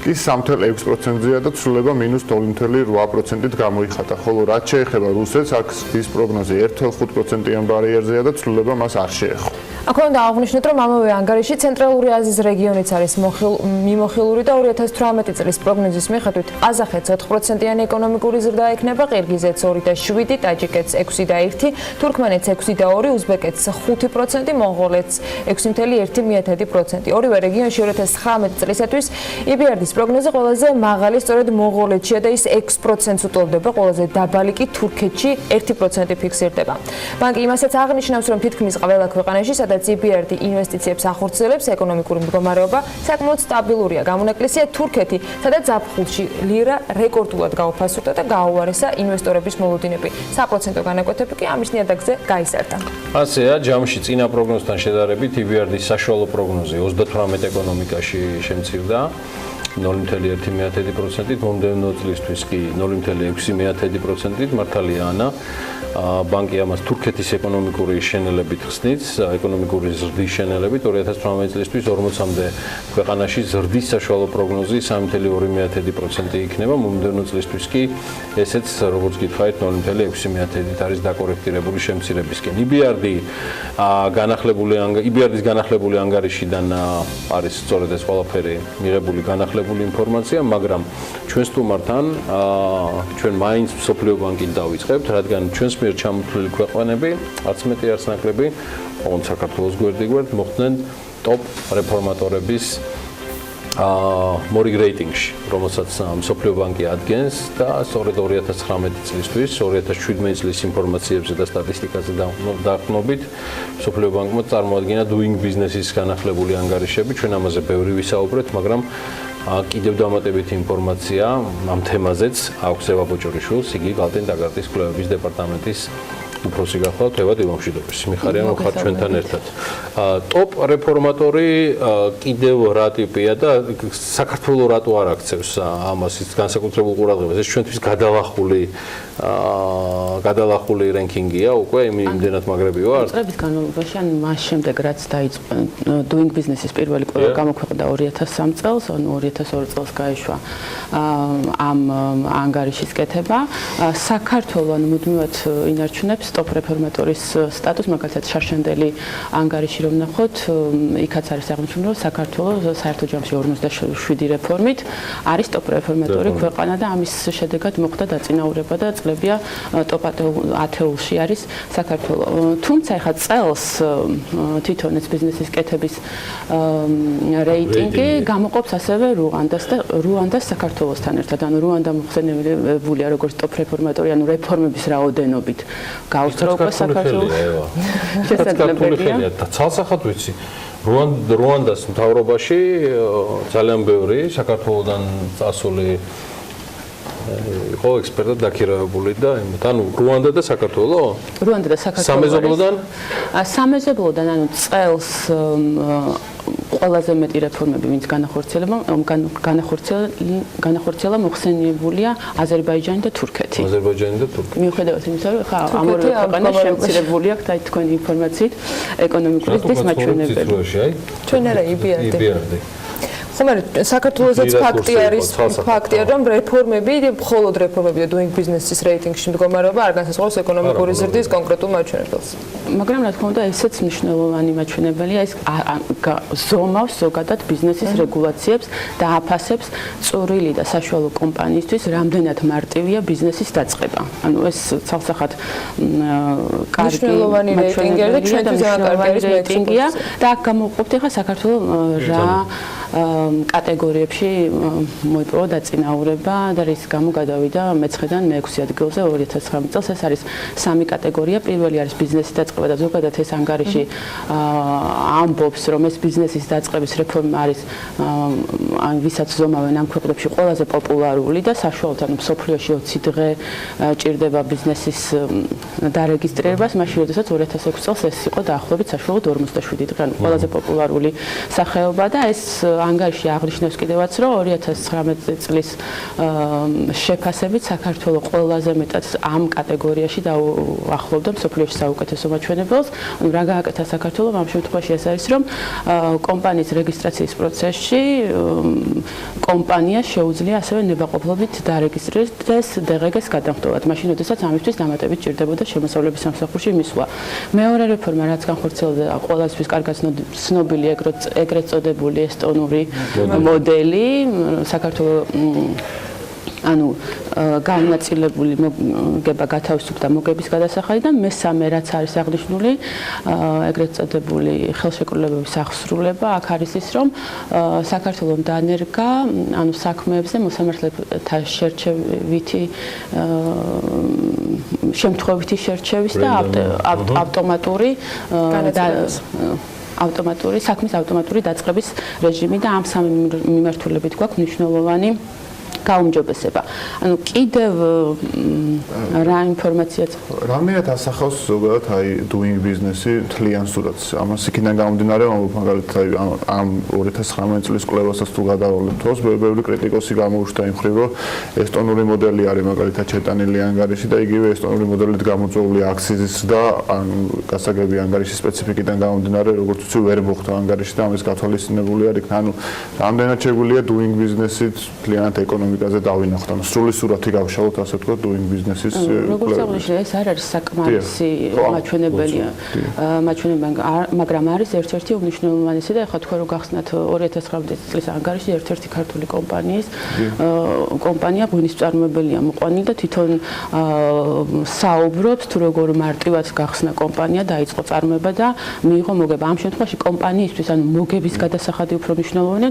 Speaker 2: კი 3.6%-ია და ცვლილება -0.8%-ით გამოიხატა. ხოლო რაც შეეხება რუსეთს, აქ ზრდის პროგნოზი 1.5%-იან ბარიერზეა და ცვლილება მას არ შეეხო.
Speaker 7: აქ უნდა აღვნიშნოთ, რომ ამავე ანგარიში ცენტრალური აზიის რეგიონიც არის მიმოხილული და 2018 წლის პროგნოზის მიხედვით ყაზახეთს 4%-იანი ეკონომიკური ზრდა ექნება, ყირგიზეთს 2.7, ტაჯიკეთს 6.1, თურქმენეთს 6.2, უზბეკეთს 5%, მონღოლეთს 6.1%. ორივე რეგიონში 2019 წლისათვის EBRD-ის პროგნოზი ყველაზე მაღალი სწორედ მონღოლეთშია და ის 6%-ს უტოლდება, ყველაზე დაბალი კი თურქეთში 1% ფიქსირდება. ბანკი იმასაც აღნიშნავს, რომ თითქმის ყველა ქვეყანაში, სადაც EBRD ინვესტიციებს ახორციელებს, ეკონომიკური მდგომარეობა საკმაოდ სტაბილურია. გამონაკლისია თურქეთი, სადაც ზაფხულში ლირა რეკორდულად გაუფასურდა და გაუარესა ინვესტორების მოლოდინები. საპროცენტო განაკვეთები კი ამის ნიადაგზე გაიზარდა.
Speaker 1: ასეა, ჯამში წინა პროგნოზთან შედარებით EBRD-ის საშუალო პროგნოზი 38 ეკონომიკაში შემცირდა 0.1%-ით, მომდევნო წლისთვის კი 0.6%-ით, მართალია ანა. ბანკი ამას თურქეთის ეკონომიკური შენელებით ხსნის, ეკონომიკური ზრდის შენელებით 2018 წლისთვის 40-მდე ქვეყანაში ზრდის საშუალო პროგნოზი 3.2% იქნება, მომდევნო წლისთვის კი ესეც როგორც გითხარით 0.6%-ით არის დაკორექტირებული შემცირებისკენ. EBRD-ის განახლებული ანგარიშიდან არის სწორედ ეს ყველაფერი მიღებული განახლებული ინფორმაცია, მაგრამ ჩვენ სტუმართან ჩვენ მაინც მსოფლიო ბანკით დავიწყებთ, რადგან ჩვენს მიერ ჩამოთვლილი ქვეყნები, არც მეტი არც ნაკლები, ოღონდ საქართველოს გვერდიგვერდ მოხვდნენ ტოპ რეფორმატორების მორიგ რეიტინგში, რომელსაც მსოფლიო ბანკი ადგენს და სწორედ 2019 წლისთვის, 2017 წლის ინფორმაციებზე და სტატისტიკაზე დაყრდნობით, მსოფლიო ბანკმა წარმოადგინა doing business-ის განახლებული ანგარიშები, ჩვენ ამაზე ბევრი ვისაუბრეთ, მაგრამ კიდევ დამატებითი ინფორმაცია ამ თემაზეც აქვს ევა ბოჭორიშვილს, იგი გალტენ-ტაგარტის კვლევების დეპარტამენტის უფროსი გახლავთ, ევა დილამშვიდობის. მიხარია რომ ხართ ჩვენთან ერთად. ტოპ რეფორმატორი კიდევ რა ტიპია და საქართველოს რატო არ აქცევს ამას განსაკუთრებულ ყურადღებას? ეს ჩვენთვის გადალახული რენკინგია უკვე იმდენად მაგრები ვარ?
Speaker 22: წლების განმავლობაში, ან მას შემდეგ რაც დაიწყო doing business-ის პირველი კვლევა გამოქვეყნდა 2003 წელს, ანუ 2002 წელს გაიშვა ამ ანგარიშის კეთება. საქართველოს მუდმივად ინარჩუნებს ტოპ რეფორმატორის სტატუსს, მაგალითად შარშანდელი ანგარიში რომ ნახოთ, იქაც არის აღნიშნული, რომ საქართველოს საერთო ჯამში 57 რეფორმით არის ტოპ რეფორმატორი ქვეყანა და ამის შედეგად მოხდა დაწინაურება და წლებია ტოპ 10-ში არის საქართველოს. თუმცა ეხლა წელს თვითონ ეს ბიზნესის კეთების რეიტინგი გამოყოფს ასევე რუანდას საქართველოსთან ერთად. ანუ რუანდა მოხსენებულია როგორც ტოპ რეფორმატორი, ანუ რეფორმების რაოდენობით. გაუსწრო უკვე საქართველოს. შესაძლებელია.
Speaker 1: ცალსახად ვიცი. რუანდას მთავრობაში ძალიან ბევრი საქართველოსთან წასული იყო ექსპერტად დაქირავებული და ანუ რუანდა და საქართველოს?
Speaker 22: რუანდა და საქართველოს. სამეზობლოდან ანუ წელს ყველაზე მეტი რეფორმები, ვინც განახორციელა მოხსენიებულია აზერბაიჯანი და თურქეთი. მიუხედავად იმისა, რომ ხა ამ ორი ქვეყანა შემცირებული აქვს აი თქვენი ინფორმაციით ეკონომიკური ზრდის მაჩვენებელი.
Speaker 7: ჩვენ არა იბიარდი. ხომარი საქართველოსაც ფაქტია რომ რეფორმები მხოლოდ რეფორმები და doing business-ის რეიტინგში მდგომარეობა არ განსაზღვრავს ეკონომიკური ზრდის კონკრეტულ მაჩვენებელს.
Speaker 22: მაგრამ რა თქმა უნდა ესეც მნიშვნელოვანი მაჩვენებელია, ეს ზომავს ზოგადად ბიზნესის რეგულაციებს და აფასებს წვრილი და საშუალო კომპანიისთვის რამდენად მარტივია ბიზნესის დაწყება. ანუ ეს ცალსახად კარგი
Speaker 7: მნიშვნელოვანი რეიტინგია და ჩვენთვის კარგი
Speaker 22: რეიტინგია და აქ გამოვყოფთ ახლა საქართველოს რა კატეგორიებში მოიპოვა დაწინაურება და რის გამო გადავიდა მე-9-დან მე-6 ადგილზე 2019 წელს. ეს არის სამი კატეგორია. პირველი არის ბიზნესის დაწყება და ზოგადად ეს ანგარიში ამბობს, რომ ეს ბიზნესის დაწყების რეფორმა არის ვისაც ზომავენ ამ ქვეყნებში ყველაზე პოპულარული და საშუალოდ ანუ მსოფლიოში 20 დღე ჭირდება ბიზნესის დარეგისტრირებას, მაშინ როდესაც 2006 წელს ეს იყო დაახლოებით საშუალოდ 47 დღე, ანუ ყველაზე პოპულარული სახეობა და ეს ანგარიში აღნიშნავს კიდევაც, რომ 2019 წლის შეფასებით საქართველოს ყველაზე მეტად ამ კატეგორიაში დაუახლოვდა მსოფლიოში საუკეთესო მაჩვენებელს. რა გააკეთა საქართველოს ამ შემთხვევაში ეს არის, რომ კომპანიის რეგისტრაციის პროცესში კომპანიას შეუძლია ასევე ნებაყოფლობით დარეგისტრირდეს DRG-ს გადამხდომად, მაშინ როდესაც ამისთვის დამატებით ჭირდებოდა შემოსავლების სამსახურში მისვლა. მეორე რეფორმა, რაც განხორციელდა ყველასთვის კარგად ცნობილი ეგრეთ წოდებული ესტონური მოდელი, საქართველოს ანუ განაწილებული მოგება გათავისუფლდა მოგების გადასახადი და მესამე რაც არის აღნიშნული ეგრეთ წოდებული ხელშეკრულებების აღსრულება, აქ არის ის, რომ საქართველოს დანერგა ანუ საქმეებზე მოსამართლეთა შერჩევითი შემთხვევითი შერჩევის და საქმის ავტომატური დაწყების რეჟიმი და ამ სამი მიმართულებით გვაქვს მნიშვნელოვანი გაუმჯობესება. ანუ კიდევ რა ინფორმაციაც
Speaker 2: რამდენად ასახავს ზოგადად აი doing business-ი თლიან სურათს. ამას იქიდან გამომდინარე, მაგალითად აი ამ 2019 წლის კვლევასაც თუ გადავავლებთ, ბევრი კრიტიკოსი გამოუჩნდა იმ მხრივ, რომ ესტონური მოდელი არის მაგალითად ჩეტანილი ანგარიში და იგივე ესტონური მოდელით გამოწვეული აქციზის და ან გასაგები ანგარიშის სპეციფიკიდან გამომდინარე, როგორც ვთქვი, ვერ მოხდა ანგარიში და ამის გათვალისწინებული არ იქნა. ანუ რამდენად შეგვიძლია doing business-ი თლიანად ეკონომიკაზე დავინახოთ. ანუ სრული სურათი გავშალოთ, ასე ვთქვათ, doing business-ის
Speaker 22: როგორც აღნიშნე, ეს არ არის საკმარისი მაჩვენებელია. მაგრამ არის ერთ-ერთი უმნიშვნელოვანესი და ეხლა თქვენ რო გახსნათ 2019 წლის ანგარიში ერთ-ერთი ქართული კომპანია ღვინის მწარმოებელია მოყვანილი და თვითონ საუბრობს თუ როგორ მარტივად გახსნა კომპანია, დაიწყო წარმოება და მიიღო მოგება. ამ შემთხვევაში კომპანიისთვის ანუ მოგების გადასახადი უფრო მნიშვნელოვანია,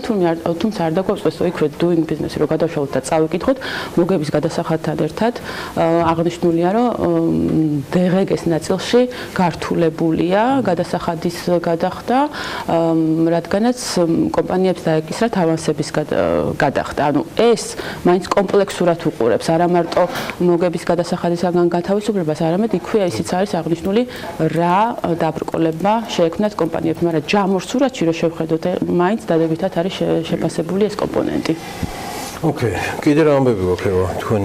Speaker 22: თუმცა არ დაგვაწყდეს იქ რომ doing business-ი რო გადავშალოთ და წავიკითხოთ, მოგების გადასახადთან ერთად აღნიშნულია, რომ DRG-ს ნაწილში გართულებულია გადასახადის გადახდა, რადგანაც კომპანიებს დაეკისრათ ავანსების გადახდა. ანუ ეს მაინც კომპლექსურად უყურებს, არა მარტო მოგების გადასახადისგან გათავისუფლებას, არამედ იქვე ისიც არის აღნიშნული, რა დაბრკოლება შეექმნათ კომპანიებს, მაგრამ ჯამურ სურათში რო შევხედოთ, მაინც დადებითად არის შეფასებული ეს კომპონენტი.
Speaker 1: ოკეი, კიდე რა ამბები გვაქვს თქვენ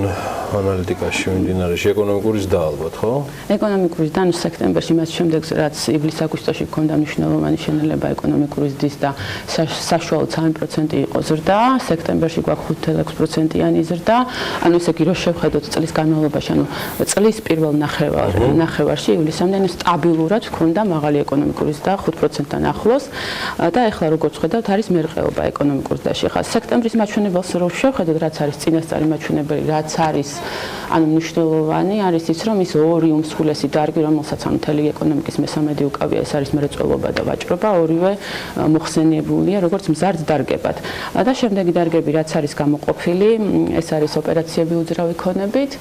Speaker 1: ანალიტიკაში მიმდინარეში ეკონომიკურის და ალბათ, ხო?
Speaker 22: ეკონომიკურის და სექტემბერში მას შემდეგ რაც ივლის-აგვისტოში გქონდა მნიშვნელოვანი შენელება ეკონომიკური ზრდის და საშუალოდ 3% იყო ზრდა, სექტემბერში გვაქვს 5.6%-იანი ზრდა, ანუ ესე იგი რომ შევხედოთ წლის განმავლობაში, ანუ წლის პირველ ნახევარში ივლისამდე სტაბილურად გქონდა მაღალი ეკონომიკური ზრდა 5%-თან ახლოს და ეხლა როგორც ხედავთ არის მერყეობა ეკონომიკურ ზრდაში. ახლა სექტემბრის მაჩვენებელს რო შევხედოთ, რაც არის წინასწარი მაჩვენებელი, რაც არის ანუ მნიშვნელოვანი არის ის, რომ ის ორი უმსხვილესი დარგი, რომელსაც ამ მთელი ეკონომიკის მესამედი უკავია, ეს არის მრეწველობა და ვაჭრობა, ორივე მოხსენიებულია როგორც მზარდ დარგებად. და შემდეგი დარგები, რაც არის გამოყოფილი, ეს არის ოპერაციები უძრავი ქონებით,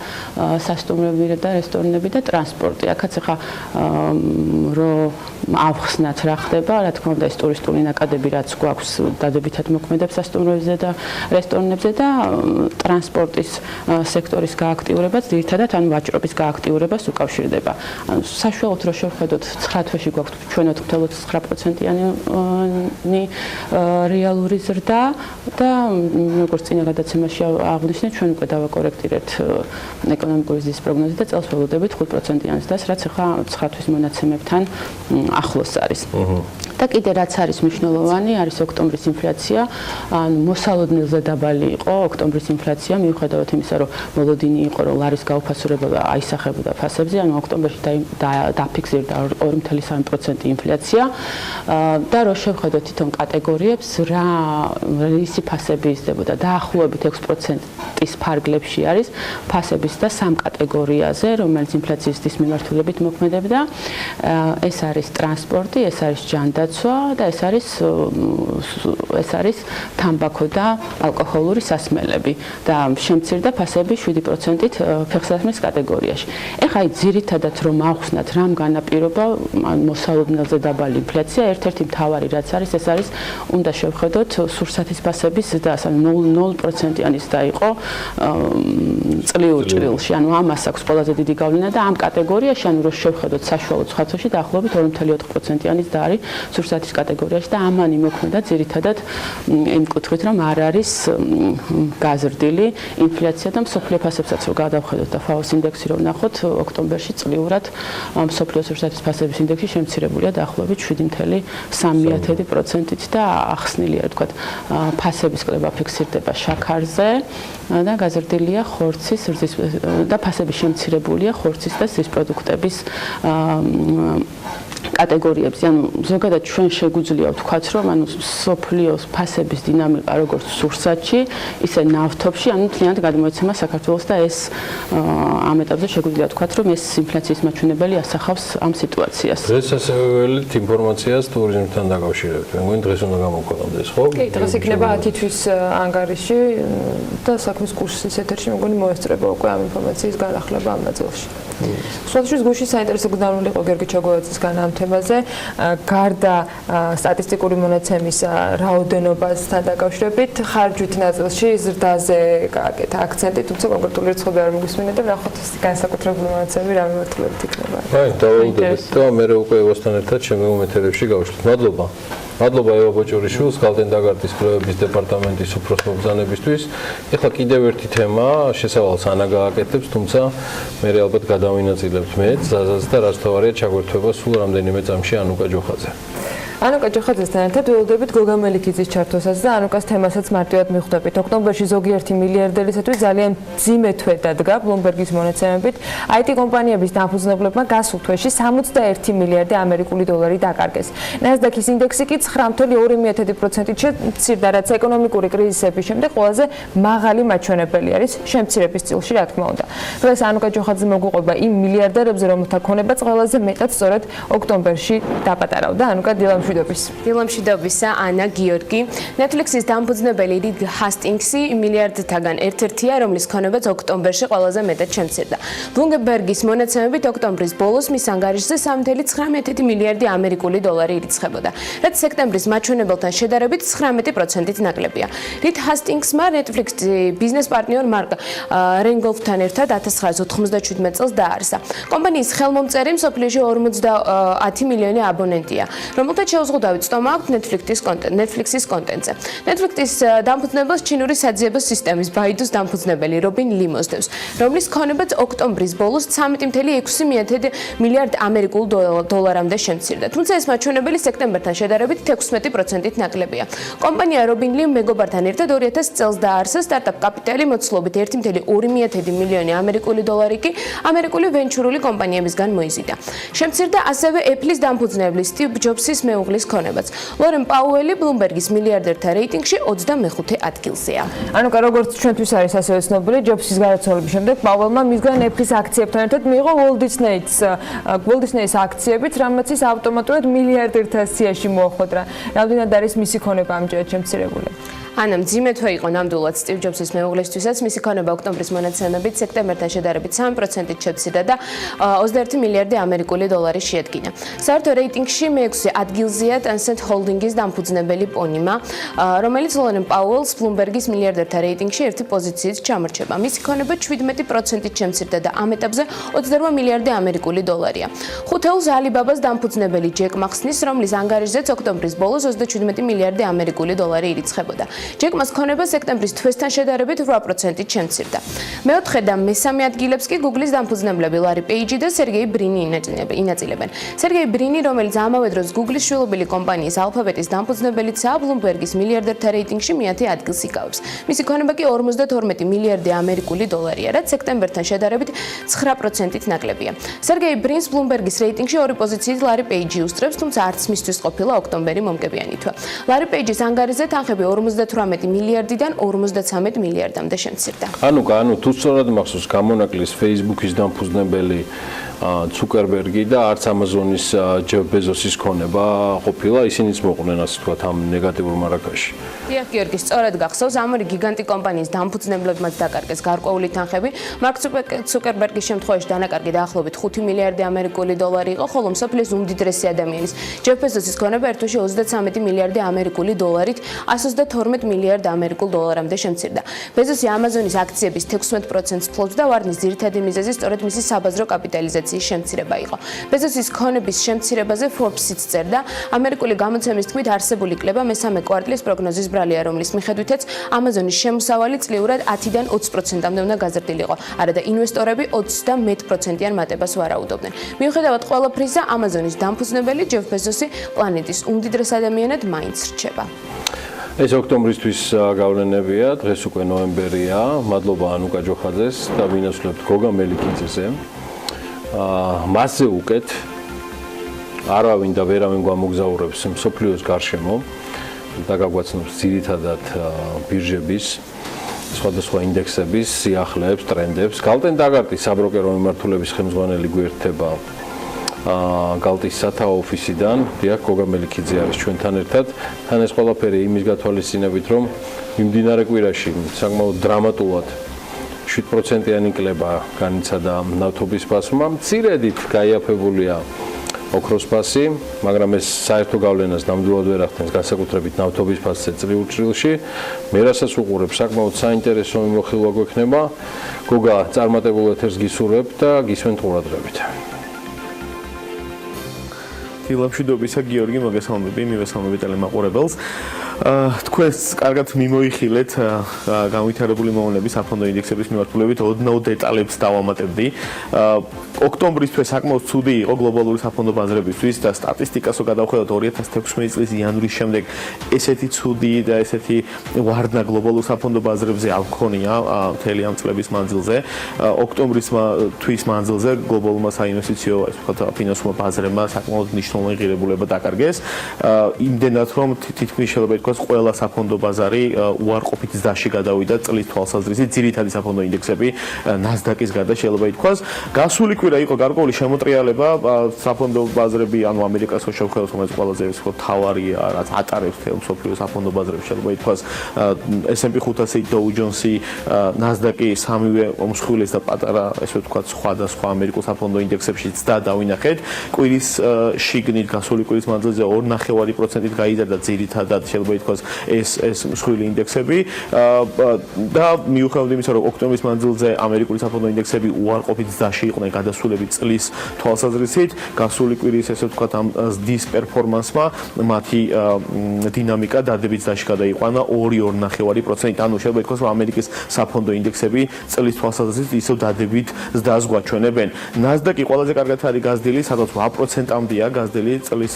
Speaker 22: სასტუმრები და რესტორნები და ტრანსპორტი. აქაც ახლა რო ავხსნათ რა ხდება, რა თქმა უნდა ეს ტურისტული ნაკადები რაც გვაქვს დადებითად მოქმედებს სასტუმროებზე და რესტორნებზე და ტრანსპორტის სექტორის გააქტიურებაც ძირითადად ანუ ვაჭრობის გააქტიურებას უკავშირდება. ანუ საშუალოდ რო შევხედოთ 9 თვეში გვაქვს ჩვენოთ 9% რეალური ზრდა და როგორც წინა გადაცემაში აღნიშნეთ, ჩვენ უკვე დავაკორექტირეთ ეკონომიკური ზრდის პროგნოზი და წელს ველოდებით 5%-იანს და რაც ახლა 9 თვის მონაცემებთან ახლოს არის. და კიდე რაც არის მნიშვნელოვანი, არის ოქტომბრის ინფლაცია, ანუ მოსალოდნელზე დაბალი იყო ოქტომბრის ინფლაცია, მიუხედავად იმისა, რომ მოლოდინი იყო, რომ ლარის გაუფასურება აისახებოდა ფასებზე, ანუ ოქტომბერში დაფიქსირდა 2.3% ინფლაცია და რო შევხედოთ თვითონ კატეგორიებს, ისი ფასები იზრდებოდა დაახლოებით 6%-ის ფარგლებში არის ფასების და 3 კატეგორიაზე, რომელიც ინფლაციის ზრდის მიმართულებით მოქმედებდა. ეს არის ტრანსპორტი, ეს არის ჯანდაცვა და ეს არის თამბაქო და ალკოჰოლური სასმელები და შემცირდა ფასები 7%-ით ფეხსაცმლის კატეგორიაში. ეხლა აი ძირითადად რომ ავხსნათ რამ განაპირობა მოსალოდნელზე დაბალი ინფლაცია, ერთ-ერთი მთავარი რაც არის, ეს არის უნდა შევხედოთ სურსათის ფასების ზრდა, ანუ 0%-იანის დაიყო წლიურ-წლილში, ანუ ამას აქვს ყველაზე დიდი გავლენა და ამ კატეგორიაში, ანუ რო შევხედოთ საშუალო ცხათოში დაახლოებით 2.4%-იანის და არის სურსათის კატეგორიაში და ამანი მოქმედა ძირითადად იმ კუთხით, რომ არ არის გაზრდილი ინფლაცია და მსოფლიო ფასებსაც რო გადავხედოთ და FAO-ს ინდექსი რო ვნახოთ, ოქტომბერში წლიურად მსოფლიო სურსათის ფასების ინდექსი შემცირებულია დაახლოებით 7.3%-ით და ახსნილია, თქვათ, ფასების კლება ფიქსირდება შაქარზე და გაზრდილია ხორცის ზრდის და ფასები შემცირებულია ხორცის და ზრდის პროდუქტების კატეგორიებზე. ანუ ზოგადად ჩვენ შეგვიძლია ვთქვათ, რომ ანუ სოფლიოს ფასების დინამიკა როგორც სურსათში, ისე ნავთობში, ანუ მთლიანად გადმოეცემა საქართველოს და ეს ამ ეტაპზე შეგვიძლია ვთქვათ, რომ ეს ინფლაციის მაჩვენებელი ასახავს ამ სიტუაციას.
Speaker 1: დღეს ასევე ველით ინფორმაციას ტურიზმთან დაკავშირებით. მე მგონი დღეს უნდა გამოვქონდეს, ხო?
Speaker 7: კი, დღეს იქნება 10 თვის ანგარიში და საქმის კურსის ეთერში მე მგონი მოესწრება უკვე ამ ინფორმაციის განახლება ამ ნაწილში. სხვადასხვა გუშინ საინტერესო გზნარული იყო გიორგი ჩოგოვაძისგან ამ თემაზე, გარდა სტატისტიკური მონაცემის რაოდენობასთან დაკავშირებით, ხარჯვით ნაწილში ზრდაზე გააკეთა აქცენტი, თუმცა კონკრეტული რიცხვები არ მიგვისმინეთ და ნახოთ განსაკუთრებული მონაცემები რა მიმართულებით იქნება.
Speaker 1: აი, დავუვდებით და მე უკვე ევასთან ერთად შემოუმეთერებში გავშვით. მადლობა. მადლობა ევა ბოჭორიშვილს, გალდენ-დაგარდის კვლევების დეპარტამენტის უფროს მობრძანებისთვის. ეხლა კიდევ ერთი თემა შესავალს ანა გააკეთებს, თუმცა მე ალბათ გადავინაწილებთ მეც, ზაზას და რაც თავარია ჩაგვერთვება სულ რამდენიმე წამში ანუკა ჯოხაძე.
Speaker 7: ანუკა ჯოხაძესთან ერთად ველოდებით გოგა მელიქიძის ჩართვასაც და ანუკას თემასაც მარტივად მიხვდებით. ოქტომბერში ზოგიერთი მილიარდერისათვის ძალიან მძიმე თვე დადგა ბლუმბერგის მონაცემებით. IT კომპანიების დამფუძნებლებმა გასულ თვეში 61 მილიარდი ამერიკული დოლარი დაკარგეს. NASDAQ-ის ინდექსი კი 9.2%-ით შემცირდა, რაც ეკონომიკური კრიზისების შემდეგ ყველაზე მაღალი მაჩვენებელი არის შემცირების წილში, რა თქმა უნდა. დღეს ანუკა ჯოხაძე მოგვიყვება იმ მილიარდერებზე, რომელთა ქონებაც ყველაზე მეტად სწორედ ოქტომბერში დაპატარავდა. ანუკა დილა
Speaker 9: დილამშვიდობისა, ანა, გიორგი. Netflix-ის დამფუძნებელი რიდ ჰასტინგსი მილიარდთაგან ერთ-ერთია, რომლის ქონებაც ოქტომბერში ყველაზე მეტად შემცირდა. ბლუმბერგის მონაცემებით ოქტომბრის ბოლოს მის ანგარიშზე 3.19 მილიარდი ამერიკული დოლარი ირიცხებოდა, რაც სექტემბრის მაჩვენებელთან შედარებით 19%-ით ნაკლებია. რიდ ჰასტინგსმა Netflix-ის ბიზნეს პარტნიორ მარკ რენგოლფთან ერთად 1997 წელს დააარსა. კომპანიის ხელმომწერი მსოფლიოში 50 მილიონი აბონენტია, რომელთაც შეუზღუდავი წტომა აქვს Netflix-ის კონტენტზე. Netflix-ის დამფუძნებელს ჩინური საძიებო სისტემის Baidu-ს დამფუძნებელი რობინ ლი მოსდევს, რომლის ქონებაც ოქტომბრის ბოლოს 13.6 მილიარდ ამერიკულ დოლარამდე შემცირდა. თუმცა ეს მაჩვენებელი სექტემბერთან შედარებით 16%-ით ნაკლებია. კომპანია რობინ ლიმ მეგობართან ერთად 2000 წელს დააარსა, სტარტაპ კაპიტალი მოცულობით 1.2 მილიონი ამერიკული დოლარი კი ამერიკული ვენჩურული კომპანიებისგან მოიზიდა. შემცირდა ასევე Apple-ის დამფუძნებლის სტივ ჯობსის მეუღლის მეუღლის ქონებაც. ლორენ პაუელი ბლუმბერგის მილიარდერთა რეიტინგში 25 ადგილზეა.
Speaker 7: ანუ როგორც ჩვენთვის არის ასევე ცნობილი, ჯობსის გარდაცვალების შემდეგ პაუელმა მისგან Apple-ის აქციებთან ერთად მიიღო Walt Disney-ის აქციებიც, რამაც ის ავტომატურად მილიარდერთა სიაში მოახვედრა. რამდენად არის მისი ქონება ამჯერად შემცირებული?
Speaker 9: ანა მძიმე თვე იყო ნამდვილად სტივ ჯობსის მეუღლისთვისაც, მისი ქონება ოქტომბრის მონაცემებით სექტემბერთან შედარებით 3%-ით შემცირდა და 21 მილიარდი ამერიკული დოლარი შეადგინა. საერთო რეიტინგში მე-6 ადგილზეა Tencent Holdings-ის დამფუძნებელი პონიმა, რომელიც ლორენ პაუელს ბლუმბერგის მილიარდერთა რეიტინგში ერთი პოზიციით ჩამორჩება. მისი ქონება 17%-ით შემცირდა და ამ ეტაპზე 28 მილიარდი ამერიკული დოლარია. ხუთეულს ალიბაბას დამფუძნებელი ჯეკ მახსნის, რომლის ანგარიშზეც ოქტომბრის ბოლოს 27 მილიარდი ამერიკული დოლარი ირიცხებოდა. ჯეკმას ქონება სექტემბრის თვესთან შედარებით 8%-ით შემცირდა. მეოთხე და მესამე ადგილებს კი Google-ის დამფუძნებლები ლარი პეიჯი და სერგეი ბრინი ინაწილებენ. სერგეი ბრინი, რომელიც ამავე დროს Google-ის შვილობილი კომპანიის Alphabet-ის დამფუძნებელიცაა, ბლუმბერგის მილიარდერთა რეიტინგში მე-10 ადგილს იკავებს. მისი ქონება კი 52 მილიარდი ამერიკული დოლარია, რაც სექტემბერთან შედარებით 9%-ით ნაკლებია. სერგეი ბრინს ბლუმბერგის რეიტინგში ორი პოზიციით ლარი პეიჯი უსწრებს, თუმცა არც მისთვის ყოფილა ოქტომბერი მომგებიანი თვე. ლარი პეიჯის ანგარიშზე თანხები 18 მილიარდიდან 53 მილიარდამდე შემცირდა.
Speaker 1: ანუ თუ სწორად მახსოვს, გამონაკლის Facebook-ის დამფუძნებელი ცუკერბერგი და არც Amazon-ის ჯეფ ბეზოსის ქონება ყოფილა, ისინიც მოყვნენ ასე ვთქვათ ამ ნეგატიურ მარაგაში.
Speaker 9: დიახ, გიორგი, სწორად გახსოვს, ამ ორი გიგანტი კომპანიის დამფუძნებლებმაც დაკარგეს გარკვეული თანხები. მარკ ცუკერბერგის შემთხვევაში დანაკარგი დაახლოებით 5 მილიარდი ამერიკული დოლარი იყო, ხოლო მსოფლიოს უმდიდრესი ადამიანის ჯეფ ბეზოსის ქონება ერთუში 33 მილიარდი ამერიკული დოლარით 122 მილიარდ ამერიკულ დოლარამდე შემცირდა. ბეზოსი Amazon-ის აქციების 16%-ს ფლობს და ვარნის ძირითადი მიზეზი სწორედ მისი საბაზრო კაპიტალიზაციის შემცირება იყო. ბეზოსის ქონების შემცირებაზე Forbes-იც წერდა, ამერიკული გამოცემის თქმით არსებული კლება მესამე კვარტლის პროგნოზის ბრალია, რომლის მიხედვითაც Amazon-ის შემოსავალი წლიურად 10-დან 20%-მდე უნდა გაზრდილიყო. არა და ინვესტორები 20 და მეტ პროცენტიან მატებას ვარაუდობდნენ. მიუხედავად ყველაფრისა, Amazon-ის დამფუძნებელი ჯეფ ბეზოსი პლანეტის უმდიდრეს ადამიანად მაინც რჩება.
Speaker 1: ეს ოქტომბრისთვის გავლენებია, დღეს უკვე ნოემბერია. მადლობა ანუკა ჯოხაძეს და ვინასვლებთ გოგა მელიქიძეზე. მასზე უკეთ არავინ და ვერავინ გვამოგზაურებს მსოფლიოს გარშემო და გაგვაცნობს ძირითადად ბირჟების, სხვადასხვა ინდექსების სიახლეებს, ტრენდებს. გალტენ დაგარტი საბროკერო მიმართულების ხელმძღვანელი გვერდება გალტის სათაო ოფისიდან. დიახ, გოგა მელიქიძე არის ჩვენთან ერთად. თან ეს ყველაფერი იმის გათვალისწინებით, რომ მიმდინარე კვირაში საკმაოდ დრამატულად 7%-იანი კლება განიცადა ნავთობის ფასმა. მცირედით გაიაფებულია ოქროს ფასი, მაგრამ ეს საერთო გავლენას ნამდვილად ვერ ახდენს განსაკუთრებით ნავთობის ფასზე წრიულ ჭრილში. მე რასაც უყურებ, საკმაოდ საინტერესო მიმოხილვა გვექნება. გოგა, წარმატებულ ეთერს გისურვებ და გისმენთ ყურადღებით.
Speaker 4: მშვიდობისა გიორგი, მოგესალმები, მივესალმები ტელემაყურებელს. თქვენს კარგად მიმოიხილეთ განვითარებული მომენტების საფონდო ინდექსების მიმართულებით ოდნავ დეტალებს დავამატებდი. ოქტომბრის თვე საკმაოდ ცუდი იყო გლობალური საფონდო ბაზრებისთვის და სტატისტიკასო გადავხედოთ 2016 წლის იანვრის შემდეგ ესეთი ცუდი და ესეთი ვარდნა გლობალურ საფონდო ბაზრებზე არ მქონია მთელი ამ წლების მანძილზე. ოქტომბრის თვის მანძილზე გლობალურმა საინვესტიციო ასე ვთქვათ ფინანსურმა ბაზრებმა საკმაოდ მნიშვნელოვანი ღირებულება დაკარგეს. იმდენად რომ თითქმის შეიძლება ითქვას ყველა საფონდო ბაზარი უარყოფით ზრდაში გადავიდა წლის თვალსაზრისით, ძირითადი საფონდო ინდექსები NASDAQ-ის გარდა შეიძლება ითქვას. გასული კვირა იყო გარკვეული შემოტრიალება, საფონდო ბაზრები, ანუ ამერიკას შევხედოთ, რომელიც ყველაზე მთავარი რაც ატარებს თელ მსოფლიო საფონდო ბაზრებს, შეიძლება ითქვას S&P 500-ი, Dow Jones-ი, NASDAQ-ი სამივე მსხვილეს და პატარა, ესე ვთქვათ, სხვადასხვა ამერიკულ საფონდო ინდექსებში ცდა დავინახეთ. კვირის შიგნით გასული კვირის მანძილზე 2.5%-ით გაიზარდა ძირითადად შეიძლება ითქვას ეს მსხვილი ინდექსები და მიუხედავად იმისა, რომ ოქტომბრის მანძილზე ამერიკული საფონდო ინდექსები უარყოფით ზრდაში იყვნენ გადასულები წლის თვალსაზრისით, გასული კვირის ესე ვთქვათ ამ ზრდის პერფორმანსმა მათი დინამიკა დადებით ზრდაში გადაიყვანა 2.5%. ანუ შეიძლება ითქვას, რომ ამერიკის საფონდო ინდექსები წლის თვალსაზრისით ისევ დადებით ზრდას გვაჩვენებენ. NASDAQ-ი ყველაზე კარგად არის გაზრდილი, სადაც 8%-მდეა გაზრდილი წლის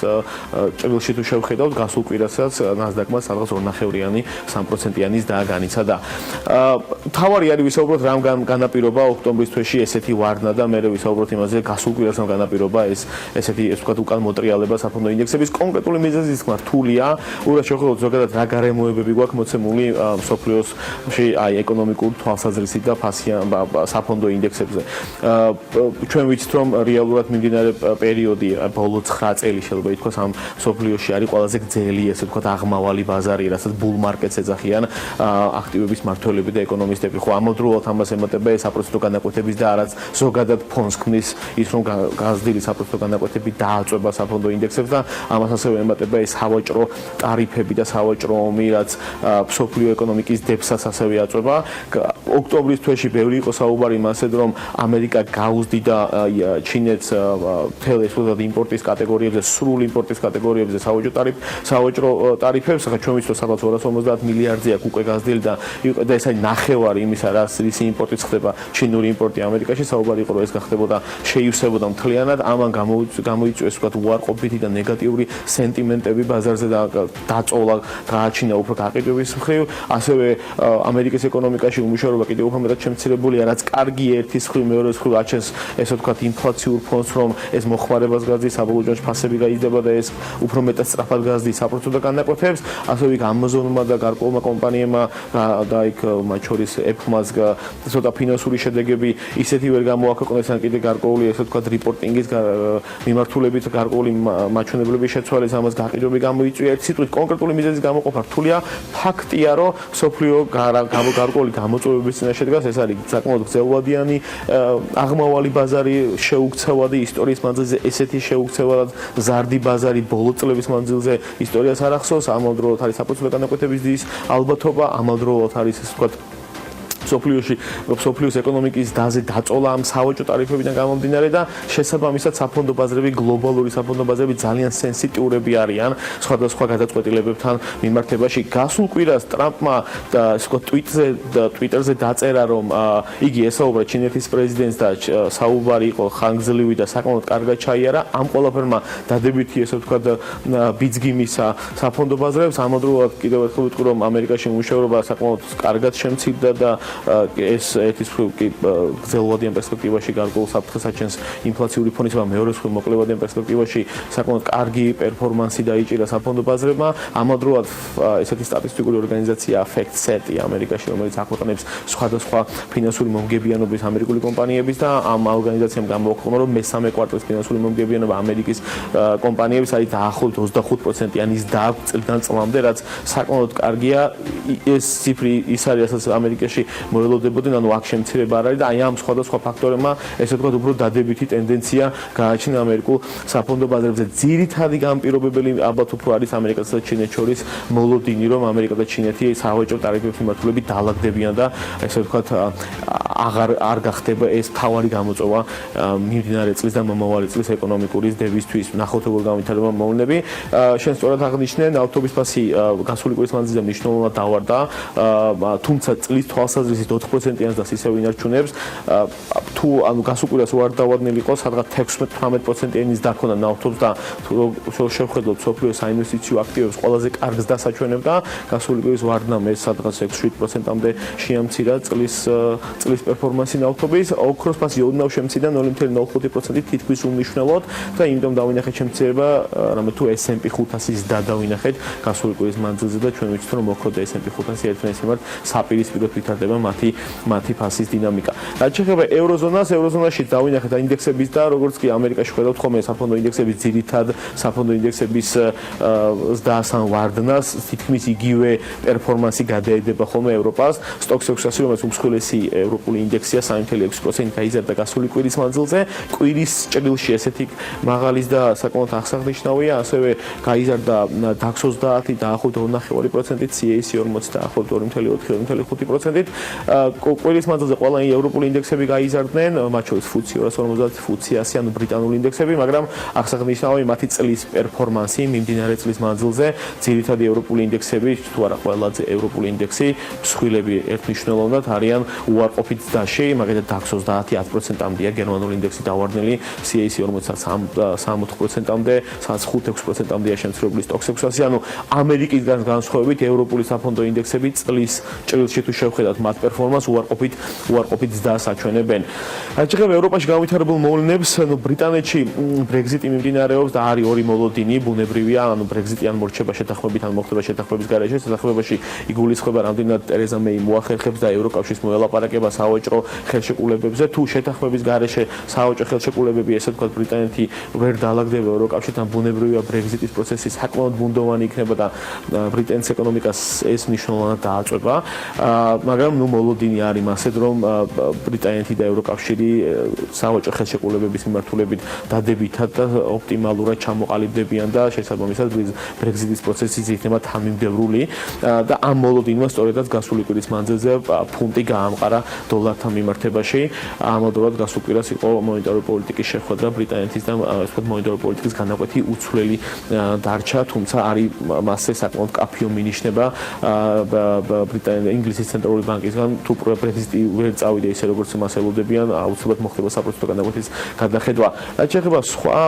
Speaker 4: ჭრილში თუ შევხედავთ, გასულ კვირასაც NASDAQ თქმას სადღაც 2.5-იანი 3%-იანის დააგანიცა და თავარი არის ვისაუბროთ რამ განაპირობა ოქტომბრის თვეში ესეთი ვარდნა და მე ვისაუბროთ იმაზე გასულ კვირას რამ განაპირობა ესეთი ეს ვთქვათ უკან მოტრიალება საფონდო ინდექსების კონკრეტული მიზეზის თქმა რთულია უბრალოდ შევხედოთ ზოგადად რა გარემოებები გვაქვს მოცემული სოფლიოში აი ეკონომიკურ თვალსაზრისით და საფონდო ინდექსებზე ჩვენ ვიცით რომ რეალურად მიმდინარე პერიოდი ბოლო 9 წელი შეიძლება ითქვას ამ სოფლიოში არის ყველაზე გრძელი ესე ვთქვათ აღმავალი ბაზარი რასაც ბულ მარკეტს ეძახიან აქტივების მმართველები და ეკონომისტები ხო ამავდროულად ამას ემატება ეს საპროცენტო განაკვეთების და არაც ზოგადად ფონს ქმნის ის რომ გაზრდილი საპროცენტო განაკვეთები დააწვება საფონდო ინდექსებს და ამას ასევე ემატება ეს სავაჭრო ტარიფები და სავაჭრო ომი რაც სოფლიო ეკონომიკის დებსაც ასევე აწვება ოქტომბრის თვეში ბევრი იყო საუბარი მასედ რომ ამერიკა გაუზდიდა ჩინეთს მთელ ეს იმპორტის კატეგორიებზე სრულ იმპორტის კატეგორიებზე სავაჭრო ტარიფებს ახლა ჩვენ ვიცით რომ სადღაც 250 მილიარდზე აქვს უკვე გაზრდილი და ეს არის ნახევარი იმისა რის იმპორტიც ხდება ჩინური იმპორტი ამერიკაში საუბარი იყო რომ ეს გახდებოდა შეივსებოდა მთლიანად ამან გამოიწვიეს ვთქვათ უარყოფითი და ნეგატიური სენტიმენტები ბაზარზე და დაწოლა გააჩინა უფრო გაყიდვების მხრივ ასევე ამერიკის ეკონომიკაში უმუშევრობა კიდევ უფრო მეტად შემცირებულია რაც კარგი ერთის მხრივ მეორე მხრივ აჩენს ესე ვთქვათ ინფლაციურ ფონს რომ ეს მოხმარებას გაძის საბოლოო ჯამში ფასები გაიზრდება და ეს უფრო მეტად სწრაფად გაძდის საპროცენტო განაკვეთებს ასევე იქ ამაზონმა და გარკვეულმა კომპანიებმა და იქ მათ შორის Apple-მას ცოტა ფინანსური შედეგები ისეთი ვერ გამოაქვეყნეს ან კიდე გარკვეული ესე ვთქვათ რიპორტინგის მიმართულებით გარკვეული მაჩვენებლების შეცვალეს ამას გაყიდვები გამოიწვია ერთ სიტყვით კონკრეტული მიზეზის გამოყოფა რთულია ფაქტია რომ სოფლიო გარკვეული გამოწვევების წინაშე დგას ეს არის საკმაოდ გრძელვადიანი აღმავალი ბაზარი შეუქცევადი ისტორიის მანძილზე ესეთი შეუქცევად ზარდი ბაზარი ბოლო წლების მანძილზე ისტორიას არ ახსოვს ამავდროულად არის საპროცენტო განაკვეთების დის ალბათობა ამავდროულად არის ესე ვთქვათ სოფლიოს ეკონომიკის დაზე დაწოლა ამ სავაჭრო ტარიფებიდან გამომდინარე და შესაბამისად საფონდო ბაზრები გლობალური საფონდო ბაზრები ძალიან სენსიტიურები არიან სხვადასხვა გადაწყვეტილებებთან მიმართებაში გასულ კვირას ტრამპმა ტვიტერზე დაწერა რომ იგი ესაუბრა ჩინეთის პრეზიდენტს და საუბარი იყო ხანგრძლივი და საკმაოდ კარგად ჩაიარა ამ ყველაფერმა დადებითი ესე ვთქვათ ბიძგი მისცა საფონდო ბაზრებს ამავდროულად კიდევ ერთხელ ვიტყვი რომ ამერიკაში მუშაობა საკმაოდ კარგად შემცირდა და ეს ერთის მხრივ კი გრძელვადიან პერსპექტივაში გარკვეულ საფრთხეს აჩენს ინფლაციური ფონისება მეორე მხრივ მოკლევადიან პერსპექტივაში საკმაოდ კარგი პერფორმანსი დაიჭირა საფონდო ბაზრებმა ამავდროულად ესეთი სტატისტიკური ორგანიზაცია FactSet ამერიკაში რომელიც აქვეყნებს სხვადასხვა ფინანსური მომგებიანობის ამერიკული კომპანიების და ამ ორგანიზაციამ გამოაქვეყნა რომ მესამე კვარტალის ფინანსური მომგებიანობა ამერიკის კომპანიების არის დაახლოებით 25%-იანი დააქვს წლიდან წლამდე რაც საკმაოდ კარგია ეს ციფრი ის არის რასაც ამერიკაში მოელოდებოდნენ, ანუ აქ შემცირება არ არის და აი ამ სხვადასხვა ფაქტორებმა ესე ვთქვათ უფრო დადებითი ტენდენცია გააჩინა ამერიკულ საფონდო ბაზრებზე. ძირითადი განპირობებელი ალბათ უფრო არის ამერიკასა და ჩინეთს შორის მოლოდინი, რომ ამერიკა და ჩინეთი სავაჭრო ტარიფების მიმართულებით დაალაგდებიან და ესე ვთქვათ არ გახდება ეს თავარი გამოწვევა მიმდინარე წლის და მომავალი წლის ეკონომიკური დებისთვის. ნახოთ როგორ განვითარდება მოვლენები. შენ სწორად აღნიშნე, ავტობუს ფასი გასული კვირის მანძილზე მნიშვნელოვნად დავარდა, თუმცა წლის თვალსაზრისით 4%-იანს და ისევ ინარჩუნებს. თუ ანუ გასულ კვირას უარ დავადნილი იყო, სადღაც 16-18%-იანის დაქონა ნავთობს და შევხედოთ სოფლიო საინვესტიციო აქტივებს ყველაზე კარგს დასაჩვენებდა. გასული კვირის ვარდნამ ეს სადღაც 6-7%-ამდე შეამცირა წლის პერფორმანსი ნავთობის. ოქროს ფასი ოდნავ შემცირდა 0.05%-ით თითქმის უმნიშვნელოდ და იმიტომ დავინახეთ შემცირება, რამე თუ S&P 500-ის დავინახეთ გასული კვირის მანძილზე და ჩვენ ვიცით რომ ოქრო და S&P 500 ერთმანეთის მიმართ საპირისპიროდ ვითარდება მათი ფასის დინამიკა. რაც შეეხება ევროზონაში დავინახეთ ინდექსების და როგორც კი ამერიკაში ხედავთ ხოლმე საფონდო ინდექსების ძირითად საფონდო ინდექსების ზრდასთან ვარდნას თითქმის იგივე პერფორმანსი გადაედება ხოლმე ევროპას. სტოქ 600 რომელიც უმსხვილესი ევროპული ინდექსია 3.6% გაიზარდა გასული კვირის მანძილზე. კვირის ჭრილში ესეთი მაღალის და საკმაოდ აღსანიშნავია, ასევე გაიზარდა DAX 30 დაახლოებით 2.5%-ით, CAC 40 დაახლოებით 2.4-2.5%-ით. კვირის მანძილზე ყველა ევროპული ინდექსები გაიზარდნენ, მათ შორის FTSE 250, FTSE 100, ანუ ბრიტანული ინდექსები, მაგრამ აღსანიშნავია მათი წლის პერფორმანსი მიმდინარე წლის მანძილზე, ძირითადი ევროპული ინდექსები, თუ არა ყველაზე ევროპული ინდექსი, მსხვილები ერთნიშნულოვნად არიან უარყოფით ზრდაში, მაგალითად DAX 30-10%-ამდეა, გერმანული ინდექსი დავარდნილი, CAC 40-3-4%-ამდე, 5-6%-ამდეა შემცირებული STOXX 600, ანუ ამერიკისგან განსხვავებით ევროპული საფონდო ინდექსები წლის ჭრილში თუ შევხედათ მათ პერფორმანსს უარყოფით ზრდას აჩვენებენ. რაც შეეხება ევროპაში განვითარებულ მოვლენებს, ბრიტანეთში ბრეგზიტი მიმდინარეობს და არის ორი მოლოდინი, ბუნებრივია, ანუ ბრეგზიტი ან მორჩება შეთანხმებით, ან მოხდება შეთანხმების გარეშე, შეთანხმებაში იგულისხმება რამდენად ტერეზა მეი მოახერხებს და ევროკავშირის მოელაპარაკება სავაჭრო ხელშეკრულებებზე, თუ შეთანხმების გარეშე სავაჭრო ხელშეკრულებები, ესე ვთქვათ, ბრიტანეთი ვერ დაალაგდება ევროკავშირთან, ბუნებრივია ბრეგზიტის პროცესი საკმაოდ ბუნდოვანი იქნება და ბრიტანის ეკონომიკას ეს მნიშვნელოვნად დააწვება, მაგრამ მოლოდინი არის მასეთ, რომ ბრიტანეთი და ევროკავშირი სავაჭრო ხელშეკრულებების მიმართულებით დადებითად და ოპტიმალურად ჩამოყალიბდებიან და შესაბამისად ბრეგზიტის პროცესი იქნება თანმიმდევრული და ამ მოლოდინმა სწორედაც გასული კვირის მანძილზე ფუნტი გაამყარა დოლართან მიმართებაში. ამავდროულად გასულ კვირას იყო მონეტარული პოლიტიკის შეხვედრა ბრიტანეთის და მონეტარული პოლიტიკის განაკვეთი უცვლელი დარჩა, თუმცა არის მასზე საკმაოდ კაფეო მინიშნება ინგლისის ცენტრალური ბანკისგან, თუ ბრეგზიტი ვერ წავიდა ისე როგორც მას ელოდებიან, აუცილებლად მოხდება საპროცენტო განაკვეთის გადახედვა. რაც შეეხება სხვა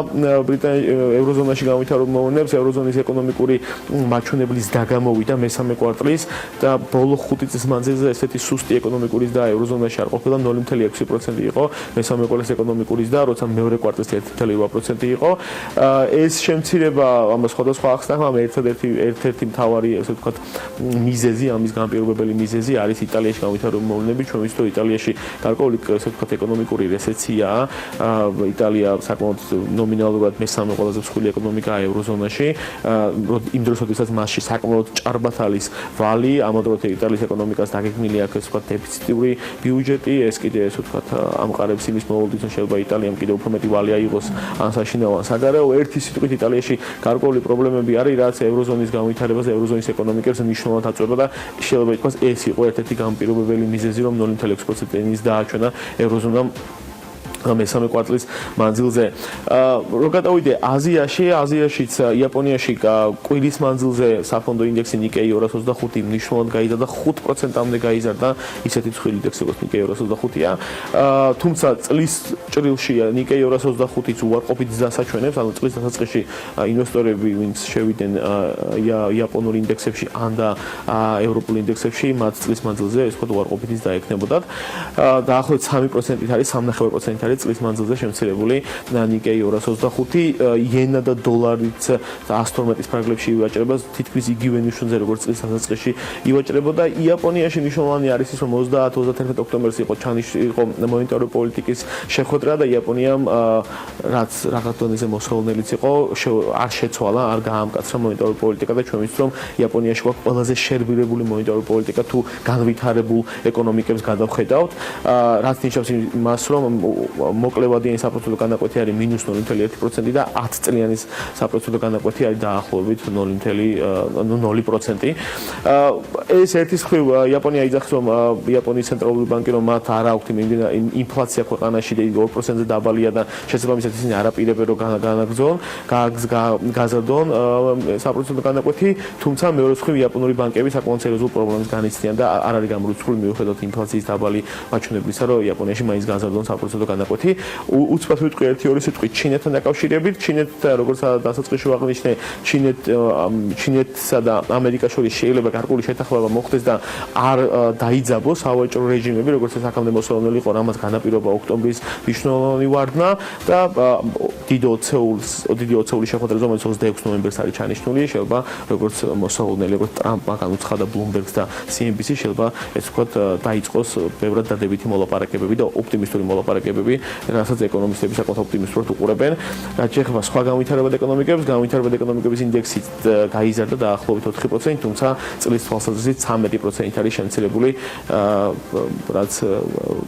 Speaker 4: ევროზონაში განვითარებულ მოვლენებს, ევროზონის ეკონომიკური მაჩვენებლის დაგამოვიდა მესამე კვარტლის და ბოლო 5 წლის მანძილზე ესეთი სუსტი ეკონომიკური ზრდა ევროზონაში არ ყოფილა, 0.6% იყო მესამე კვარტლის ეკონომიკური ზრდა, როცა მეორე კვარტლის 1.8% იყო. ეს შემცირება ამას სხვადასხვა ახსნა, ერთ-ერთი მთავარი, ესე ვთქვათ, მიზეზი, ამის განპირობებელი მიზეზი არის იტალიაში განვითარებულ მოვლენები. ჩვენ ვიცით, რომ იტალიაში გარკვეული, ესე ვთქვათ, ეკონომიკური რესეციაა. იტალია საკმაოდ ნომინალურად მესამე ყველაზე მსხვილი ეკონომიკაა ევროზონაში. იმ დროს, როდესაც მასში საკმაოდ ჭარბად არის ვალი, ამავდროულად იტალიის ეკონომიკას დაგეგმილი აქვს, ესე ვთქვათ, დეფიციტური ბიუჯეტი, ეს კიდე, ესე ვთქვათ, ამყარებს იმის მოვლენებს, რომ შეიძლება იტალიამ კიდევ უფრო მეტი ვალი აიღოს ან საშინაო ან საგარეო. ერთი სიტყვით იტალიაში გარკვეული პრობლემები არის, რაც ევროზონის განვითარებას, ევროზონის ეკონომიკას მნიშვნელოვნად აწვება და შეიძლება ითქვას, ეს იყო ერთ-ერთი განპირობებელი მიზეზი, რომ 0.6%-ის დააჩვენა ევროზონამ მესამე კვარტლის მანძილზე. რო გადავიდე აზიაშიც, იაპონიაში კვირის მანძილზე საფონდო ინდექსი Nikkei 225 მნიშვნელოვნად გაიზარდა, 5%-ამდე გაიზარდა, ისეთი მსხვილი ინდექსი როგორც Nikkei 225-ია. თუმცა წლის ჭრილში Nikkei 225-იც უარყოფით ზრდას აჩვენებს, ანუ წლის დასაწყისში ინვესტორები, ვინც შევიდნენ იაპონურ ინდექსებში ან და ევროპულ ინდექსებში, მათ წლის მანძილზე ეს ვთქვათ უარყოფითი ზრდა ექნებოდათ. დაახლოებით 3%-ით არის 3.5%-ით წლის მანძილზე შემცირებული Nikkei 225, იენა და დოლარიც 112-ის ფრანგლებში ივაჭრება, თითქმის იგივე ნიშნულზე როგორც წლის დასაწყისში ივაჭრებოდა. იაპონიაში მნიშვნელოვანი არის ის, რომ 30-31 ოქტომბერს იყო მონეტარული პოლიტიკის შეხვედრა და იაპონიამ რაც რაღაც დონეზე მოსავალნელიც იყო, არ შეცვალა, არ გაამკაცრა მონეტარული პოლიტიკა და ჩვენ ვიცით, რომ იაპონიაში გვაქვს ყველაზე შერბირებული მონეტარული პოლიტიკა თუ განვითარებულ ეკონომიკებს გადავხედავთ, რაც ნიშნავს იმას, რომ მოკლევადიანი საპროცენტო განაკვეთი არის -0.1% და 10 წლიანის საპროცენტო განაკვეთი არის დაახლოებით 0.0%. ეს ერთის მხრივ იაპონია იძახს, რომ იაპონიის ცენტრალური ბანკი რომ მათ არ აქვთ ინფლაცია ქვეყანაში 2%-ზე დაბალია და შესაბამისად ისინი არ აპირებენ რომ გაზრდონ საპროცენტო განაკვეთი, თუმცა მეორე მხრივ იაპონური ბანკები საკმაოდ სერიოზულ პრობლემებს განიცდიან და არ არის გამორიცხული მიუხედავად ინფლაციის დაბალი მაჩვენებლისა, რომ იაპონიაში მაინც გაზრდონ საპროცენტო განაკვეთი. უცბად ვიტყვი ერთი-ორი სიტყვით ჩინეთთან დაკავშირებით. ჩინეთთან როგორც დასაწყისში ვაღნიშნე, ჩინეთსა და ამერიკას შორის შეიძლება გარკვეული შეთანხმება მოხდეს და არ დაიძაბოს სავაჭრო რეჟიმები, როგორც ეს აქამდე მოსავალნელი იყო, რამაც განაპირობა ოქტომბრის მნიშვნელოვანი ვარდნა და დიდი ოცეული შეხვედრა, რომელიც 26 ნოემბერს არის ჩანიშნული, შეიძლება როგორც მოსავალნელი, როგორც ტრამპმა განუცხადა ბლუმბერგს და CNBC, შეიძლება ეს ვთქვათ დაიწყოს ბევრად დადებითი მოლაპარაკებები და ოპტიმისტური მოლაპარაკებები, რასაც ეკონომისტები საკმაოდ ოპტიმისტურად უყურებენ. რაც შეეხება სხვა განვითარებად ეკონომიკების ინდექსი გაიზარდა დაახლოებით 4%, თუმცა წლის თვალსაზრისით 13% არის შემცირებული, რაც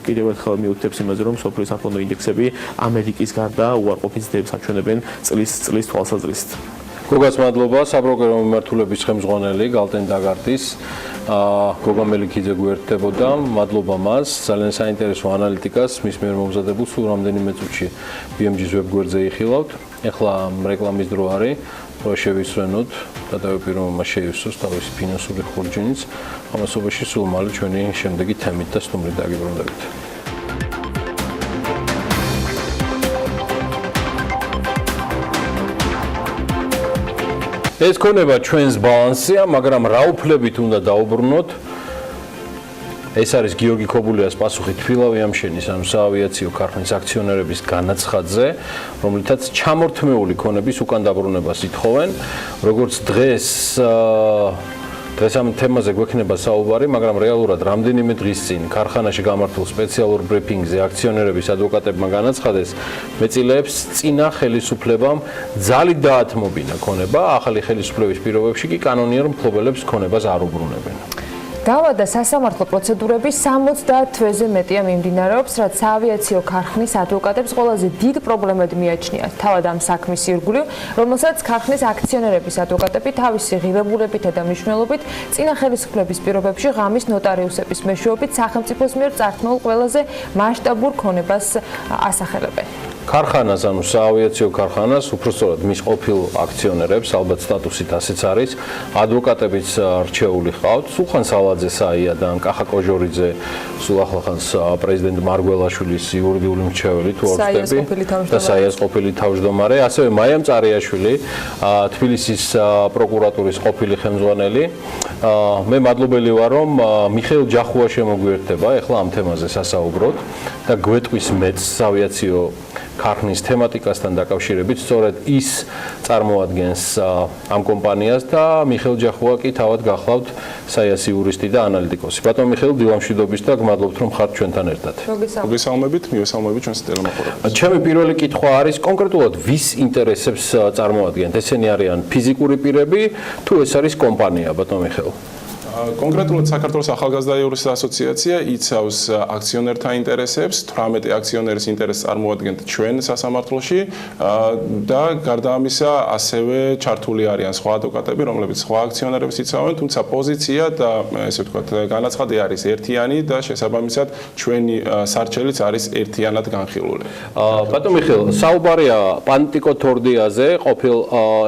Speaker 4: კიდევ ერთხელ მიუთითებს იმაზე, რომ სოფლის საფონდო ინდექსები ამერიკის გარდა უარყოფით ზრდებს აჩვენებენ წლის თვალსაზრისით.
Speaker 1: გოგას მადლობა, საპროკურორო მიმართულების ხელმძღვანელი გალტენ დაგარტის გოგა მელიქიძე გვერდებოდა, მადლობა მას, ძალიან საინტერესო ანალიტიკას მის მიერ მომზადებულ სულ რამდენიმე წუთში BMG-ს ვებგვერდზე იხილავთ. ეხლა რეკლამის დრო არის, რომ შევისვენოთ და დავაპირო მას შეივსოს თავისი ფინანსური ხორჯინიც. ამასობაში სულ მალე ჩვენი შემდეგი თემით და სტუმრით დაგიბრუნდებით. ეს ქონება ჩვენს ბალანსია, მაგრამ რა უფლებით უნდა დაუბრუნოთ? ეს არის გიორგი ქობულიას პასუხი თბილავი ამშენის ანუ საავიაციო ქარხნის აქციონერების განაცხადზე, რომლითაც ჩამორთმეული ქონების უკან დაბრუნებას ითხოვენ, როგორც დღეს ამ თემაზე გვექნება საუბარი, მაგრამ რეალურად რამდენიმე დღის წინ ქარხანაში გამართულ სპეციალურ ბრიფინგზე აქციონერების ადვოკატებმა განაცხადეს, მეწილეებს წინა ხელისუფლებამ ძალით დაათმობინა ქონება, ახალი ხელისუფლების პირობებში კი კანონიერ მფლობელებს ქონებას არ უბრუნებენ.
Speaker 7: დავა და სასამართლო პროცედურები 70 თვეზე მეტია მიმდინარეობს, რაც საავიაციო ქარხნის ადვოკატებს ყველაზე დიდ პრობლემად მიაჩნიათ. თავად ამ საქმის ირგვლივ, რომელსაც ქარხნის აქციონერების ადვოკატები თავისი ღირებულებითა და მნიშვნელობით წინა ხელისუფლების პირობებში ღამის ნოტარიუსების მეშვეობით სახელმწიფოს მიერ წართმეულ ყველაზე მასშტაბურ ქონებას ასახელებენ.
Speaker 1: ქარხანას, ანუ საავიაციო ქარხანას, უბრალოდ მის ყოფილ აქციონერებს, ალბათ სტატუსით ასეც არის, ადვოკატებიც რჩეული ჰყავთ, სულხან სალაძე საიადან, კახა კოჟორიძე, სულ ახლახანს პრეზიდენტ მარგველაშვილის იურიდიული მრჩეველი თუ არ ვწდები და საიას ყოფილი თავმჯდომარე, ასევე მაია მწარიაშვილი, თბილისის პროკურატურის ყოფილი ხელმძღვანელი. მე მადლობელი ვარ, რომ მიხეილ ჯახუა შემოგვიერთდება, ეხლა ამ თემაზე სასაუბროთ და გვეტყვის მეც საავიაციო ქარხნის თემატიკასთან დაკავშირებით, სწორედ ის წარმოადგენს ამ კომპანიას და მიხეილ ჯახუა კი თავად გახლავთ საიას იურისტი და ანალიტიკოსი. ბატონ მიხეილ, დილა მშვიდობის და გმადლობთ, რომ ხართ ჩვენთან ერთად.
Speaker 12: მოგესალმებით, მივესალმებით ჩვენს ტელემოყურებელს.
Speaker 1: ჩემი პირველი კითხვა არის კონკრეტულად ვის ინტერესებს წარმოადგენთ? ესენი არიან ფიზიკური პირები თუ ეს არის კომპანია, ბატონ მიხეილ?
Speaker 12: კონკრეტულად საქართველოს ახალგაზრდა იურისტთა ასოციაცია იცავს აქციონერთა ინტერესებს, 18 აქციონერის ინტერესს წარმოადგენთ ჩვენ სასამართლოში და გარდა ამისა ასევე ჩართული არიან სხვა ადვოკატები, რომლებიც სხვა აქციონერებს იცავენ, თუმცა პოზიცია და ესე ვთქვათ, განაცხადი არის ერთიანი და შესაბამისად ჩვენი სარჩელიც არის ერთიანად განხილული.
Speaker 1: ბატონ მიხეილ, საუბარია პანტიკო თორდიაზე, ყოფილ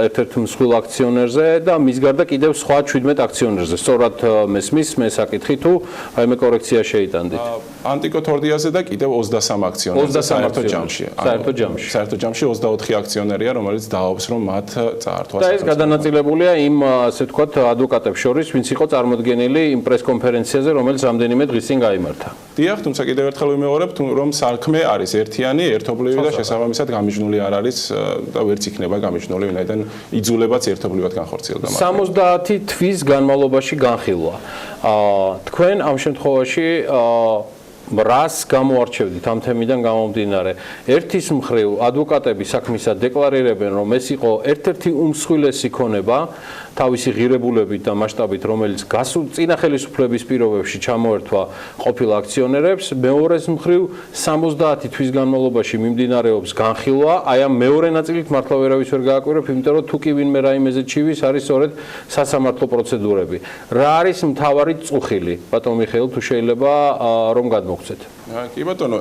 Speaker 1: ერთ-ერთ მსხვილ აქციონერზე და მის გარდა კიდევ სხვა 17 აქციონერზე. სწორად მესმის, მე საკითხი თუ რაიმე კორექცია შეიტანდით.
Speaker 12: ანტიკო თორდიაზე და კიდევ 23 აქციონერზე საერთო ჯამში. საერთო ჯამში 24 აქციონერია, რომელიც დააობს, რომ მათ წაართვას.
Speaker 1: და ეს გადანაწილებულია იმ, ასე ვთქვათ, ადვოკატებს შორის, ვინც იყო წარმოდგენილი იმ პრესკონფერენციაზე, რომელიც რამდენიმე დღის წინ გაიმართა.
Speaker 12: დიახ, თუმცა კიდევ ერთხელ ვიმეორებ, რომ საქმე არის ერთიანი, ერთობლივი და შესაბამისად გამიჯნული არ არის და ვერც იქნება გამიჯნული, ვინაიდან იძულებაც ერთობლივად განხორციელდა.
Speaker 1: 70 თვის განმავლობაში განხილვა. თქვენ ამ შემთხვევაში რას გამოარჩევდით ამ თემიდან გამომდინარე? ერთის მხრივ ადვოკატები საქმისად დეკლარირებენ, რომ ეს იყო ერთ-ერთი უმსხვილესი ქონება თავისი ღირებულებით და მასშტაბით, რომელიც გასულ წინა ხელისუფლების პირობებში ჩამოერთვა ყოფილ აქციონერებს, მეორეს მხრივ 70 თვის განმავლობაში მიმდინარეობს განხილვა, აი ამ მეორე ნაწილით მართლა ვერავის ვერ გააკვირვებ, იმიტომ რომ თუ კი ვინმე რაიმეზე ჩივის, არის სწორედ სასამართლო პროცედურები. რა არის მთავარი წუხილი? ბატონ მიხეილ, თუ შეიძლება რომ გადმოგცეთ.
Speaker 12: კი ბატონო,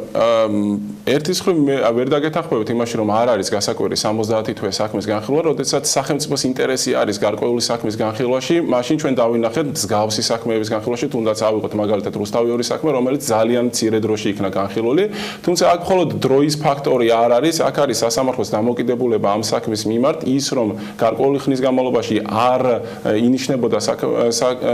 Speaker 12: ერთის მხრივ მე ვერ დაგეთანხმებით იმაში, რომ არ არის გასაკვირი 70 თვე საქმის განხილვა, როდესაც სახელმწიფოს ინტერესი არის გარკვეული საქმის განხილვაში, მაშინ ჩვენ დავინახეთ მსგავსი საქმეების განხილვაში, თუნდაც ავიღოთ მაგალითად რუსთავიორის საქმე, რომელიც ძალიან მცირე დროში იქნა განხილული, თუმცა აქ მხოლოდ დროის ფაქტორი არ არის, აქ არის სასამართლოს დამოკიდებულება ამ საქმის მიმართ, ის რომ გარკვეული ხნის განმავლობაში არ ინიშნებოდა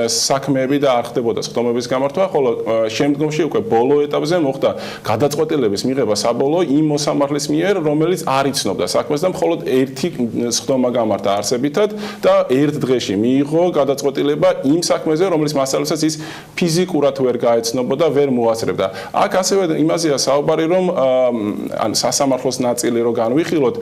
Speaker 12: საქმეები და არ ხდებოდა სხდომების გამართვა, ხოლო შემდგომში უკვე ბოლო ეტაპზე მოხდა გადაწყვეტილების მიღება საბოლოო იმ მოსამართლის მიერ, რომელიც არ იცნობდა საქმეს და მხოლოდ ერთი სხდომა გამართა არსებითად და ერთ დღეში მიიღო გადაწყვეტილება იმ საქმეზე, რომლის მასალებსაც ის ფიზიკურად ვერ გაეცნობოდა, ვერ მოასწრებდა. აქ ასევე იმაზეა საუბარი, რომ ან სასამართლოს ნაწილი რო განვიხილოთ,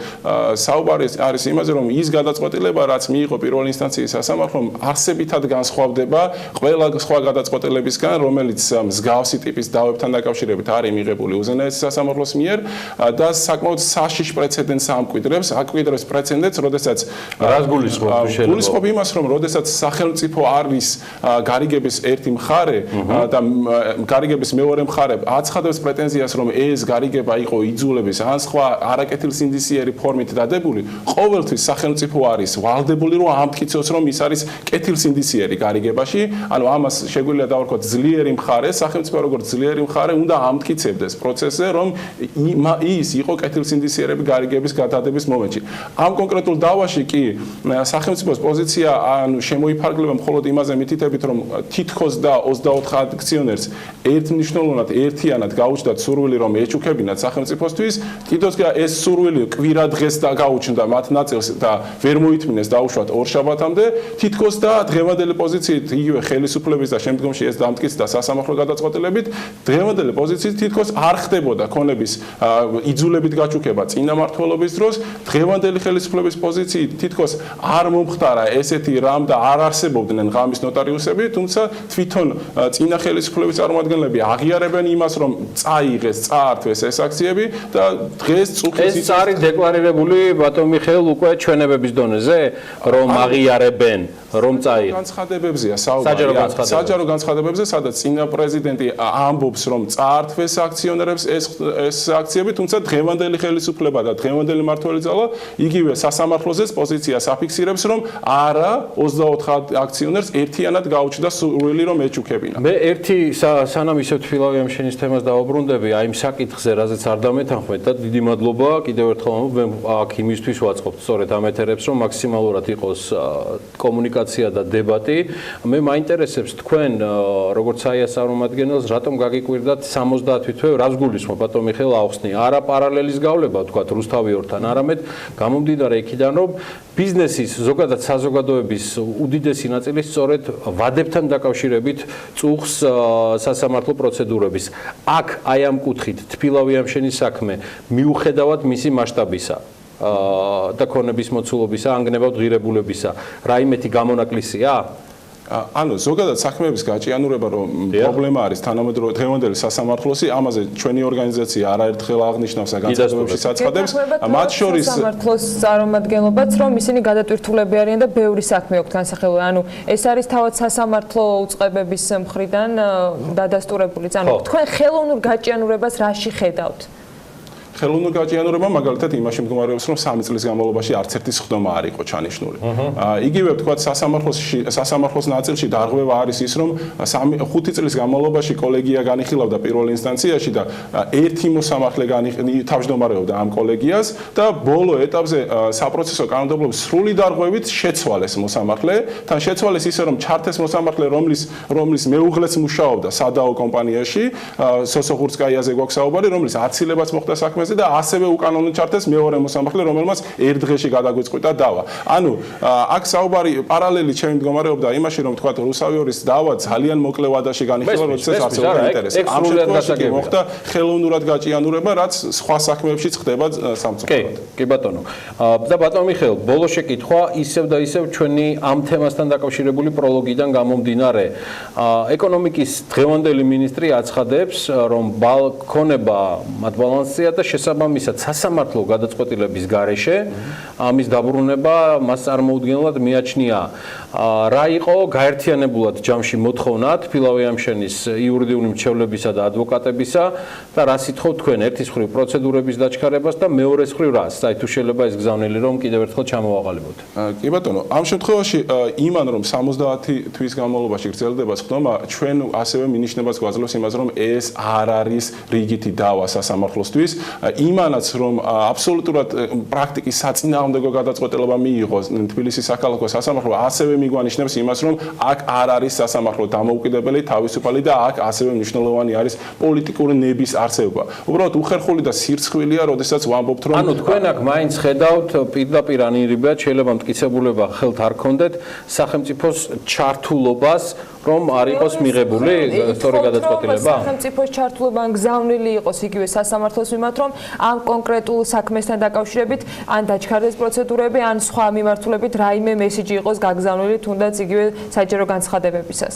Speaker 12: საუბარი არის იმაზე, რომ ის გადაწყვეტილება, რაც მიიღო პირველი ინსტანციის სასამართლომ, არსებითად განსხვავდება ყველა სხვა გადაწყვეტილებისგან, რომელიც მსგავსი ტიპის დავებთან დაკავშირებით
Speaker 5: დაკავშირებით არის მიღებული უზენაესი სასამართლოს მიერ და საკმაოდ საშიშ პრეცედენტს ამკვიდრებს. აკвидრებს პრეცედენტს, როდესაც
Speaker 1: რას გულისხმობთ შეიძლება?
Speaker 5: გულისხმობ იმას, რომ როდესაც სახელმწიფო არის გარიგების ერთი მხარე და გარიგების მეორე მხარე აცხადებს პრეტენზიას, რომ ეს გარიგება იყო იძულების ან სხვა არაკეთილსინდისიერი ფორმით დადებული, ყოველთვის სახელმწიფო არის ვალდებული, რომ ამტკიცოს, რომ ის არის კეთილსინდისიერი გარიგებაში, ანუ ამას შეგვიძლია დავარქვათ ძლიერი მხარე, სახელმწიფო როგორც ძლიერი მხარე უნდა ამტკიცებდეს პროცესზე, რომ ის იყო კეთილსინდისიერები გარიგების გადადების მომენტში. ამ კონკრეტულ დავაში კი სახელმწიფოს პოზიცია ანუ შემოიფარგლება მხოლოდ იმაზე მითითებით, რომ თითქოს და 24 აქციონერს ერთმნიშვნელოვნად ერთიანად გაუჩნდათ სურვილი, რომ ეჩუქებინათ სახელმწიფოსთვის, კიდევ ეს სურვილი კვირა დღეს და გაუჩნდა მათ ნაწილს და ვერ მოითმინეს დაუშვათ ორშაბათამდე, თითქოს და დღევანდელი პოზიციით იგივე ხელისუფლების და შემდგომში ეს დამტკიცდა სასამართლო გადაწყვეტილებით, დღევანდელი პოზიციით თითქოს არ ხდებოდა ქონების იძულებით გაჩუქება წინამმართველობის დროს, დღევანდელი ხელისუფლების პოზიციით თითქოს არ მომხდარა ესეთი რამ და არ არსებობდნენ ღამის ნოტარიუსები, თუმცა თვითონ წინა ხელისუფლების წარმომადგენლები აღიარებენ იმას, რომ წაიღეს, წაართვეს ეს აქციები და დღეს წუხის
Speaker 1: ეს არის დეკლარირებული ბატონ მიხეილ უკვე ჩვენებების დონეზე, რომ აღიარებენ, რომ წაიღეს.
Speaker 5: განცხადებებზეა საუბარი. საჯარო განცხადებებზე, სადაც წინა პრეზიდენტი ამბობს, რომ წაართვეს აქციონერებს ეს აქციები, თუმცა დღევანდელი ხელისუფლება და დღევანდელი მმართველი ძალა იგივე სასამართლოზე პოზიციას აფიქსირებს, რომ არა 24 აქციონერს ერთიანად გაუჩნდა სურვილი, რომ ეჩუქებინა.
Speaker 1: მე ერთი სანამ ისევ თბილავი ამ შენის თემას დავაბრუნდები, აი იმ საკითხზე, რაზეც არ დამეთანხმეთ და დიდი მადლობა კიდევ ერთხელ მე აქ იმისთვის ვაწყობთ სწორედ ამ ეთერებს, რომ მაქსიმალურად იყოს კომუნიკაცია და დებატი. მე მაინტერესებს თქვენ როგორც საიას წარმომადგენელს, რატომ გაგიკვირდათ 70 თვე, რას გულისხმობ ბატონ მიხეილ აუხსნი? არა პარალელის გავლება, თქვათ რუსთავი ორთან, არამედ გამომდინარე იქიდან, რომ ბიზნესის ზოგადად საზოგადოების უდიდესი ნაწილი სწორედ ვადებთან დაკავშირებით წუხს სასამართლო პროცედურების. აქ აი ამ კუთხით თბილავი ამ შენის საქმე მიუხედავად მისი მასშტაბისა და ქონების მოცულობისა, ანგნებავ ღირებულებისა, რაიმეთი გამონაკლისია?
Speaker 5: ანუ ზოგადად საქმეების გაჭიანურება რომ პრობლემა არის თანამედროვე დღევანდელი სასამართლოსი, ამაზე ჩვენი ორგანიზაცია არაერთხელ აღნიშნავს და განცხადებებში აცხადებს, მათ შორის
Speaker 7: სასამართლოს წარმომადგენლობაც, რომ ისინი გადატვირთულები არიან და ბევრი საქმე აქვს განსახილველი. ანუ ეს არის თავად სასამართლო უწყებების მხრიდან დადასტურებული. ანუ თქვენ ხელოვნურ გაჭიანურებას რაში ხედავთ?
Speaker 5: ხელოვნურ გაჭიანურება მაგალითად იმაში მდგომარეობს, რომ 3 წლის განმავლობაში არც ერთი სხდომა არ იყო ჩანიშნული. იგივე ვთქვათ სასამართლოს ნაწილში დარღვევა არის ის, რომ 5 წლის განმავლობაში კოლეგია განიხილავდა პირველ ინსტანციაში და ერთი მოსამართლე თავმჯდომარეობდა ამ კოლეგიას და ბოლო ეტაპზე საპროცესო კანონმდებლობის სრული დარღვევით შეცვალეს მოსამართლე, თან შეცვალეს ისე, რომ ჩართეს მოსამართლე, რომლის მეუღლეც მუშაობდა სადაო კომპანიაში, სოსოხურსკაიაზე გვაქვს საუბარი, რომლის აცილებას მოხდა საქმე და ასევე უკანონო ჩართეს მეორე მოსამართლე, რომელმაც ერთ დღეში გადაგვიწყვიტა დავა. ანუ აქ საუბარი პარალელი ჩემი მდგომარეობდა იმაში, რომ თქვა რუსავი ორის დავა ძალიან მოკლე ვადაში განიხილა, როდესაც არსებობდა ინტერესი. ამ შემთხვევაში მოხდა ხელოვნურად გაჭიანურება, რაც სხვა საქმეებშიც ხდება სამწუხაროდ.
Speaker 1: კი ბატონო. და ბატონ მიხეილ, ბოლო შეკითხვა ისევ და ისევ ჩვენი ამ თემასთან დაკავშირებული პროლოგიდან გამომდინარე. ეკონომიკის დღევანდელი მინისტრი აცხადებს, რომ ქონება მათ ბალანსია და შესაბამისად სასამართლო გადაწყვეტილების გარეშე ამის დაბრუნება მას წარმოუდგენლად მიაჩნია. რა იყო გაერთიანებულად ჯამში მოთხოვნა თბილავი ამ შენის იურიდიული მრჩევლებისა და ადვოკატებისა და რა სიტყვა თქვენ ერთის მხრივ პროცედურების დაჩქარებას და მეორეს მხრივ რას? აი თუ შეიძლება ეს გზავნილი რომ კიდევ ერთხელ ჩამოვაყალიბოთ.
Speaker 5: კი ბატონო, ამ შემთხვევაში იმან რომ 70 თვის განმავლობაში გრძელდება სხდომა, ჩვენ ასევე მინიშნებას გვაძლევს იმას, რომ ეს არ არის რიგითი დავა სასამართლოსთვის. იმანაც რომ აბსოლუტურად პრაქტიკის საწინააღმდეგო გადაწყვეტილება მიიღოს თბილისის საქალაქო სასამართლო, ასევე მიგვანიშნებს იმას, რომ აქ არ არის სასამართლო დამოუკიდებელი, თავისუფალი და აქ ასევე მნიშვნელოვანი არის პოლიტიკური ნების არსებობა. უბრალოდ უხერხული და სირცხვილია, როდესაც ვამბობთ, რომ
Speaker 1: ანუ თქვენ აქ მაინც ხედავთ პირდაპირ ანირებად, შეიძლება მტკიცებულება ხელთ არ ქონდეთ სახელმწიფოს ჩართულობას, რომ არ იყოს მიღებული სწორი გადაწყვეტილება?
Speaker 7: სახელმწიფოს ჩართულობა ან გზავნილი იყოს იგივე სასამართლოს მიმართ, რომ ამ კონკრეტულ საქმესთან დაკავშირებით ან დაჩქარდეს პროცედურები, ან სხვა მიმართულებით რაიმე მესიჯი იყოს გაგზავნილი თუნდაც იგივე საჯარო განცხადებებისას.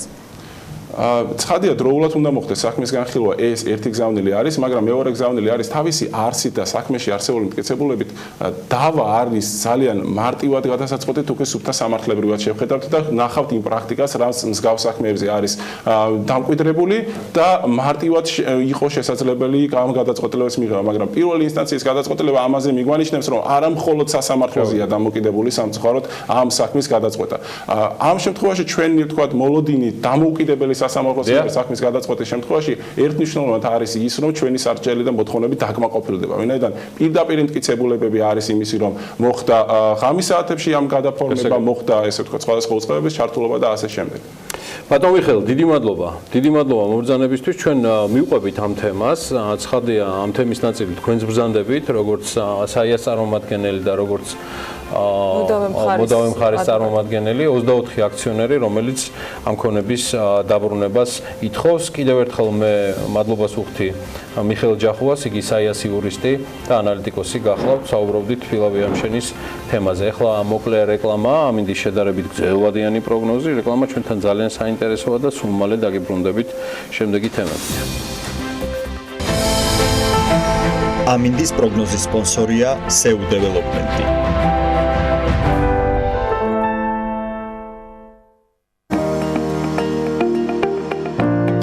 Speaker 5: ცხადია დროულად უნდა მოხდეს საქმის განხილვა ეს ერთი გზავნილი არის, მაგრამ მეორე გზავნილი არის თავისი არსით და საქმეში არსებული მტკიცებულებით დავა არის ძალიან მარტივად გადასაწყვეტი თუ კი სუფთა სამართლებრივად შევხედავთ და ნახავთ იმ პრაქტიკას, რაც მსგავს საქმეებზე არის დამკვიდრებული და მარტივად იყო შესაძლებელი ამ გადაწყვეტილების მიღება, მაგრამ პირველი ინსტანციის გადაწყვეტილება ამაზე მიგვანიშნებს, რომ არა მხოლოდ სასამართლოზეა დამოკიდებული სამწუხაროდ ამ საქმის გადაწყვეტა. ამ შემთხვევაში ჩვენი ვთქვათ მოლოდინი დამოუკიდებელი სასამართლოს საქმის გადაწყვეტის შემთხვევაში ერთნიშნულად არის ის, რომ ჩვენი სარჩელი და მოთხოვნები დაკმაყოფილდება. ვინაიდან პირდაპირ მტკიცებულებები არის იმისი, რომ მოხდა ღამის საათებში ამ გადაფორმება, მოხდა ესე ვთქვათ სხვადასხვა უწყებების ჩართულობა და ასე შემდეგ.
Speaker 1: ბატონ მიხეილ, დიდი მადლობა მობრძანებისთვის. ჩვენ მივყვებით ამ თემას. ცხადია, ამ თემის ნაწილი თქვენს ბრძანდებით, როგორც საიას წარმომადგენელი და როგორც მოდავე მხარის წარმომადგენელი, 24 აქციონერი, რომელიც ამ ქონების დაბრუნებას ითხოვს. კიდევ ერთხელ მე მადლობას ვუხდი მიხეილ ჯახუას, იგი საიას იურისტი და ანალიტიკოსი გახლავთ. საუბრობდით ფილავიამშენის თემაზე. ახლა მოკლე რეკლამა, ამინდის შედარებით გრძელვადიანი პროგნოზი. რეკლამა ჩვენთან ძალიან საინტერესოა და სულ მალე დაგიბრუნდებით შემდეგი თემებით.
Speaker 6: ამინდის პროგნოზის სპონსორია SEU დეველოპმენტი.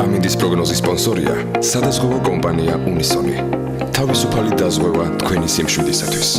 Speaker 11: ამინდის პროგნოზის სპონსორია სადაზღვევო კომპანია უნისონი. თავისუფალი დაზღვევა თქვენი სიმშვიდისათვის.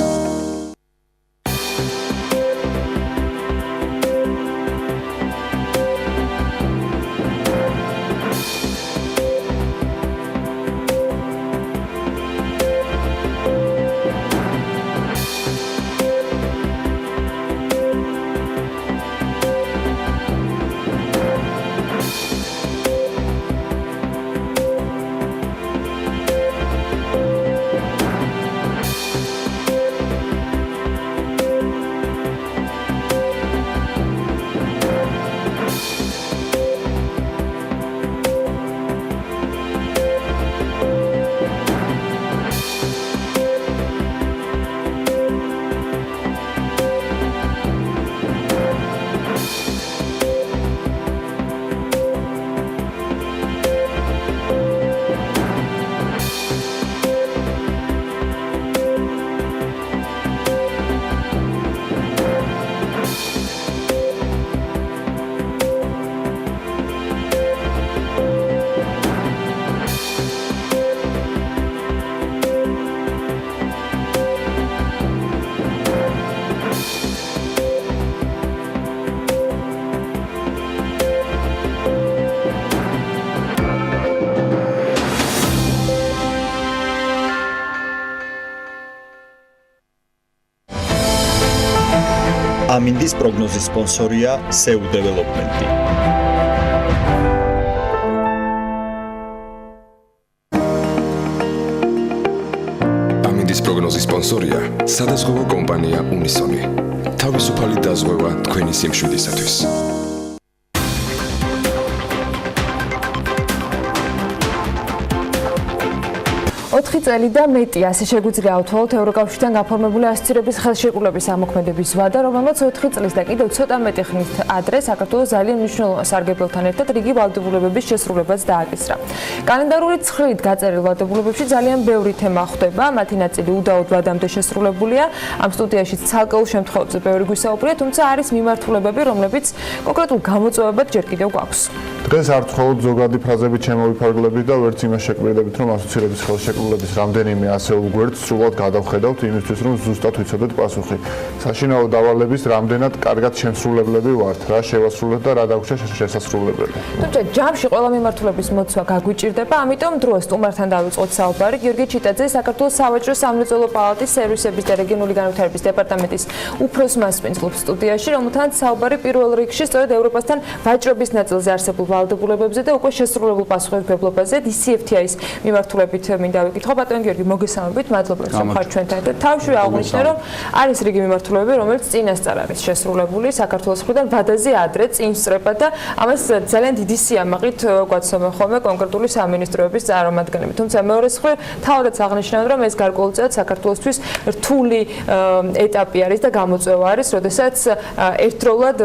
Speaker 6: ამინდის პროგნოზის სპონსორია SEU დეველოპმენტი.
Speaker 11: ამინდის პროგნოზის სპონსორია სადაზღვევო კომპანია უნისონი. თავისუფალი დაზღვევა თქვენი სიმშვიდისათვის.
Speaker 7: 4 წელი და მეტი ასე შეგვიძლია ავთვალოთ ევროკავშირთან გაფორმებული ასოცირების ხელშეკრულების ამოქმედების ვადა, რომელმაც 4 წლის და კიდევ ცოტა მეტი ხნის ადრე საქართველოს ძალიან მნიშვნელოვან სარგებლობთან ერთად რიგი ვალდებულებების შესრულებაც დააკისრა. კალენდარული ცხრილით გაწერილ ვალდებულებებში ძალიან ბევრი თემა ხვდება, მათი ნაწილი უდაოდ ვადამდე შესრულებულია. ამ სტუდიაში ცალკეულ შემთხვევებში ბევრი გვისაუბრია, თუმცა არის მიმართულებები, რომლებიც კონკრეტულ გამოწვევებად ჯერ კიდევ გვაქვს.
Speaker 2: დღეს არ მხოლოდ ზოგადი ფრაზებით შემოვიფარგლებით და ვერც იმას შეკვირდებით, რომ ასოცირების ხელშეკრულების რამდენიმე ასეულ გვერდს სრულად გადავხედავთ იმისთვის, რომ ზუსტად ვიცოდეთ პასუხი. საშინაო დავალების რამდენად კარგად შემსრულებლები ვართ, რა შევასრულეთ და რა დაგვრჩა შესასრულებელი.
Speaker 7: თუმცა ჯამში ყველა მიმართულების მოცვა გაგვიჭირდება, ამიტომ დროა სტუმართან დავიწყოთ საუბარი. გიორგი ჩიტაძე, საქართველოს სავაჭრო სამრეწველო პალატის სერვისების და რეგიონული განვითარების დეპარტამენტის უფროს მასპინძლობს სტუდიაში, რომელთანაც საუბარი პირველ რიგში სწორედ ევროპასთან ვაჭრობის ნაწილზე არსებულ ვალდებულებებზე და უკვე შესრულებულ პასუხისმგებლობაზე DCFTA-ის მიმართულებით მინდა ვიკითხო. ბატონო გიორგი, მოგესალმებით, მადლობა რომ ხართ ჩვენთან და თავში აღნიშნე რომ არის რიგი მიმართულებები, რომელიც წინასწარ არის შესრულებული საქართველოს მხრიდან ვადაზე ადრე წინსწრება და ამას ძალიან დიდი სიამაყით გვაცნობენ ხოლმე კონკრეტული სამინისტროების წარმომადგენლები. თუმცა მეორე მხრივ თავადაც აღნიშნავენ რომ ეს გარკვეულწილად საქართველოსთვის რთული ეტაპი არის და გამოწვევა არის, როდესაც ერთდროულად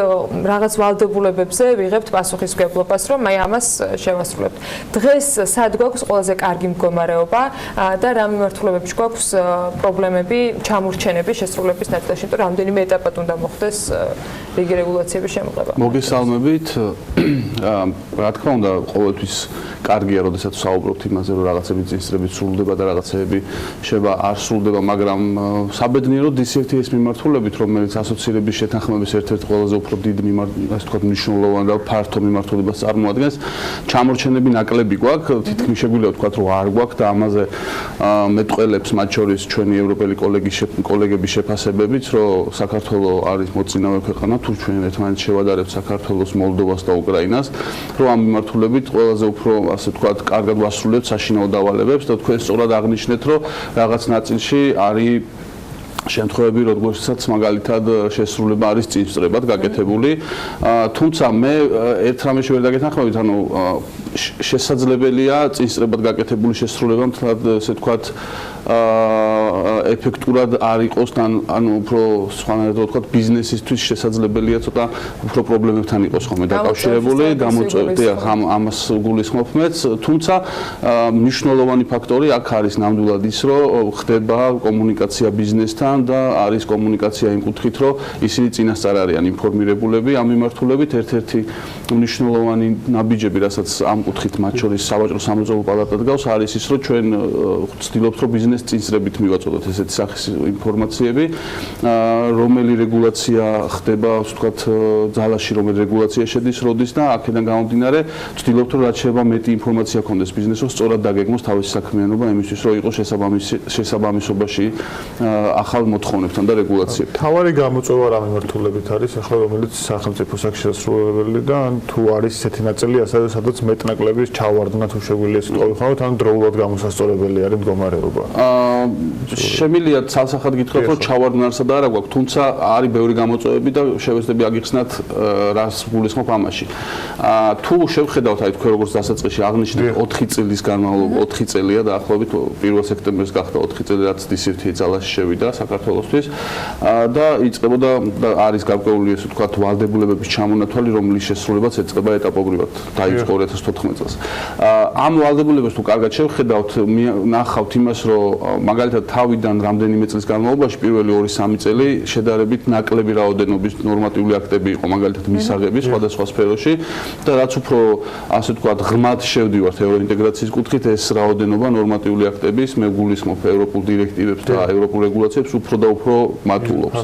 Speaker 7: რაღაც ვალდებულებებზე ვიღებთ პასუხისმგებლობას, რომ აი ამას შევასრულებთ. დღეს სად გვაქვს ყველაზე კარგი მდგომარეობა და რა მიმართულებებში გვაქვს პრობლემები, ჩამორჩენები შესრულების ნაწილში, იმიტომ რომ რამდენიმე ეტაპად უნდა მოხდეს რიგი რეგულაციების შემოღება.
Speaker 3: მოგესალმებით. რა თქმა უნდა, ყოველთვის კარგია, როდესაც ვსაუბრობთ იმაზე, რომ რაღაცები წინსწრებით სრულდება და რაღაცები შევა არ სრულდება, მაგრამ საბედნიეროდ ისეთი ეს მიმართულებით, რომელიც ასოცირების შეთანხმების ერთ-ერთი ყველაზე უფრო დიდ ასე ვთქვათ, მნიშვნელოვან და ფართო მიმართულებას წარმოადგენს, ჩამორჩენები ნაკლები გვაქვს, თითქმის შეგვიძლია ვთქვათ, რომ არ გვაქვს და ამაზე მეტყველებს მათ შორის ჩვენი ევროპელი კოლეგების შეფასებებიც, რომ საქართველოს არის მოწინავე ქვეყანა, თუ ჩვენ ერთმანეთს შევადარებთ საქართველოს, მოლდოვას და უკრაინას, რომ ამ მიმართულებით ყველაზე უფრო ასე ვთქვათ, კარგად ვასრულებთ საშინაო დავალებებს და თქვენ სწორად აღნიშნეთ, რომ რაღაც ნაწილში არის შემთხვევები, როდესაც მაგალითად შესრულება არის წინსწრებად გაკეთებული. თუმცა მე ერთ რამეში ვერ დაგეთანხმებით, ანუ შესაძლებელია წინსწრებად გაკეთებული შესრულება მთლად ასე ვთქვათ ეფექტურად არ იყოს და ანუ უფრო სხვანაირად ვთქვათ ბიზნესისთვის შესაძლებელია ცოტა უფრო პრობლემებთან იყოს ხოლმე დაკავშირებული, გამოწვევები ამას გულისხმობ მეც, თუმცა მნიშვნელოვანი ფაქტორი აქ არის ნამდვილად ის, რომ ხდება კომუნიკაცია ბიზნესთან და არის კომუნიკაცია იმ კუთხით, რომ ისინი წინასწარ არიან ინფორმირებულები ამ მიმართულებით. ერთ-ერთი მნიშვნელოვანი ნაბიჯები, რასაც ამ კუთხით მათ შორის სავაჭრო სამრეწველო პალატა დგავს, არის ის, რომ ჩვენ ვცდილობთ, რომ ბიზნეს წინსწრებით მივაწოდოთ ესეთი სახის ინფორმაციები, რომელი რეგულაცია ხდება, ვთქვათ, ძალაში რომელი რეგულაცია შედის, როდის და აქედან გამომდინარე, ვცდილობთ, რომ რაც შეიძლება მეტი ინფორმაცია ქონდეს ბიზნესს, სწორად დაგეგმოს თავისი საქმიანობა იმისთვის, რომ იყოს შესაბამისობაში ახალ მოთხოვნებთან და რეგულაციებთან.
Speaker 2: თავარი გამოწვევა რა მიმართულებით არის, ახლა რომელიც სახელმწიფოს აქ შესრულებელი და თუ არის ესეთი ნაწილია, სადაც მეტნაკლების ჩავარდნა თუ შეგვიძლია ეს ვთქვათ, ან დროულად გამოსასწორებელი არის მდგომარეობა.
Speaker 3: შემიძლია ცალსახად გითხრათ, რომ ჩავარდნა არსად არა გვაქვს, თუმცა არის ბევრი გამოწვევები და შევეცდები აგიხსნათ რას გულისხმობ ამაში. თუ შევხედავთ, აი თქვენ როგორც დასაწყისში აღნიშნეთ 4 წლის განმავლობა, 4 წელია დაახლოებით 1 სექტემბერს გახდა 4 წელი, რაც დისერტი ძალაში შევიდა საქართველოსთვის და იწყებოდა და არის გარკვეული ესე ვთქვათ ვალდებულებების ჩამონათვალი, რომლის შესრულებაც ეწყება ეტაპობრივად, დაიწყო 2014 წელს. ამ ვალდებულებებს თუ კარგად შევხედავთ, ნახავთ იმას, რომ მაგალითად თავიდან რამდენიმე წლის განმავლობაში პირველი 2-3 წელი შედარებით ნაკლები რაოდენობის ნორმატიული აქტები იყო მაგალითად მისაღების სხვადასხვა სფეროში და რაც უფრო ასე ვთქვათ ღრმად შევდივართ ევროინტეგრაციის კუთხით ეს რაოდენობა ნორმატიული აქტების მე გულისხმობ ევროპულ დირექტივებს და ევროპულ რეგულაციებს უფრო და უფრო მატულობს.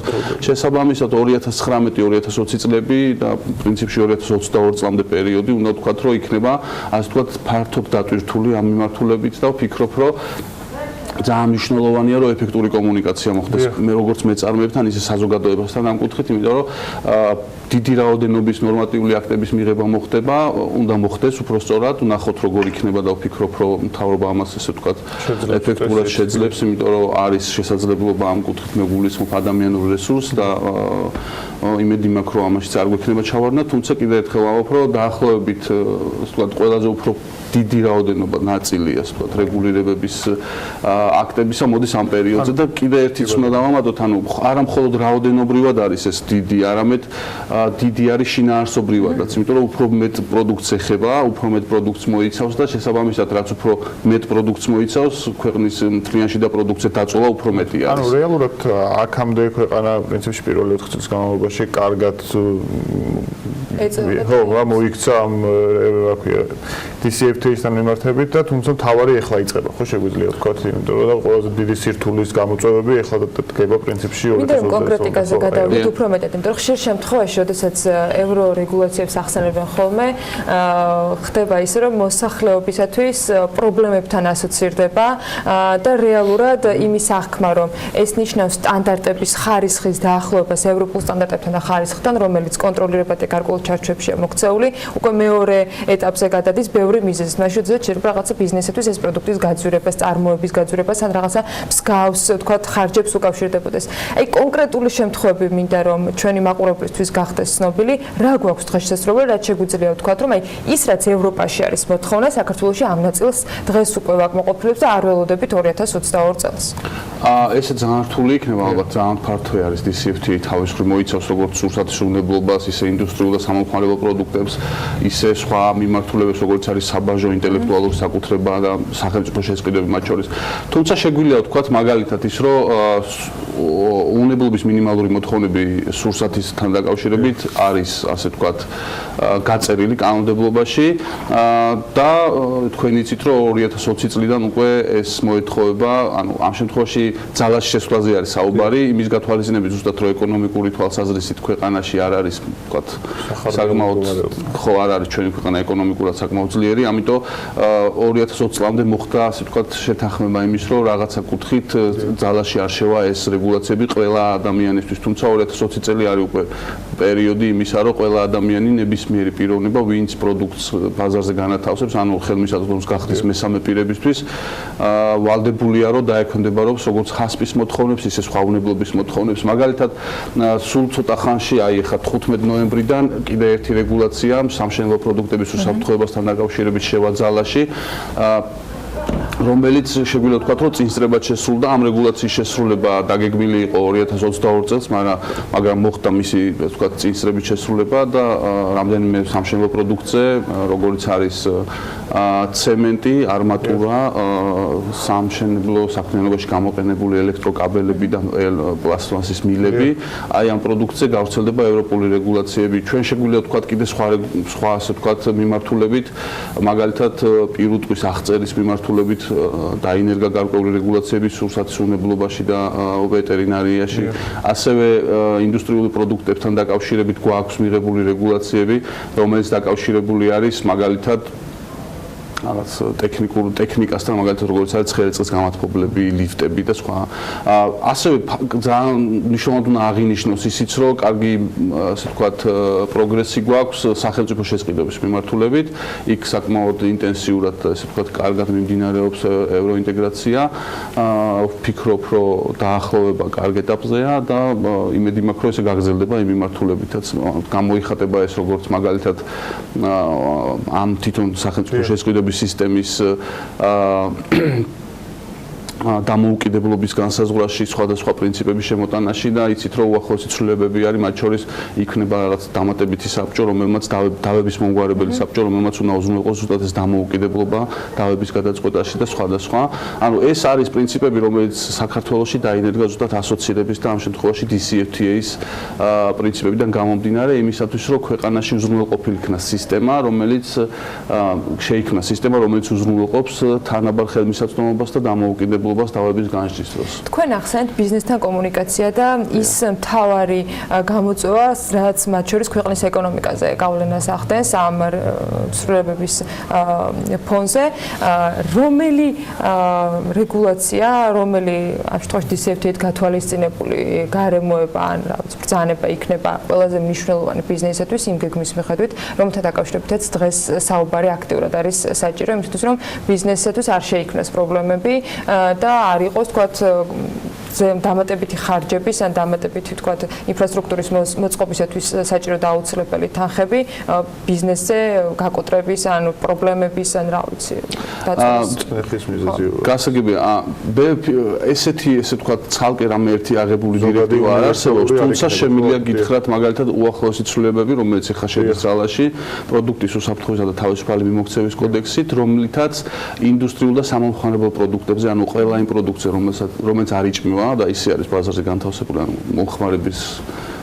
Speaker 3: შესაბამისად 2019-2020 წლები და პრინციპში 2022 წლამდე პერიოდი უნდა ვთქვათ რომ იქნება ასე ვთქვათ ფართოდ დატვირთული ამ მიმართულებით და ვფიქრობ რომ ძალიან მნიშვნელოვანია რომ ეფექტური კომუნიკაცია მოხდეს მე როგორც მეწარმეებთან ისე საზოგადოებასთან ამ კუთხით, იმიტომ რომ დიდი რაოდენობის ნორმატიული აქტების მიღება მოხდება, უნდა მოხდეს უფრო სწორად, ვნახოთ როგორ იქნება და ვფიქრობ რომ მთავრობა ამას ესე ვთქვათ ეფექტურად შეძლებს, იმიტომ რომ არის შესაძლებლობა ამ კუთხით მე გულისხმობ ადამიანურ რესურსს და იმედი მაქვს რომ ამაშიც არ გვექნება ჩავარდნა, თუმცა კიდევ ერთხელ ვამბობ რომ დაახლოებით ასე ვთქვათ ყველაზე უფრო დიდი რაოდენობა ნაწილია ასე ვთქვათ რეგულირებების აქტებისა მოდის ამ პერიოდზე და კიდე ერთიც უნდა დავამატოთ, ანუ არა მხოლოდ რაოდენობრივად არის ეს დიდი, არამედ დიდი არის შინაარსობრივადაც, იმიტომ რომ უფრო მეტ პროდუქტს ეხება, უფრო მეტ პროდუქტს მოიცავს და შესაბამისად რაც უფრო მეტ პროდუქტს მოიცავს, ქვეყნის მთლიანში და პროდუქცია დაწოლა უფრო მეტი არის.
Speaker 2: ანუ რეალურად აქამდე ქვეყანა პრინციპში პირველი 4 წლის განმავლობაში კარგად ხო, მოიქცა ამ რა ქვია DCFTA-სთან მიმართებით და თუმცა თავარი ეხლა იწყება, ხო შეგვიძლია ვთქვათ, იმიტომ რომ ყველაზე დიდი სირთულის გამოწვევები ეხლა დგება პრინციპში 2020 წელს.
Speaker 7: კონკრეტიკაზე გადავიდეთ უფრო მეტად, იმიტომ რომ ხშირ შემთხვევაში, როდესაც ევრო რეგულაციებს ახსენებენ ხოლმე, ხდება ისე, რომ მოსახლეობისათვის პრობლემებთან ასოცირდება და რეალურად იმის აღქმა, რომ ეს ნიშნავს სტანდარტების ხარისხის დაახლოებას ევროპულ სტანდარტებთან ტარიფთან და ხარისხთან, რომელიც კონტროლირებადი გარკვეულ ჩარჩოებშია მოქცეული, უკვე მეორე ეტაპზე გადადის ბევრი მიზეზით. მაშინ შეიძლება რაღაცა ბიზნესისთვის ეს პროდუქტის გაძვირებას, წარმოების გაძვირებას ან რაღაცა მსგავს, თქვათ, ხარჯებს უკავშირდებოდეს. აი კონკრეტული შემთხვევები მინდა რომ ჩვენი მაყურებლისთვის გახდეს ცნობილი, რა გვაქვს დღესდღეობით, რაც შეგვიძლია ვთქვათ, რომ აი ის რაც ევროპაში არის მოთხოვნა, საქართველოში ამ ნაწილს დღეს უკვე ვაკმაყოფილებს და არ ველოდებით 2022 წელს.
Speaker 3: ესე ძალიან რთული იქნება, ალბათ ძალიან ფართო არის DCFTA თავის მხრივ მოიცავს როგორც სურსათის უზრუნველყოფას, ისე ინდუსტრიულ და სამომხმარებლო პროდუქტებს, ისე სხვა მიმართულებებს, როგორც არის საბაჟო ინტელექტუალური საკუთრება და სახელმწიფო შესყიდვები მათ შორის. თუმცა შეგვიძლია ვთქვათ მაგალითად ის, რომ უნებლობის მინიმალური მოთხოვნები სურსათისთან დაკავშირებით არის, ასე ვთქვათ, გაწერილი კანონმდებლობაში და თქვენ იცით, რომ 2020 წლიდან უკვე ეს მოეთხოვება, ანუ ამ შემთხვევაში ძალაში შესვლაზე არის საუბარი, იმის გათვალისწინებით ზუსტად რომ ეკონომიკური თვალსაზრისით ქვეყანაში არ არის, ვთქვათ, საკმაოდ ხო არ არის ჩვენი ქვეყანა ეკონომიკურად საკმაოდ ძლიერი, ამიტომ 2020 წლამდე მოხდა, ასე ვთქვათ, შეთანხმება იმის, რომ რაღაცა კუთხით ძალაში არ შევა ეს რეგულაციები ყველა ადამიანისთვის, თუმცა 2020 წელი არის უკვე პერიოდი იმისა, რომ ყველა ადამიანი ნებისმიერი პიროვნება, ვინც პროდუქტს ბაზარზე განათავსებს, ანუ ხელმისაწვდომს გახდის მესამე პირებისთვის, ვალდებულია, რომ დაექვემდებაროს როგორც ხასპის მოთხოვნებს, ისე სხვა უნებლობის მოთხოვნებს. მაგალითად, სულ ცოტა ხანში, აი ახლა 15 ნოემბრიდან კიდე ერთი რეგულაცია სამშენებლო პროდუქტების უსაფრთხოებასთან დაკავშირებით შევა ძალაში. რომელიც შეგვიძლია ვთქვათ, რომ წინსწრებად შესრულდა, ამ რეგულაციის შესრულება დაგეგმილი იყო 2022 წელს, მაგრამ მოხდა მისი, ვთქვათ, წინსწრებით შესრულება და რამდენიმე სამშენებლო პროდუქტზე, როგორც არის ცემენტი, არმატურა, სამშენებლო საქმიანობაში გამოყენებული ელექტროკაბელები და პლასტმასის მილები, აი ამ პროდუქტზე გავრცელდება ევროპული რეგულაციები. ჩვენ შეგვიძლია ვთქვათ, კიდე სხვა ასე ვთქვათ, მიმართულებით, მაგალითად, პირუტყვის აღწერის მიმართულებით დაინერგა გარკვეული რეგულაციები სურსათის უნებლობაში და ვეტერინარიაში. ასევე ინდუსტრიული პროდუქტებთან დაკავშირებით გვაქვს მიღებული რეგულაციები, რომელიც დაკავშირებული არის მაგალითად რაღაც ტექნიკასთან, მაგალითად როგორც არის ცხელწლის გამათბობლები, ლიფტები და სხვა. ასევე ძალიან მნიშვნელოვნად უნდა აღინიშნოს ისიც, რომ კარგი, ასე ვთქვათ, პროგრესი გვაქვს სახელმწიფო შესყიდვების მიმართულებით. იქ საკმაოდ ინტენსიურად, ასე ვთქვათ, კარგად მიმდინარეობს ევროინტეგრაცია. ვფიქრობ, რომ დაახლოვება კარგ ეტაპზეა და იმედი მაქვს, რომ ესე გაგრძელდება იმ მიმართულებითაც. გამოიხატება ეს როგორც მაგალითად ამ თვითონ სახელმწიფო შესყიდვების სისტემის დამოუკიდებლობის განსაზღვრაში სხვადასხვა პრინციპების შემოტანაში და იცით რომ უახლოესი ცვლილებები არის მათ შორის იქნება რაღაც დამატებითი საბჭო რომელმაც დავების მომგვარებელი საბჭო რომელმაც უნდა უზრუნველყოს ზუსტად ეს დამოუკიდებლობა დავების გადაწყვეტაში და სხვადასხვა ანუ ეს არის პრინციპები რომელიც საქართველოში დაინერგა ზუსტად ასოცირების და ამ შემთხვევაში DCFTA-ის პრინციპებიდან გამომდინარე იმისათვის რომ ქვეყანაში უზრუნველყოფილი იქნას სისტემა რომელიც შეიქმნა სისტემა რომელიც უზრუნველყოფს თანაბარ ხელმისაწვდომობას და დამოუკიდებლობას დავების განსჯის დროს.
Speaker 7: თქვენ ახსენეთ ბიზნესთან კომუნიკაცია და ის მთავარი გამოწვევა, რაც მათ შორის ქვეყნის ეკონომიკაზე გავლენას ახდენს ამ ცვლილებების ფონზე, რომელი რეგულაცია, რომელი ამ შემთხვევაში DCFTA-ით გათვალისწინებული გარემოება ან რაღაც ბრძანება იქნება ყველაზე მნიშვნელოვანი ბიზნესისთვის იმ გეგმის მიხედვით, რომელთან დაკავშირებითაც დღეს საუბარი აქტიურად არის საჭირო, იმისთვის რომ ბიზნესისთვის არ შეიქმნას პრობლემები და არ იყოს თქვათ დამატებითი ხარჯების ან დამატებითი თქვათ ინფრასტრუქტურის მოწყობისათვის საჭირო და აუცილებელი თანხები ბიზნესზე გაკოტრების ან პრობლემების ან რა ვიცი
Speaker 3: დაწესების მიზეზი. გასაგებია, ესეთი ესე თქვათ ცალკე რამე ერთი აღებული დირექტივა არ არსებობს, თუმცა შემიძლია გითხრათ მაგალითად უახლოესი ცვლილებები, რომელიც ახლა შედის ძალაში, პროდუქტის უსაფრთხოებისა და თავისუფალი მიმოქცევის კოდექსით, რომლითაც ინდუსტრიულ და სამომხმარებლო პროდუქტებზე, ანუ ყველა იმ პროდუქტზე, რომელიც არ იჭმევა და ისე არის ბაზარზე განთავსებული, ანუ მომხმარების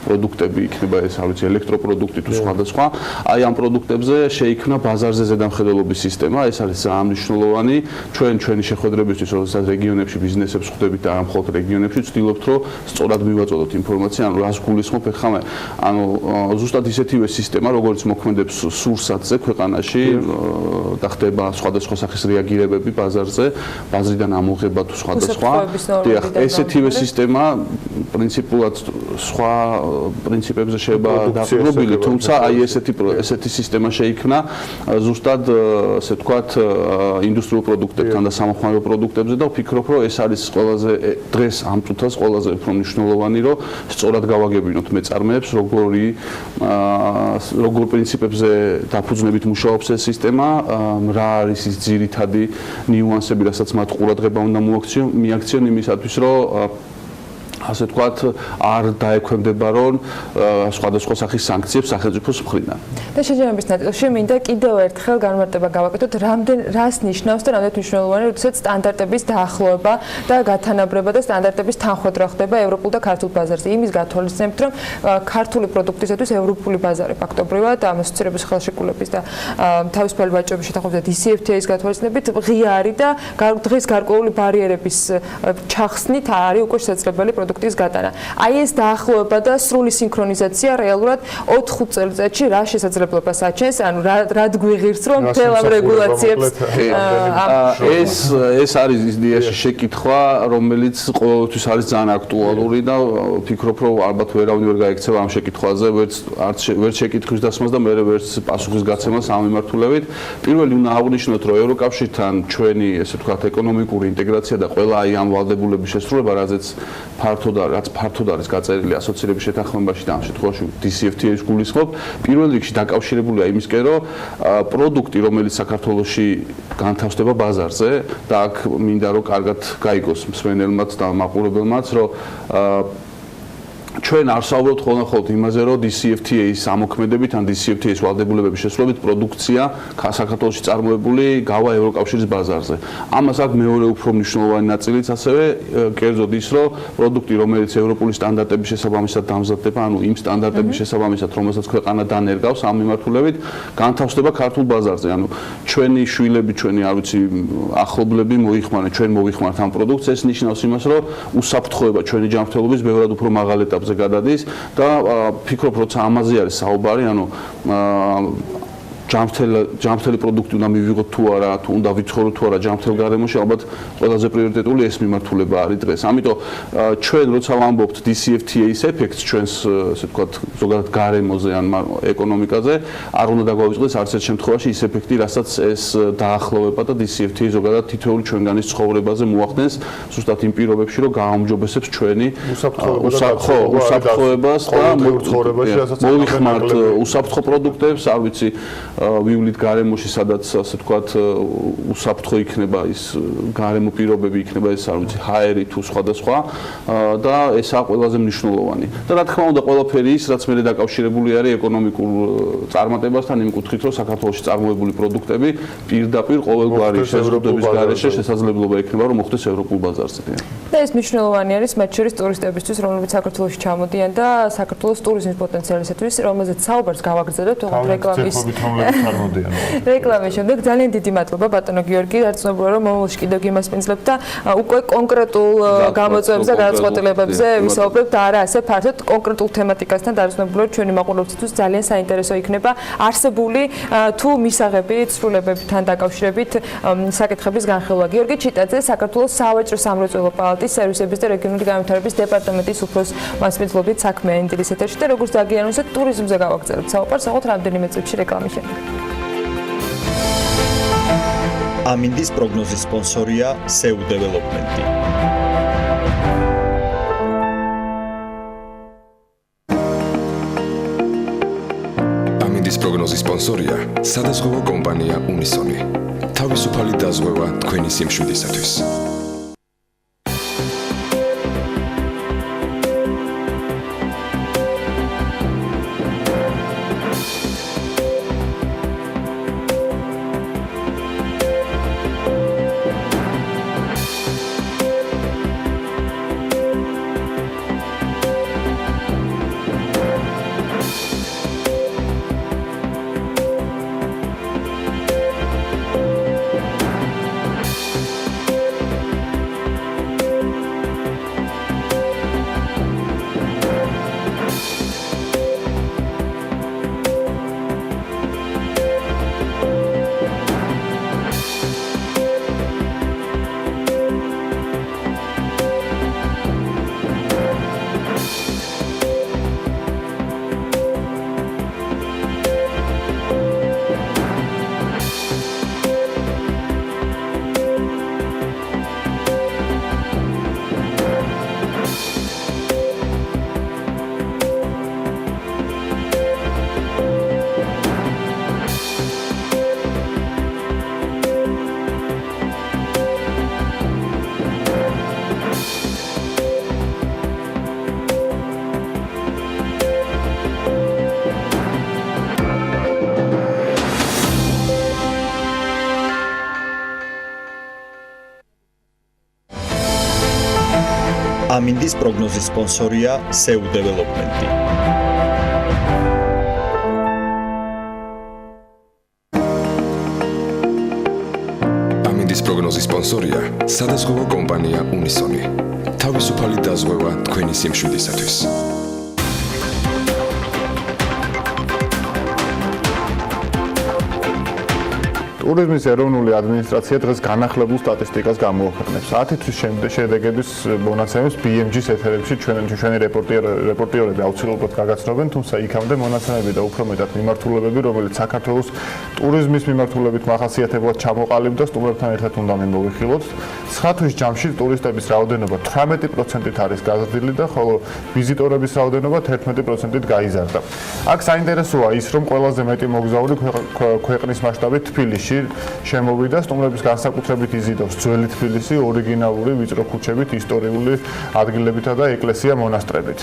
Speaker 3: პროდუქტები იქნება ეს, არ ვიცი, ელექტროპროდუქტი თუ სხვადასხვა. აი ამ პროდუქტებზე შეიქმნა ბაზარზე ზედამხედველობის სისტემა, ეს არის ძალიან მნიშვნელოვანი. ჩვენი შეხვედრებისთვის, როდესაც რეგიონებში ბიზნესებს ხვდებით და არა მხოლოდ რეგიონებში, ვცდილობთ, რომ სწორად მივაწოდოთ ინფორმაცია, ანუ რას გულისხმობ ახლა მე. ანუ ზუსტად ისეთივე სისტემა, როგორც მოქმედებს სურსათზე ქვეყანაში და ხდება სხვადასხვა სახის რეაგირებები ბაზარზე, ბაზრიდან ამოღება თუ სხვადასხვა. ესეთივე სისტემა პრინციპულად სხვა პრინციპებზე შეება დაყრდნობილი, თუმცა აი ესეთი სისტემა შეიქმნა ზუსტად ასე ვთქვათ ინდუსტრიულ პროდუქტებთან და სამხმარო პროდუქტებზე და ვფიქრობ, რომ ეს არის ყველაზე დღეს ამ წუთას ყველაზე უფრო მნიშვნელოვანი, რომ სწორად გავაგებინოთ მეწარმეებს, როგორ პრინციპებზე დაფუძნებით მუშაობს ეს სისტემა, რა არის ის ძირითადი ნიუანსები, რასაც მათ ყურადღება უნდა მიაქციონ იმისათვის, რომ ასე ვთქვათ, არ დაექვემდება რომ სხვადასხვა სახის სანქციებს სახელმწიფოს მხრიდან.
Speaker 7: და შეჯამების ნაწილში მინდა კიდევ ერთხელ განმარტება გავაკეთოთ, რას ნიშნავს და რამდენად მნიშვნელოვანი, როდესაც სტანდარტების დაახლოება და გათანაბრება და სტანდარტების თანხმდრა ხდება ევროპულ და ქართულ ბაზარზე. იმის გათვალისწინებით, რომ ქართული პროდუქტისათვის ევროპული ბაზარი ფაქტობრივად ამასოცირების ხელშეკრულების და თავისუფალი ვაჭრობის შეთანხმების და DCFTA-ის გათვალისწინებით ღია არის და დღეს გარკვეული ბარიერების ჩახსნით არის უკვე შესაძლებელი პროდუქტის გატანა. აი ეს დაახლოება და სრული სინქრონიზაცია რეალურად 4-5 წელიწადში რა შესაძლებლობას აჩენს, ანუ რად გვიღირს რომ მთელ ამ რეგულაციებს
Speaker 3: ეს არის იდეაში შეკითხვა, რომელიც ყოველთვის არის ძალიან აქტუალური და ვფიქრობ, რომ ალბათ ვერავინ ვერ გაიქცევა ამ შეკითხვაზე, ვერც შეკითხვის დასმას და მერე ვერც პასუხის გაცემას ამ მიმართულებით. პირველი უნდა აღვნიშნოთ, რომ ევროკავშირთან ჩვენი, ესე ვთქვათ, ეკონომიკური ინტეგრაცია და ყველა აი ამ ვალდებულების შესრულება, რაც ფართოდ არის გაწერილი ასოცირების შეთანხმებაში და ამ შემთხვევაში DCFTA-ს გულისხმობ, პირველ რიგში დაკავშირებულია იმისკენ, რომ პროდუქტი, რომელიც საქართველოში განთავსდება ბაზარზე და აქ მინდა რომ კარგად გაიგოს მსმენელმაც და მაყურებელმაც, რომ ჩვენ არ საუბრობთ ხოლმე იმაზე, რომ DCFTA-ის ამოქმედებით ან DCFTA-ის ვალდებულებების შესრულებით პროდუქცია საქართველოში წარმოებული გავა ევროკავშირის ბაზარზე. ამას აქ მეორე უფრო მნიშვნელოვანი ნაწილიც ასევე კერძოდ ის, რომ პროდუქტი, რომელიც ევროპული სტანდარტების შესაბამისად დამზადდება, ანუ იმ სტანდარტების შესაბამისად, რომელსაც ქვეყანა დანერგავს ამ მიმართულებით, განთავსდება ქართულ ბაზარზე. ანუ ჩვენი შვილები, ჩვენი არ ვიცი, ახლობლები მოიხმარენ, ჩვენ მოვიხმართ ამ პროდუქტს, ეს ნიშნავს იმას, რომ უსაფრთხოება ჩვენი ჯანმრთელობის ბევრად უფრო მაღალ ეტაპზე გადადის და ფიქრობ, როცა ამაზე არის საუბარი, ანუ ჯანმრთელი პროდუქტი უნდა მივიღოთ თუ არა, თუ უნდა ვიცხოვროთ თუ არა ჯანმრთელ გარემოში, ალბათ ყველაზე პრიორიტეტული ეს მიმართულება არის დღეს. ამიტომ ჩვენ როცა ვამბობთ DCFTA-ის ეფექტს ჩვენს, ასე ვთქვათ, ზოგადად გარემოზე ან ეკონომიკაზე, არ უნდა დაგვავიწყდეს არც ერთ შემთხვევაში ის ეფექტი, რასაც ეს დაახლოვება და DCFTA ზოგადად თითოეული ჩვენგანის ცხოვრებაზე მოახდენს, ზუსტად იმ პირობებში, რომ გააუმჯობესებს ჩვენი უსაფრთხოებას და მოვიხმართ უსაფრთხო პროდუქტებს, არ ვიცი, ვივლით გარემოში, სადაც ასე ვთქვათ, უსაფრთხო იქნება ის გარემო პირობები, იქნება ეს არ ვიცი, ჰაერი თუ სხვადასხვა და ესაა ყველაზე მნიშვნელოვანი. და რა თქმა უნდა, ყველაფერი ის, რაც მე დაკავშირებული არის ეკონომიკურ წარმატებასთან, იმ კუთხით, რომ საქართველოში წარმოებული პროდუქტები პირდაპირ ყოველგვარი შეზღუდვების გარეშე შესაძლებლობა ექნება, რომ მოხვდეს ევროპულ ბაზარზე.
Speaker 7: და ეს მნიშვნელოვანი არის მათ შორის ტურისტებისთვის, რომლებიც საქართველოში ჩამოდიან და საქართველოს ტურიზმის პოტენციალისათვის, რომელზეც საუბარს გავაგრძელებთ რეკლამის რეკლამის შემდეგ. ძალიან დიდი მადლობა ბატონო გიორგი, დარწმუნებული რომ მომავალში კიდევ გიმასპინძლებთ და უკვე კონკრეტულ გამოწვევებზე და გადაწყვეტილებებზე ვისაუბრებთ და არა ასე ფართოდ კონკრეტულ თემატიკასთან. დარწმუნებული რომ ჩვენი მაყურებლისთვის ძალიან საინტერესო იქნება არსებული თუ მისაღებით, სრულებებთან დაკავშირებით საკითხების განხილვა. გიორგი ჩიტაძე, საქართველოს სავაჭრო სამრეწველო პალატის სერვისების და რეგიონული განვითარების დეპარტამენტის უფროს მასპინძლობით საქმიანი დილის ეთერში და როგორც დაგიანონსეთ, ტურიზმზე გავაგრძელებთ საუბარს, ახლა რამდენიმე წუთში რეკლამის შემდეგ.
Speaker 6: ამინდის პროგნოზის სპონსორია SEU დეველოპმენტი.
Speaker 11: ამინდის პროგნოზის სპონსორია სადაზღვევო კომპანია უნისონი. თავისუფალი დაზღვევა თქვენი სიმშვიდისათვის.
Speaker 6: ამინდის პროგნოზის სპონსორია სრულად დეველოპმენტი.
Speaker 11: ამინდის პროგნოზის სპონსორია სადაზღვევო კომპანია უნისონი. თავისუფალი დაზღვევა თქვენი სიმშვიდისათვის.
Speaker 2: ტურიზმის ეროვნული ადმინისტრაცია დღეს განახლებულ სტატისტიკას გამოაქვეყნებს. 10 თვის შედეგების მონაცემებს BMG-ს ეთერებში ჩვენი რეპორტიორები აუცილებლად გაგაცნობენ, თუმცა იქამდე მონაცემები და უფრო მეტად მიმართულებები, რომელიც საქართველოს ტურიზმის მიმართულებით მახასიათებლად ჩამოყალიბდა, სტუმრებთან ერთად უნდა მიმოვიხილოთ. 9 თვის ჯამში ტურისტების რაოდენობა 18%-ით არის გაზრდილი და ხოლო ვიზიტორების რაოდენობა 11%-ით გაიზარდა. აქ საინტერესოა ის, რომ ყველაზე მეტი მოგზაური ქვეყნის მასშტაბით თბილისში შემოვიდა, სტუმრების განსაკუთრებით იზიდავს ძველი თბილისი, ორიგინალური ვიწრო ქუჩებით, ისტორიული ადგილებითა და ეკლესია-მონასტრებით.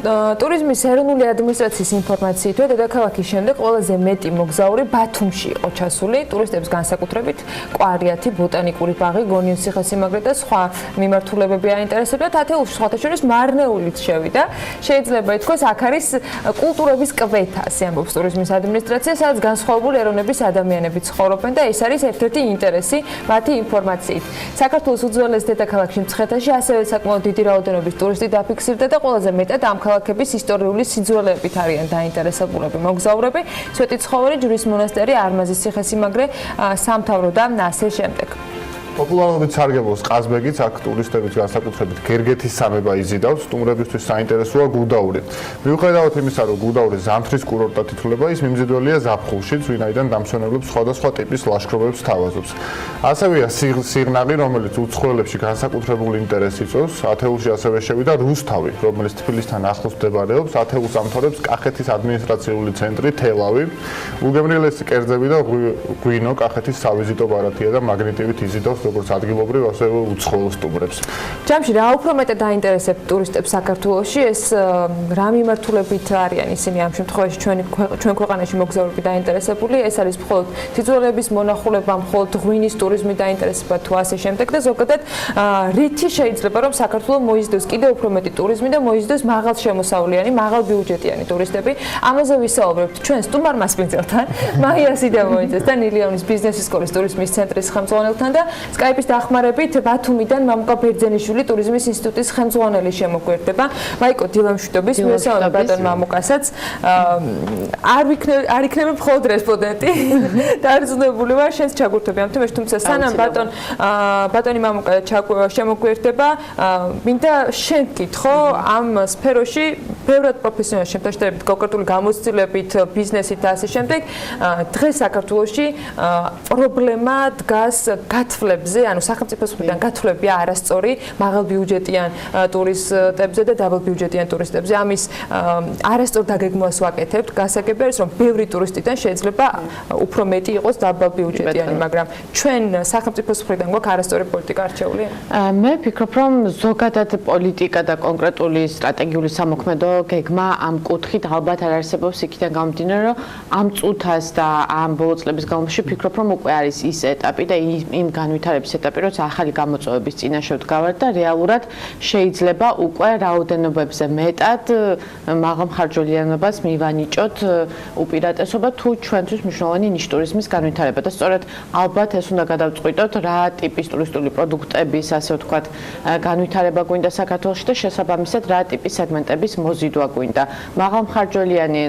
Speaker 7: ტურიზმის ეროვნული ადმინისტრაციის ინფორმაციით, დედაქალაქის შემდეგ ყველაზე მეტი მოგზაური ბათუმში იყო ჩასული, ტურისტებს განსაკუთრებით კვარიათი, ბოტანიკური ბაღი, გონიოს ციხესიმაგრე და სხვა მიმართულებები აინტერესებდა. ათეულში სხვათა შორის მარნეულიც შევიდა. შეიძლება ითქვას, აქ არის კულტურების კვეთა, ასე ამბობს ტურიზმის ადმინისტრაცია, სადაც განსხვავებული ეროვნების ადამიანები ცხოვრობენ და ეს არის ერთ-ერთი ინტერესი მათი ინფორმაციით. საქართველოს უძველეს დედაქალაქში მცხეთაში ასევე საკმაოდ დიდი რაოდენობის ტურისტი დაფიქსირდა და ყველაზე მეტად ამ ქალაქების ისტორიული სიძველეებით არიან დაინტერესებულები მოგზაურები, სვეტიცხოველი, ჯვრის მონასტერი, არმაზის ციხესიმაგრე, სამთავრო და ასე შემდეგ.
Speaker 2: პოპულარობით სარგებლობს ყაზბეგიც, აქ ტურისტების განსაკუთრებით გერგეთის სამება იზიდავს, სტუმრებისთვის საინტერესოა გუდაური. მიუხედავად იმისა, რომ გუდაური ზამთრის კურორტად ითვლება, ის მიმზიდველია ზაფხულშიც, ვინაიდან დამსვენებლებს სხვადასხვა ტიპის ლაშქრობებს თავაზობს. ასევეა სიღნაღი, რომელიც უცხოელებში განსაკუთრებული ინტერესს იწვევს. ათეულში ასევე შევიდა რუსთავი, რომელიც თბილისთან ახლოს მდებარეობს. ათეულს ამთავრებს კახეთის ადმინისტრაციული ცენტრი თელავი. უგემრიელესი კერძები და ღვინო კახეთის სავიზიტო ბარათია და მაგნიტივით იზიდავს როგორც ადგილობრივ, ასევე უცხოელ სტუმრებს.
Speaker 7: ჯამში რა უფრო მეტად დაინტერესებს ტურისტებს საქართველოში, ეს რა მიმართულებით არიან ისინი ამ შემთხვევაში ჩვენ ქვეყანაში მოგზაურები დაინტერესებული, ეს არის მხოლოდ სიძველეების მონახულება, მხოლოდ ღვინის ტურიზმი დაინტერესება თუ ასე შემდეგ და ზოგადად რითი შეიძლება რომ საქართველოს მოიზიდოს კიდევ უფრო მეტი ტურიზმი და მოიზიდოს მაღალშემოსავლიანი, მაღალბიუჯეტიანი ტურისტები. ამაზე ვისაუბრებთ ჩვენ სტუმარ მასპინძელთან, მაია სიდამოიძეს და ნილიონის ბიზნეს სკოლის ტურიზმის ცენტრის ხელმძღვანელთან და Skype-ის დახმარებით ბათუმიდან მამუკა ბერძენიშვილი ტურიზმის ინსტიტუტის ხელმძღვანელი შემოგვერდება. მაიკო დილამშვიდობის მისაუბრებ ბატონ მამუკასაც. არ იქნება მხოლოდ რესპონდენტი. დარწმუნებული ვარ, შენს ჩაგურთები ამ თემაში, თუმცა სანამ ბატონი მამუკა შემოგვერდება, მინდა შენ გითხო ამ სფეროში ბევრად პროფესიონალ შემთხვევით, კონკრეტული გამოცდილებით, ბიზნესით და ასე შემდეგ, დღეს საქართველოში პრობლემა დგას გათვლებზე, ანუ სახელმწიფოს მხრიდან გათვლებია არასწორი მაღალბიუჯეტიან ტურისტებზე და დაბალბიუჯეტიან ტურისტებზე. ამის არასწორ დაგეგმვას ვაკეთებთ. გასაგები არის, რომ ბევრი ტურისტიდან შეიძლება უფრო მეტი იყოს დაბალბიუჯეტიანი, მაგრამ ჩვენ სახელმწიფოს მხრიდან გვაქვს არასწორი პოლიტიკა არჩეული?
Speaker 22: მე ვფიქრობ, რომ ზოგადად პოლიტიკა და კონკრეტული სტრატეგიული სამოქმედო გეგმა ამ კუთხით ალბათ არ არსებობს იქიდან გამომდინარე, რომ ამ წუთას და ამ ბოლო წლების განმავლობაში ვფიქრობ, რომ უკვე არის ის ეტაპი და იმ განვითარების ეტაპი, როცა ახალი გამოწვევების წინაშე ვდგავართ და რეალურად შეიძლება უკვე რაოდენობებზე მეტად მაღალმხარჯველიანობას მივანიჭოთ უპირატესობა თუ ჩვენთვის მნიშვნელოვანი ნიშტურიზმის განვითარება და სწორედ ალბათ ეს უნდა გადავწყვიტოთ რა ტიპის ტურისტული პროდუქტების, ასე ვთქვათ, განვითარება გვინდა საქართველოში და შესაბამისად რა ტიპის სეგმენტების მოზიდვა გვინდა. მაღალმხარჯველიანი,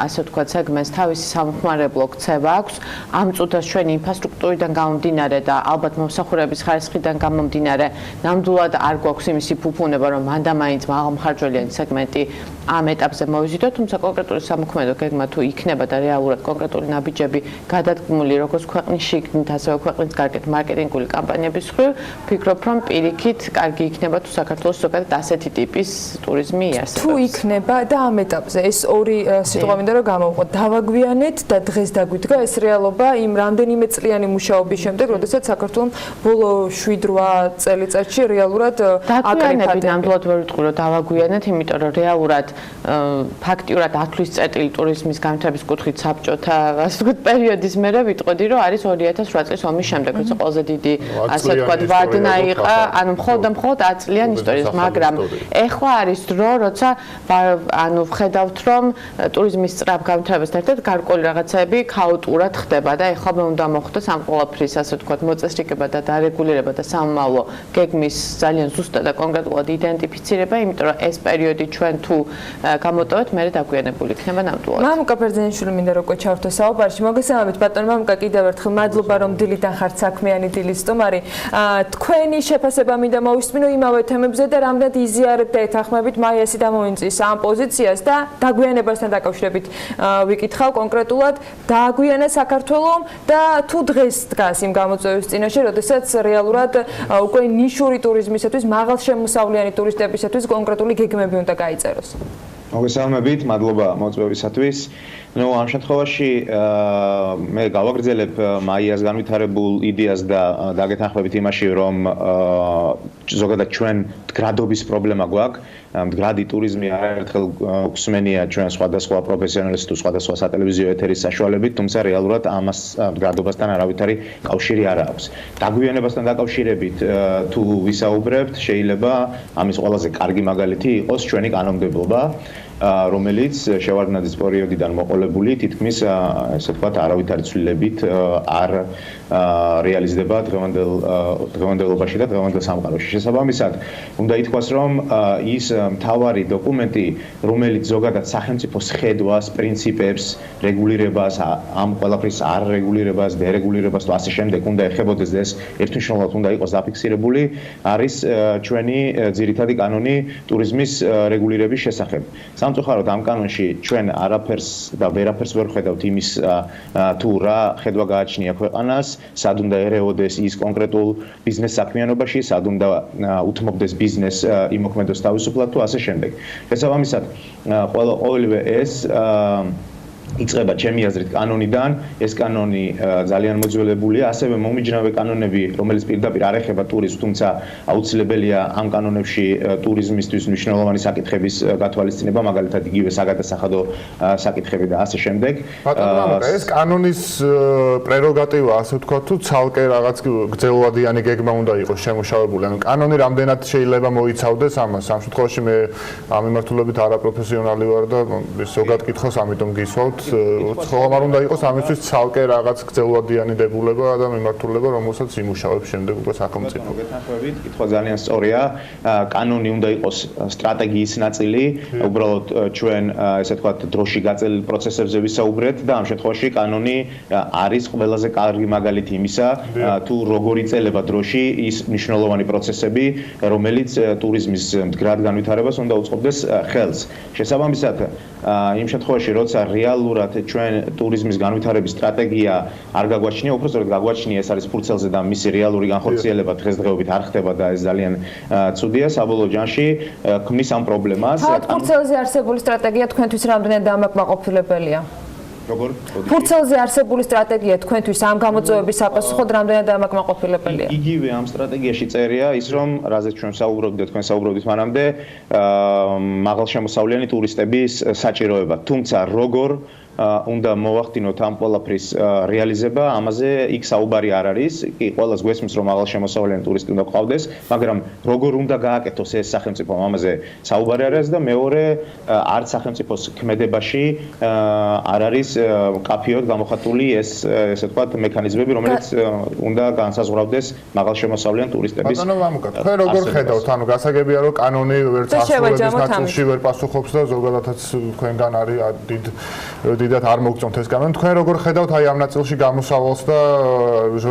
Speaker 22: ასე ვთქვათ, სეგმენტს თავისი სამხმარებლო ქცევა აქვს. ამ წუთას ჩვენი ინფრასტრუქტურიდან გამომდინარე და ალბათ მომსახურების ხარისხიდან გამომდინარე, ნამდვილად არ გვაქვს იმისი ფუფუნება, რომ მანდამაინც მაღალმხარჯველიანი სეგმენტი ამ ეტაპზე მოვიზიდოთ, თუმცა კონკრეტული სამოქმედო გეგმა თუ იქნება და რეალურად კონკრეტული ნაბიჯები გადადგმული როგორც ქვეყნის შიგნით, ასევე ქვეყნის გარკვეთ მარკეტინგული კამპანიების მხრივ, ვფიქრობ, რომ პირიქით კარგი იქნება თუ საქართველოს ზოგადად ასეთი ტიპის ტურიზმი იარსებებს.
Speaker 7: თუ იქნება და ამ ეტაპზე ეს ორი სიტყვა მინდა რომ გამოვყოთ, დავაგვიანეთ და დღეს დაგვიდგა ეს რეალობა იმ რამდენიმე წლიანი მუშაობის შემდეგ, როდესაც საქართველოს ბოლო 7-8 წელიწადში რეალურად
Speaker 22: აკრიფატები. ნამდვილად ვერ ვიტყვი რომ დავაგვიანეთ, იმიტომ რომ რეალურად ფაქტიურად ათვლის წერტილი ტურიზმის განვითარების კუთხით საბჭოთა ასე ვთქვათ პერიოდის მერე ვიტყოდი რომ არის 2008 წლის ომის შემდეგ როცა ყველაზე დიდი ასე ვთქვათ ვადნა იყო ანუ მხოლოდ 10 წლიან ისტორიის მაგრამ ეხლა არის დრო როცა ანუ ვხედავთ რომ ტურიზმის სწრაფ განვითარებასთან ერთად გარკვეული რაღაცები ქაოტურად ხდება და ეხლა მე უნდა მოხდეს ამ ყველაფრის ასე ვთქვათ მოწესრიგება და დარეგულირება და სამომავლო გეგმის ძალიან ზუსტად და კონკრეტულად იდენტიფიცირება, იმიტომ რომ ეს პერიოდი ჩვენ თუ გამოტოვეთ, მე დაგვიანებული იქნება ნამდვილად.
Speaker 7: მამუკა ბერძენიშვილი მინდა რომ გვეჩავთო საუბარში. მოგესალმებით ბატონო მამუკა, კიდევ ერთხელ მადლობა რომ დილიდან ხართ საქმიანი დილის სტუმარი. თქვენი შეფასება მინდა მოვისმინო იმავე თემებზე და რამდენად იზიარებთ და ეთანხმებით მაიასი დამოვინწის ამ პოზიციას და დაგვიანებასთან დაკავშირებით ვიკითხავ კონკრეტულად დააგვიანა საქართველომ და თუ დღეს დგას იმ გამოწვევის წინაშე, როდესაც რეალურად უკვე ნიშური ტურიზმისათვის, მაღალშემოსავლიანი ტურისტებისათვის კონკრეტული გეგმები უნდა გაიწეროს.
Speaker 8: მოგესალმებით, მადლობა მოწვევისათვის. ნუ ამ შემთხვევაში მე გავაგრძელებ მაიას განვითარებულ იდეას და დაგეთანხმებით იმაში, რომ ზოგადად ჩვენ მდგრადობის პრობლემა გვაქვს. მდგრადი ტურიზმი არაერთხელ გვსმენია ჩვენ სხვადასხვა პროფესიონალისტ თუ სხვადასხვა სატელევიზიო ეთერის საშუალებით, თუმცა რეალურად ამას მდგრადობასთან არავითარი კავშირი არ აქვს. დაგვიანებასთან დაკავშირებით თუ ვისაუბრებთ, შეიძლება ამის ყველაზე კარგი მაგალითი იყოს ჩვენი კანონმდებლობა, რომელიც შევარდნაძის პერიოდიდან მოყოლებული თითქმის ესე ვთქვათ არავითარი ცვლილებით არ რეალიზდება დღევანდელობაში და დღევანდელ სამყაროში. შესაბამისად, უნდა ითქვას, რომ ის მთავარი დოკუმენტი, რომელიც ზოგადად სახელმწიფოს ხედვას, პრინციპებს, რეგულირებას, ამ ყველაფრის არრეგულირებას, დერეგულირებას და ასე შემდეგ უნდა ეხებოდეს და ეს ერთმნიშვნელოვნად უნდა იყოს დაფიქსირებული, არის ჩვენი ძირითადი კანონი ტურიზმის რეგულირების შესახებ. სამწუხაროდ ამ კანონში ჩვენ არაფერს და ვერაფერს ვერ ხედავთ იმის თუ რა ხედვა გააჩნია ქვეყანას, სად უნდა ერეოდეს ის კონკრეტულ ბიზნეს საქმიანობაში, სად უნდა უთმობდეს ბიზნეს იმოქმედოს თავისუფლად თუ ასე შემდეგ. შესაბამისად, ყოველივე ეს იწყება ჩემი აზრით კანონიდან, ეს კანონი ძალიან მოძველებულია, ასევე მომიჯნავე კანონები, რომელიც პირდაპირ არ ეხება ტურიზმს, თუმცა აუცილებელია ამ კანონებში ტურიზმისთვის მნიშვნელოვანი საკითხების გათვალისწინება, მაგალითად იგივე საგადასახადო საკითხები და ასე შემდეგ.
Speaker 2: ბატონო, ეს კანონის პრეროგატივა, ასე ვთქვათ, თუ ცალკე რაღაც გრძელვადიანი გეგმა უნდა იყოს შემუშავებული, ანუ კანონი რამდენად შეიძლება მოიცავდეს ამას. ამ შემთხვევაში მე ამ მიმართულებით არაპროფესიონალი ვარ და ზოგად კითხავს, ამიტომ გისვავთ. ხოლმე არ უნდა იყოს ამისთვის ცალკე რაღაც გრძელვადიანი დებულება და მიმართულება, რომელსაც იმუშავებს შემდეგ უკვე სახელმწიფო.
Speaker 8: მოგეთანხმებით, კითხვა ძალიან სწორია. კანონი უნდა იყოს სტრატეგიის ნაწილი, უბრალოდ ჩვენ ესე ვთქვათ დროში გაწელილ პროცესებზე ვისაუბრეთ და ამ შემთხვევაში კანონი არის ყველაზე კარგი მაგალითი იმისა, თუ როგორ იწელება დროში ის მნიშვნელოვანი პროცესები, რომელიც ტურიზმის მდგრად განვითარებას უნდა უწყობდეს ხელს. შესაბამისად, იმ შემთხვევაში, როცა რეალურად ჩვენ ტურიზმის განვითარების სტრატეგია არ გაგვაჩნია, უბრალოდ გაგვაჩნია ეს არის ფურცელზე და მისი რეალური განხორციელება დღესდღეობით არ ხდება და ეს ძალიან ცუდია საბოლოო ჯამში ქმნის ამ პრობლემას.
Speaker 7: ფურცელზე არსებული სტრატეგია თქვენთვის რამდენად დამაკმაყოფილებელია?
Speaker 8: როგორ?
Speaker 7: ფურცელზე არსებული სტრატეგია თქვენთვის ამ გამოწვევების საპასუხოდ რამდენად დამაკმაყოფილებელია?
Speaker 8: იგივე ამ სტრატეგიაში წერია ის, რომ რაზეც ჩვენ საუბრობთ და თქვენ საუბრობთ მანამდე, მაღალშემოსავლიანი ტურისტების საჭიროება. თუმცა როგორ უნდა მოვახდინოთ ამ ყველაფრის რეალიზება, ამაზე იქ საუბარი არ არის. კი, ყველას გვესმის, რომ მაღალშემოსავლიანი ტურისტი უნდა გყავდეს, მაგრამ როგორ უნდა გააკეთოს ეს სახელმწიფომ, ამაზე საუბარი არ არის და მეორე, არც სახელმწიფოს ქმედებაში არ არის კაფიოდ გამოხატული ეს, ესე ვთქვათ, მექანიზმები, რომელიც უნდა განსაზღვრავდეს მაღალშემოსავლიანი ტურისტების.
Speaker 2: ბატონო მამუკა, თქვენ როგორ ხედავთ, ანუ გასაგებია, რომ კანონი ვერც ასრულების ნაწილში ვერ პასუხობს და ზოგადადაც თქვენგან არის დიდად არ მოგწონთ ეს კანონი. თქვენ როგორ ხედავთ აი ამ ნაწილში გამოსავალს და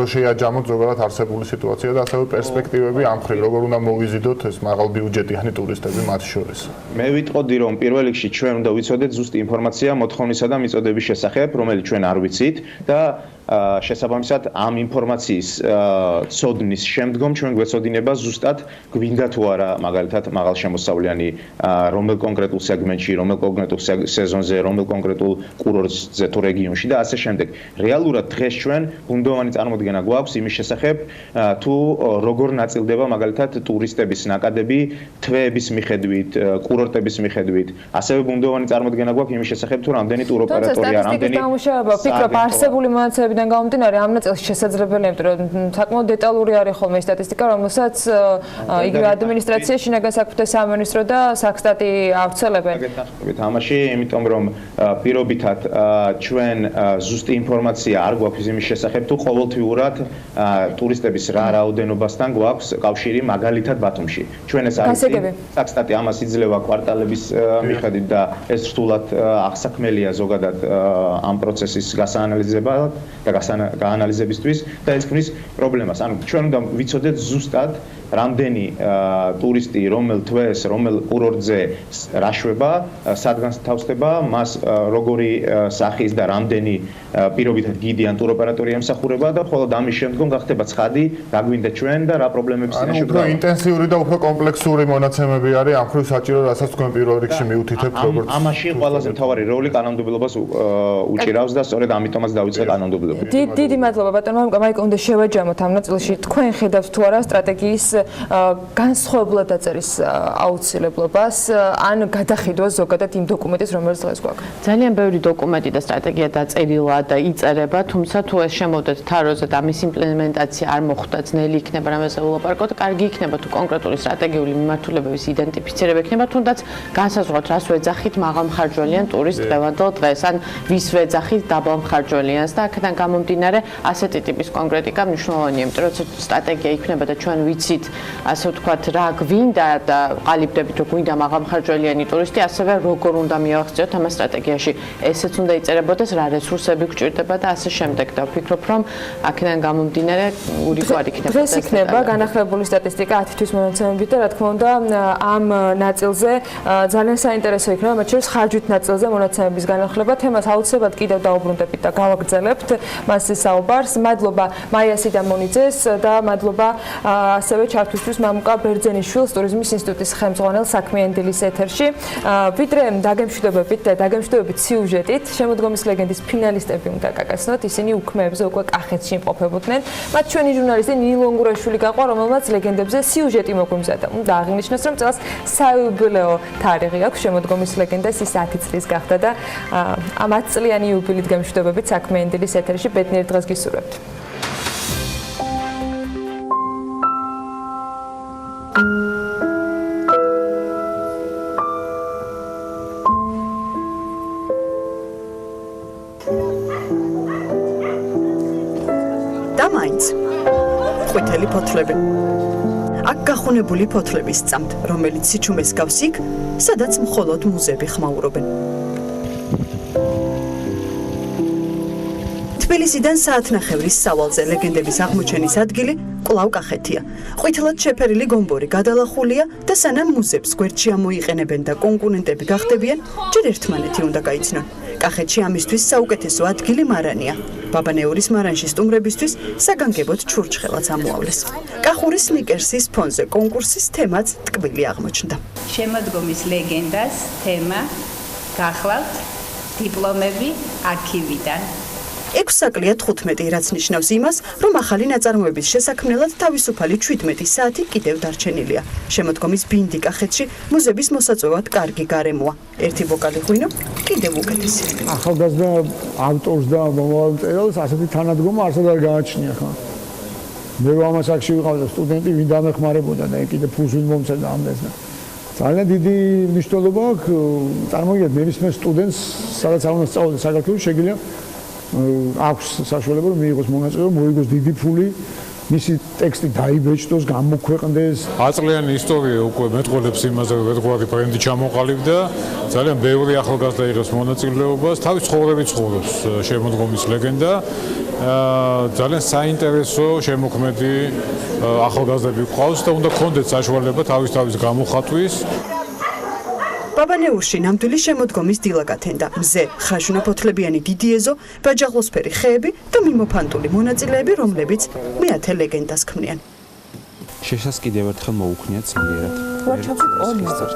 Speaker 2: შეაჯამოთ ზოგადად არსებული სიტუაცია და ასევე პერსპექტივები ამ მხრივ, როგორ უნდა მოვიზიდოთ ეს მაღალბიუჯეტიანი ტურისტები მათ შორის?
Speaker 8: მე ვიტყოდი, რომ პირველ რიგში ჩვენ უნდა ვიცოდეთ ზუსტი ინფორმაცია მოთხოვნისა და მიწოდების შესახებ, რომელიც ჩვენ არ ვიცით და შესაბამისად ამ ინფორმაციის ცოდნის შემდგომ ჩვენ გვეცოდინება ზუსტად გვინდა თუ არა მაგალითად მაღალშემოსავლიანი რომელ კონკრეტულ სეგმენტში, რომელ კონკრეტულ სეზონზე, რომელ კონკრეტულ კურორტზე თუ რეგიონში და ასე შემდეგ. რეალურად დღეს ჩვენ ბუნდოვანი წარმოდგენა გვაქვს იმის შესახებ, თუ როგორ ნაწილდება მაგალითად ტურისტების ნაკადები თვეების მიხედვით, კურორტების მიხედვით. ასევე ბუნდოვანი წარმოდგენა გვაქვს იმის შესახებ, თუ რამდენი ტუროპერატორია, რამდენი
Speaker 7: დამუშავება, ფიქრობ, არსებული მონაცემებიდან გამომდინარე ამ ნაწილში შესაძლებელია, იმიტომ რომ საკმაოდ დეტალური არის ხოლმე სტატისტიკა, რომელსაც იგივე ადმინისტრაცია, შინაგან საქმეთა სამინისტრო და საქსტატი ავრცელებენ.
Speaker 8: ამაში, იმიტომ რომ პირობითად ჩვენ ზუსტი ინფორმაცია არ გვაქვს იმის შესახებ, თუ ყოველთვიურად ტურისტების რა რაოდენობასთან გვაქვს კავშირი მაგალითად ბათუმში. ჩვენ ეს არის საქსტატი ამას იძლევა კვარტალების მიხედვით და ეს რთულად აღსაქმელია ზოგადად ამ პროცესის გასაანალიზება და გაანალიზებისთვის და ეს ქმნის პრობლემას. ანუ ჩვენ უნდა ვიცოდეთ ზუსტად რამდენი ტურისტი რომელ თვეს, რომელ კურორტზე რაშვება, სადგანს თავსდება, მას როგორი სახის და რამდენი პირობითად გიდი ან ტუროპერატორი ემსახურება და ხოლო ამის შემდგომ გახდება ცხადი, გაგვინდა ჩვენ და რა პრობლემების წინაშე
Speaker 2: უფრო ინტენსიური და უფრო კომპლექსური მონაცემები არის ამ ხრივ საჭირო, რასაც თქვენ პირველ რიგში მიუთითებთ როგორც
Speaker 8: ამაში ყველაზე მთავარი როლი კანონმდებლობას უჭირავს და სწორედ ამიტომაც დაიწყე კანონმდებლობა.
Speaker 7: დიდი მადლობა ბატონო, მაიკ უნდა შევაჯამოთ ამ ნაწილში. თქვენ ხედავთ თუ არა სტრატეგიის განსხვავებულად დაწერის აუცილებლობას ან გადახედვას ზოგადად იმ დოკუმენტის, რომელიც დღეს გვაქვს.
Speaker 22: ძალიან ბევრი დოკუმენტი და სტრატეგია დაწერილა და იწერება, თუმცა თუ ეს შემოვდეთ თაროზე და ამის იმპლემენტაცია არ მოხდა, ძნელი იქნება რამეზე ულაპარაკოთ, კარგი იქნება თუ კონკრეტული სტრატეგიული მიმართულებების იდენტიფიცირება იქნება, თუნდაც განსაზღვროთ, რას ვეძახით მაღალმხარჯველიან ტურისტ დღევანდელ დღეს, ან ვის ვეძახით დაბალმხარჯველიანს და აქედან გამომდინარე ასეთი ტიპის კონკრეტიკა მნიშვნელოვანია, იმიტომ რომ სტრატეგია იქნება და ჩვენ ვიცით ასე ვთქვათ, რა გვინდა და ყალიბდებით, რომ გვინდა მაღალმხარჯველიანი ტურისტი, ასევე როგორ უნდა მივახციოთ ამ სტრატეგიაში. ესეც უნდა იწერებოდეს, რა რესურსები გვჭირდება და ასე შემდეგ. და ვფიქრობ, რომ აქედან გამომდინარე ურიგვარი იქნება.
Speaker 7: დღეს იქნება განახლებული სტატისტიკა 10 თვის მონაცემებით და რა თქმა უნდა, ამ ნაწილზე ძალიან საინტერესო იქნება, მათ შორის ხარჯვით ნაწილზე მონაცემების განახლება. თემას აუცილებლად კიდევ დაუბრუნდებით და გავაგრძელებთ მასის საუბარს. მადლობა მაია სიდამონიძეს და მადლობა ასევე ჩართვისთვის მამუკა ბერძენიშვილს ტურიზმის ინსტიტუტის ხელმძღვანელ საქმიანი დილის ეთერში. ვიდრე დაგემშვიდობებით და დაგემშვიდობებით სიუჟეტით, შემოდგომის ლეგენდის ფინალისტები უნდა გაკაცნოთ, ისინი უქმეებზე უკვე კახეთში იმყოფებოდნენ. მათ ჩვენი ჟურნალისტი ნილონგურაშვილი გაყვა, რომელმაც ლეგენდებზე სიუჟეტი მოგვიმზადა. უნდა აღინიშნოს, რომ წელს საიუბილეო თარიღი აქვს შემოდგომის ლეგენდას, ის 10 წლის გახდა და ამ 10 წლიანი იუბილით გემშვიდობებით საქმიანი დილის ეთერში ბედნიერ დღეს გისურვებთ.
Speaker 10: ყვითელი ფოთლები. აქ გახუნებული ფოთლების წამთ, რომელიც სიჩუმეს გავს იქ, სადაც მხოლოდ მუზები ხმაურობენ. თბილისიდან საათნახევრის სავალზე ლეგენდების აღმოჩენის ადგილი კვლავ კახეთია. ყვითლად შეფერილი გომბორი გადალახულია და სანამ მუზებს გვერდში ამოიყენებენ და კონკურენტები გახდებიან, ჯერ ერთმანეთი უნდა გაიცნონ. კახეთში ამისთვის საუკეთესო ადგილი მარანია. ბაბანეურის მარანში სტუმრებისთვის საგანგებოდ ჩურჩხელაც ამოავლეს. კახურის სნიკერსის ფონზე კონკურსის თემაც ტკბილი აღმოჩნდა.
Speaker 13: შემოდგომის ლეგენდას თემა გახლავთ დიპლომები არქივიდან.
Speaker 10: 6 საკლია 15, რაც ნიშნავს იმას, რომ ახალი ნაწარმოების შესაქმნელად თავისუფალი 17 საათი კიდევ დარჩენილია. შემოდგომის ბინდი კახეთში მუზების მოსაწვევად კარგი გარემოა. ერთი ვოკალი ღვინო კიდევ უკეთესი.
Speaker 18: ახალგაზრდა ავტორს და მომავალ მწერალს ასეთი თანადგომა არსად არ გააჩნია ხა. მე რომ ამ ასაკში ვიყავდა სტუდენტი, ვინ დამეხმარებოდა და კიდე ფულს ვინ მომცემდა ამდენს და ძალიან დიდი მნიშვნელობა აქვს. წარმოგიდგენთ, ნებისმიერ სტუდენტს, სადაც არ უნდა სწავლდეს საქართველოს, შეგვიძლია აქვს საშუალება რომ მიიღოს მონაწილეობა, მოიგოს დიდი ფული, მისი ტექსტი დაიბეჭდოს, გამოქვეყნდეს.
Speaker 23: აწლიანი ისტორია უკვე მეტყველებს იმაზე, რომ ერთგვარი ბრენდი ჩამოყალიბდა, ძალიან ბევრი ახალგაზრდა იღებს მონაწილეობას, თავის ცხოვრებით ცხოვრობს შემოდგომის ლეგენდა. ძალიან საინტერესო შემოქმედი ახალგაზრდები გვყავს და უნდა გქონდეთ საშუალება თავის გამოხატვის.
Speaker 10: ბაბანეურში ნამდვილი შემოდგომის დილა გათენდა. მზე, ხაშუნა ფოთლებიანი დიდი ეზო, ბაჯაღლოსფერი ხეები და მიმოფანტული მონაწილეები, რომლებიც მეათე ლეგენდას ქმნიან.
Speaker 24: შეშას კიდევ ერთხელ მოუქნიათ ძლიერად.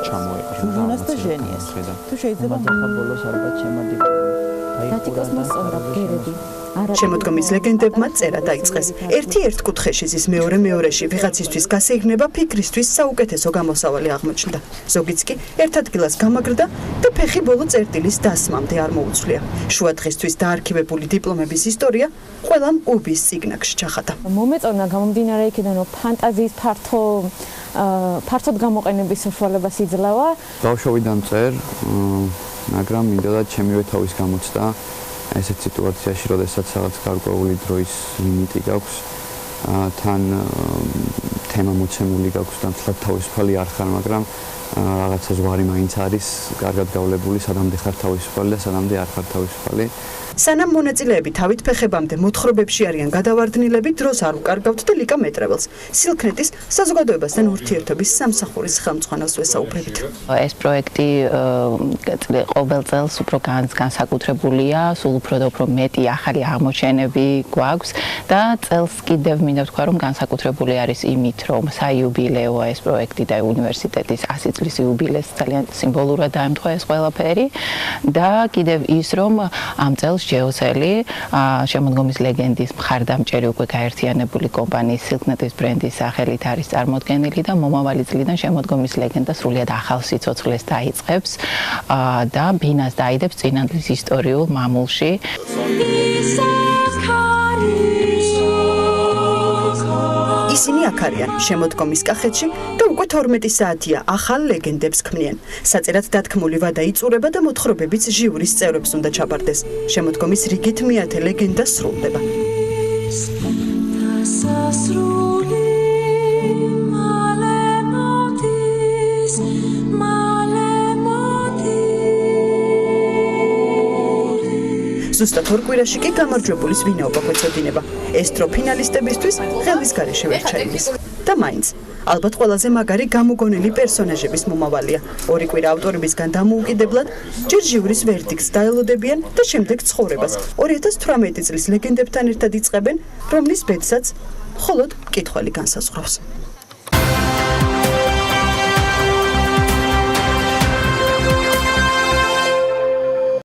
Speaker 25: ჩამოეყრა და ჟენიეს. თუ შეიძლება ახალ ბოლოს ალბათ შემოდიოდა.
Speaker 10: შემოდგომის ლეგენდებმა წერა დაიწყეს. ერთ კუთხეში ზის მეორეში ვიღაცისთვის გასეიგნება ფიქრისთვის საუკეთესო გამოსავალი აღმოჩნდა. ზოგიც კი ერთ ადგილას გამაგრდა და ფეხი ბოლო წერტილის დასმამდე არ მოუცვლია. შუა დღისთვის დაარქივებული დიპლომების ისტორია ყველამ უბის წიგნაკში ჩახატა.
Speaker 14: მომეწონა გამომდინარე იქიდან, რომ ფანტაზიის ფართოდ გამოყენების საშუალებას იძლევა.
Speaker 24: ბავშვობიდან წერ, მაგრამ მინდოდა ჩემივე თავის გამოცდა ესეთ სიტუაციაში, როდესაც რაღაც გარკვეული დროის ლიმიტი გაქვს, თან თემა მოცემული გაქვს და თლად თავისუფალი არ ხარ, მაგრამ რაღაცა ზღვარი მაინც არის, კარგად გავლებული, სადამდე ხარ თავისუფალი და სადამდე არ ხარ თავისუფალი.
Speaker 10: სანამ მონაწილეები თავით ფეხებამდე მოთხრობებში არიან გადავარდნილები, დროს არ უკარგავთ და ლიკა მეტრეველს. სილქნეტის საზოგადოებასთან ურთიერთობის სამსახურის ხელმძღვანელს ვესაუბრებით.
Speaker 15: ეს პროექტი ყოველ წელს უფრო განსაკუთრებულია, სულ უფრო და უფრო მეტი ახალი აღმოჩენები გვაქვს და წელს კიდევ მინდა ვთქვა, რომ განსაკუთრებული არის იმით, რომ საიუბილეოა ეს პროექტი და უნივერსიტეტის 100 წლის იუბილეს ძალიან სიმბოლურად დაემთხვა ეს ყველაფერი და კიდევ ის, რომ ამ წელს ჯეოსელი შემოდგომის ლეგენდის მხარდამჭერი უკვე გაერთიანებული კომპანიის სილქნეტის ბრენდის სახელით არის წარმოდგენილი და მომავალი წლიდან შემოდგომის ლეგენდა სრულიად ახალ სიცოცხლეს დაიწყებს და ბინას დაიდებს წინანდლის ისტორიულ მამულში. ისინი აქ არიან შემოდგომის კახეთში და უკვე 12 საათია ახალ ლეგენდებს ქმნიან. საწერად დათქმული ვადა იწურება და მოთხრობებიც ჟიურის წევრებს უნდა ჩაბარდეს. შემოდგომის რიგით მეათე ლეგენდა სრულდება. ზუსტად ორ კვირაში კი გამარჯვებულის ვინაობა გვეწოდინება. ეს დრო ფინალისტებისთვის ღელის გარეშე ვერ ჩაივლის. და მაინც ალბათ ყველაზე მაგარი გამოგონილი პერსონაჟების მომავალია. ორი კვირა ავტორებისგან დამოუკიდებლად ჯერ ჟიურის ვერდიქტს დაელოდებიან და შემდეგ ცხოვრებას. 2018 წლის ლეგენდებთან ერთად იწყებენ, რომლის ბედსაც მხოლოდ მკითხველი განსაზღვრავს.